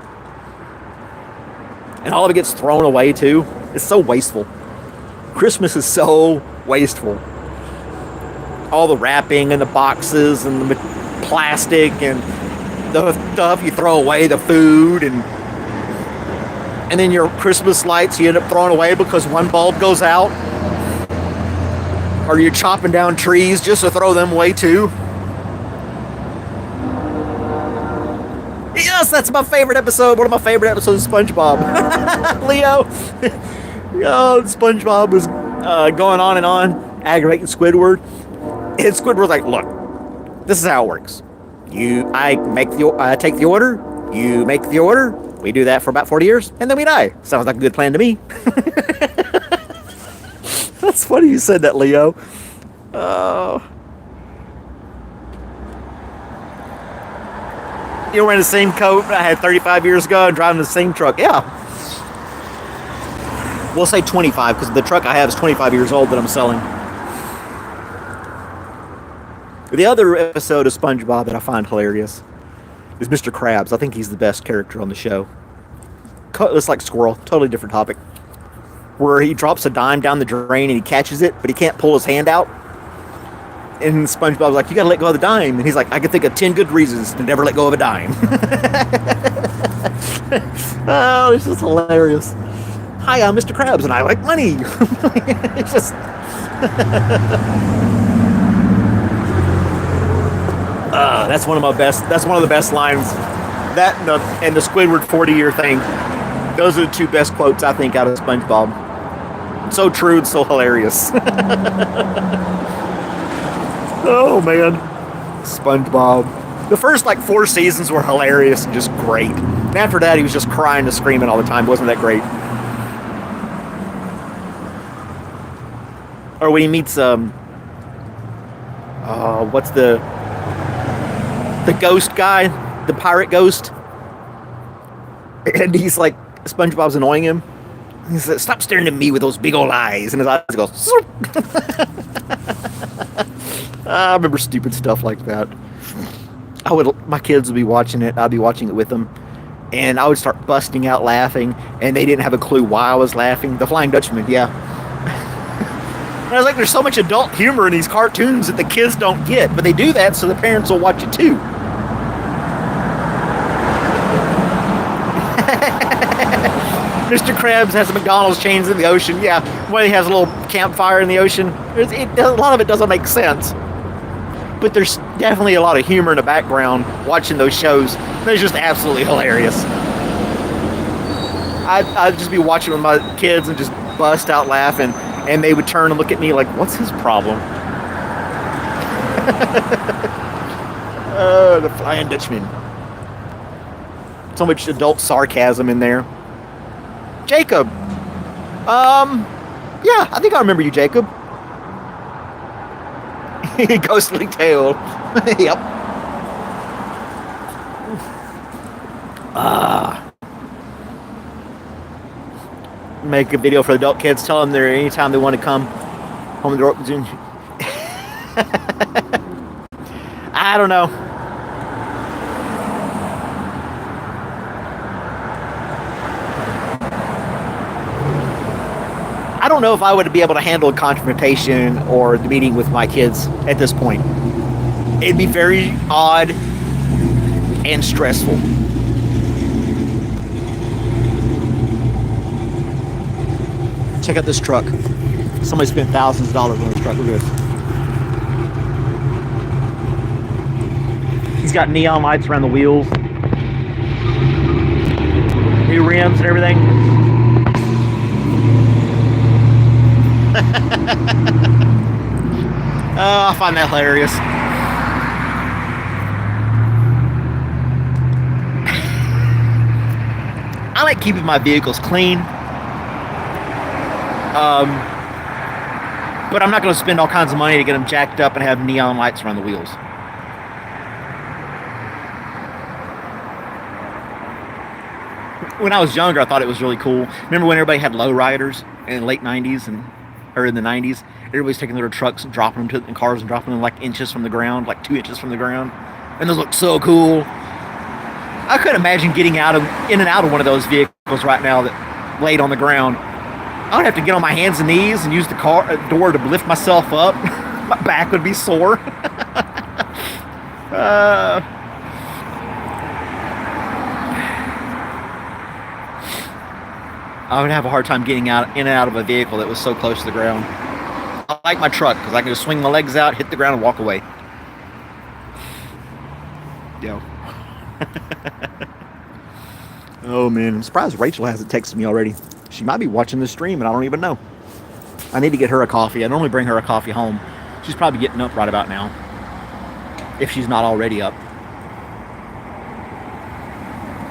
And all of it gets thrown away too. It's so wasteful. Christmas is so wasteful. All the wrapping and the boxes and the plastic and the stuff you throw away, the food, and then your Christmas lights you end up throwing away because one bulb goes out. Or you're chopping down trees just to throw them away too. Yes, that's my favorite episode. One of my favorite episodes of SpongeBob. Leo. Oh, SpongeBob was going on and on, aggravating Squidward. And Squidward's like, look, this is how it works. I take the order, you make the order, we do that for about 40 years, and then we die. Sounds like a good plan to me. That's funny you said that, Leo. You're wearing the same coat I had 35 years ago and driving the same truck. Yeah. We'll say 25 because the truck I have is 25 years old that I'm selling. The other episode of SpongeBob that I find hilarious is Mr. Krabs. I think he's the best character on the show. It's like Squirrel, totally different topic. Where he drops a dime down the drain and he catches it, but he can't pull his hand out. And SpongeBob's like, you gotta let go of the dime. And he's like, I can think of 10 good reasons to never let go of a dime. Oh, this is hilarious. Hi, I'm Mr. Krabs and I like money. It's just... that's one of my best. That's one of the best lines. That and the Squidward 40-year thing. Those are the two best quotes I think out of SpongeBob. So true and so hilarious. Oh man, SpongeBob. The first 4 seasons were hilarious and just great. And after that, he was just crying and screaming all the time. Wasn't that great? Or when he meets what's the ghost guy, the pirate ghost, and he's like, SpongeBob's annoying him. He says, "Stop staring at me with those big old eyes," and his eyes go. I remember stupid stuff like that. My kids would be watching it. I'd be watching it with them, and I would start busting out laughing, and they didn't have a clue why I was laughing. The Flying Dutchman, yeah. And I was like, there's so much adult humor in these cartoons that the kids don't get, but they do that so the parents will watch it too. Mr. Krabs has the McDonald's chains in the ocean. Yeah, when he has a little campfire in the ocean. A lot of it doesn't make sense. But there's definitely a lot of humor in the background watching those shows. They're just absolutely hilarious. I'd just be watching with my kids and just bust out laughing. And they would turn and look at me like, what's his problem? The Flying Dutchman. So much adult sarcasm in there. Jacob. Yeah, I think I remember you, Jacob. Ghostly tail. Yep. Make a video for adult kids. Tell them there anytime they want to come home to the open Zoom. I don't know. I don't know if I would be able to handle a confrontation or the meeting with my kids at this point. It'd be very odd and stressful. Check out this truck. Somebody spent thousands of dollars on this truck. Look at this. He's got neon lights around the wheels. New rims and everything. I find that hilarious. I like keeping my vehicles clean. But I'm not going to spend all kinds of money to get them jacked up and have neon lights around the wheels. When I was younger, I thought it was really cool. Remember when everybody had lowriders in the late 90s and or in the 90s, everybody's taking their trucks and dropping them in cars and dropping them like inches from the ground, like 2 inches from the ground. And those look so cool. I couldn't imagine getting in and out of one of those vehicles right now that laid on the ground. I would have to get on my hands and knees and use the car door to lift myself up. My back would be sore. I would have a hard time getting in and out of a vehicle that was so close to the ground. I like my truck because I can just swing my legs out, hit the ground, and walk away. Yo. Oh man, I'm surprised Rachel hasn't texted me already. She might be watching the stream and I don't even know. I need to get her a coffee. I normally bring her a coffee home. She's probably getting up right about now, if she's not already up.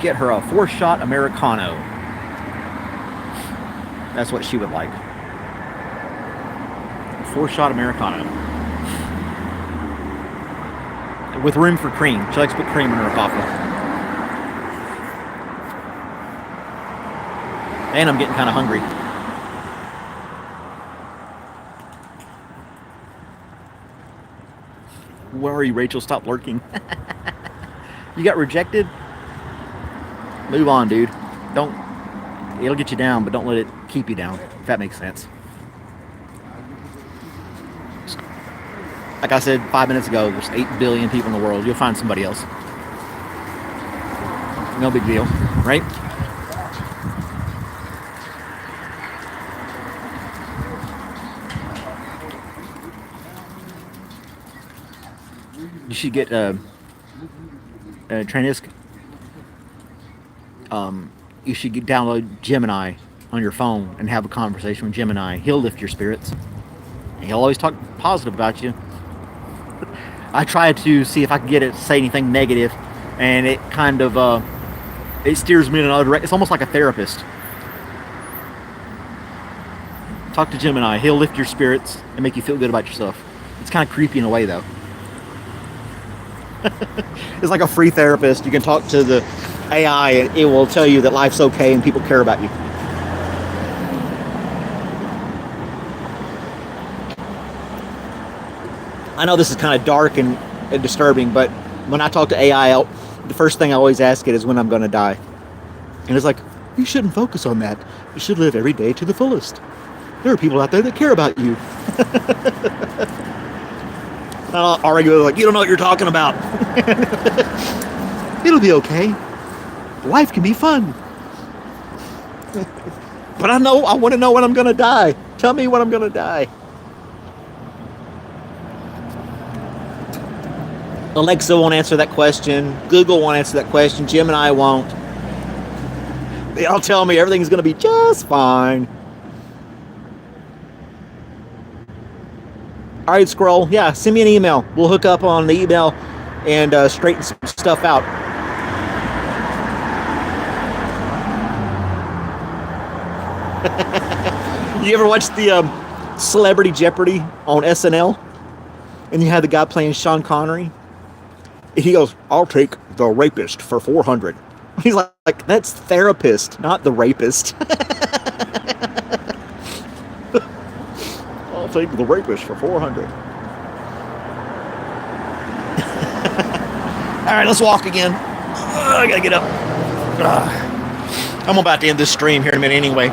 Get her a 4-shot Americano. That's what she would like. 4-shot Americano. With room for cream. She likes to put cream in her coffee. And I'm getting kind of hungry. Where are you, Rachel? Stop lurking. You got rejected? Move on, dude. It'll get you down, but don't let it keep you down, if that makes sense. Like I said 5 minutes ago, there's 8 billion people in the world. You'll find somebody else. No big deal, right? You should get Trainisk. You should download Gemini on your phone and have a conversation with Gemini. He'll lift your spirits. He'll always talk positive about you. I tried to see if I could get it to say anything negative, and it kind of it steers me in another direction. It's almost like a therapist. Talk to Gemini. He'll lift your spirits and make you feel good about yourself. It's kind of creepy in a way, though. It's like a free therapist. You can talk to the AI and it will tell you that life's okay and people care about you. I know this is kind of dark and disturbing, but when I talk to AI, the first thing I always ask it is when I'm going to die. And it's like, you shouldn't focus on that. You should live every day to the fullest. There are people out there that care about you. I'll argue like, you don't know what you're talking about. It'll be okay. Life can be fun. But I want to know when I'm going to die. Tell me when I'm going to die. Alexa won't answer that question. Google won't answer that question. Gemini won't. They all tell me everything's going to be just fine. All right, Scroll. Yeah, send me an email. We'll hook up on the email and straighten some stuff out. You ever watch the Celebrity Jeopardy on SNL? And you had the guy playing Sean Connery? And he goes, I'll take the rapist for $400. He's like, that's therapist, not the rapist. I'll take the rapist for $400. All right, let's walk again. I gotta get up. I'm about to end this stream here in a minute anyway.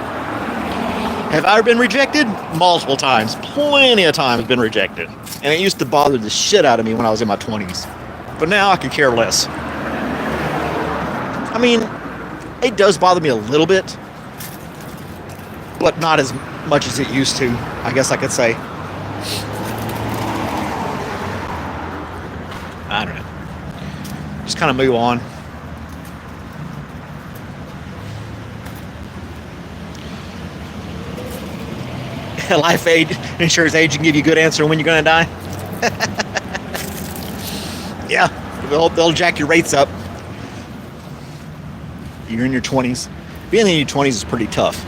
Have I ever been rejected? Multiple times. Plenty of times been rejected. And it used to bother the shit out of me when I was in my 20s. But now I could care less. I mean, it does bother me a little bit, but not as much as it used to, I guess I could say. I don't know. Just kind of move on. Life aid, insurance agent can give you a good answer on when you're going to die. Yeah, they'll jack your rates up. You're in your 20s. Being in your 20s is pretty tough,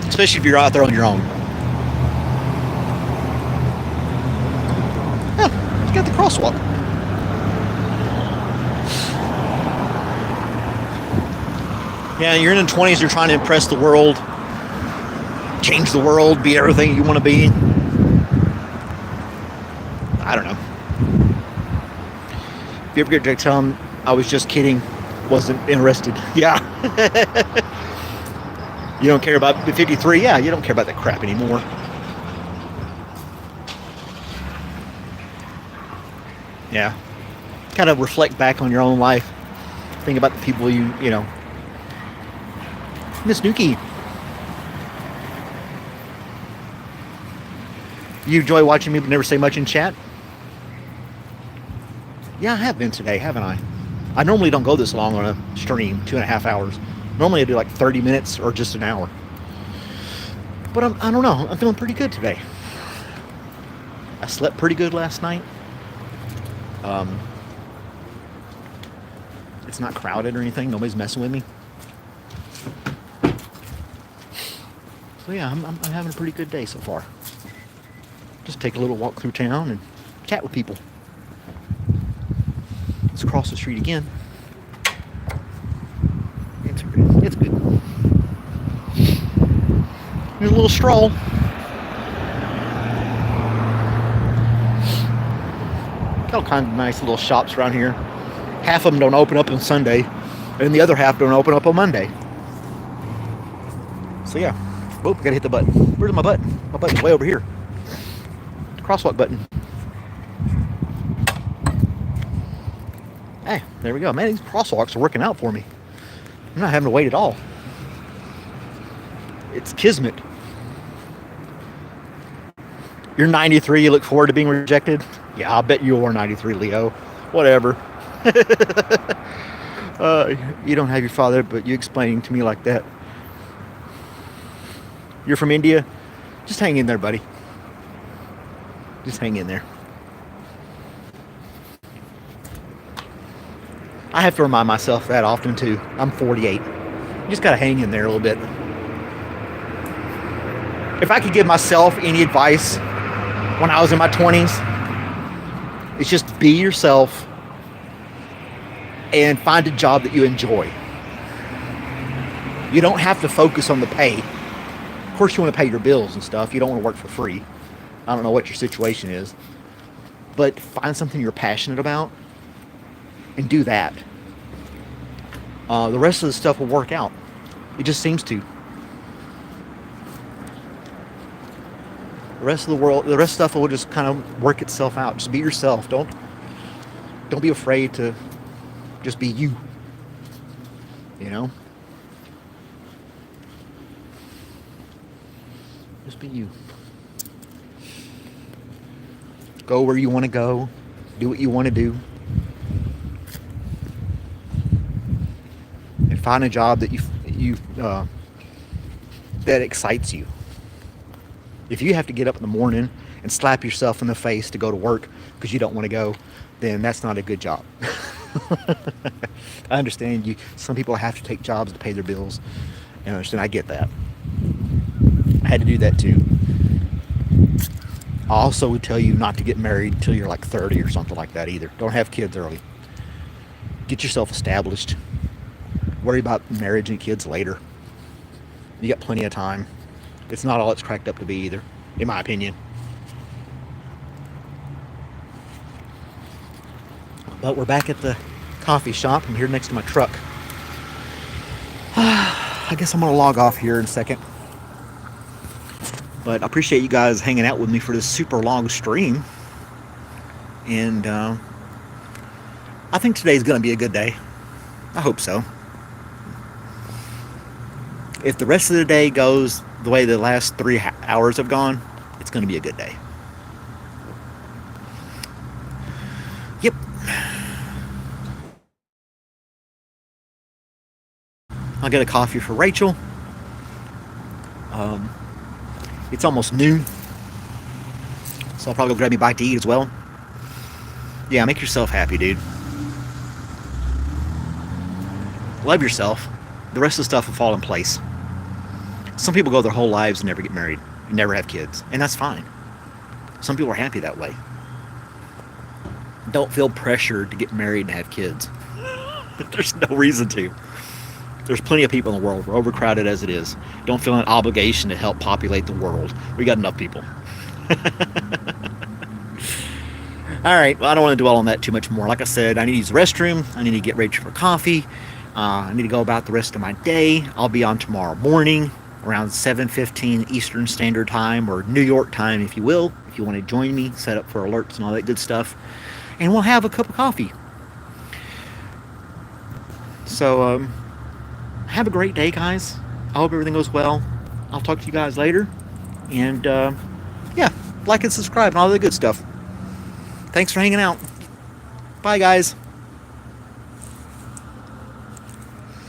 especially if you're out there on your own. Yeah, you got the crosswalk. Yeah, you're in the 20s, you're trying to impress the world. change the world, be everything you want to be. I don't know. If you ever get to tell them I was just kidding, wasn't interested. Yeah. You don't care about the 53? Yeah, you don't care about that crap anymore. Yeah. Kind of reflect back on your own life. Think about the people you know. Miss Nuki. You enjoy watching me but never say much in chat? Yeah, I have been today, haven't I? I normally don't go this long on a stream, 2.5 hours. Normally I do like 30 minutes or just an hour. But I don't know, I'm feeling pretty good today. I slept pretty good last night. It's not crowded or anything, nobody's messing with me. So yeah, I'm having a pretty good day so far. Just take a little walk through town and chat with people. Let's cross the street again. It's good. Here's a little stroll. All kinds of nice little shops around here. Half of them don't open up on Sunday, and the other half don't open up on Monday. So yeah. Oh, gotta hit the button. Where's my button? My button's way over here. Crosswalk button. Hey, there we go. Man, these crosswalks are working out for me. I'm not having to wait at all. It's kismet. You're 93, you look forward to being rejected? Yeah, I'll bet you are 93, Leo. Whatever. You don't have your father, but you explaining to me like that. You're from India? Just hang in there, buddy. Just hang in there. I have to remind myself that often too. I'm 48. You just gotta hang in there a little bit. If I could give myself any advice when I was in my 20s, it's just be yourself and find a job that you enjoy. You don't have to focus on the pay. Of course you want to pay your bills and stuff. You don't want to work for free. I don't know what your situation is. But find something you're passionate about and do that. The rest of the stuff will work out. It just seems to. The rest of the stuff will just kind of work itself out. Just be yourself. Don't be afraid to just be you. You know? Just be you. Go where you want to go. Do what you want to do. And find a job that that excites you. If you have to get up in the morning and slap yourself in the face to go to work because you don't want to go, then that's not a good job. I understand some people have to take jobs to pay their bills. And I understand, I get that. I had to do that too. I also would tell you not to get married until you're like 30 or something like that either. Don't have kids early. Get yourself established. Worry about marriage and kids later. You got plenty of time. It's not all it's cracked up to be either, in my opinion. But we're back at the coffee shop. I'm here next to my truck. I guess I'm going to log off here in a second. But I appreciate you guys hanging out with me for this super long stream. And I think today's going to be a good day. I hope so. If the rest of the day goes the way the last 3 hours have gone, it's going to be a good day. Yep. I'll get a coffee for Rachel. It's almost noon, so I'll probably go grab me a bite to eat as well. Yeah, make yourself happy, dude. Love yourself. The rest of the stuff will fall in place. Some people go their whole lives and never get married, never have kids, and that's fine. Some people are happy that way. Don't feel pressured to get married and have kids. There's no reason to. There's plenty of people in the world. We're overcrowded as it is. Don't feel an obligation to help populate the world. We got enough people. All right, well, I don't want to dwell on that too much more. Like I said, I need to use the restroom. I need to get ready for coffee. I need to go about the rest of my day. I'll be on tomorrow morning around 7:15 Eastern Standard Time, or New York time, if you will. If you want to join me, set up for alerts and all that good stuff. And we'll have a cup of coffee. So, have a great day, guys. I hope everything goes well. I'll talk to you guys later. And, yeah, like and subscribe and all the good stuff. Thanks for hanging out. Bye, guys.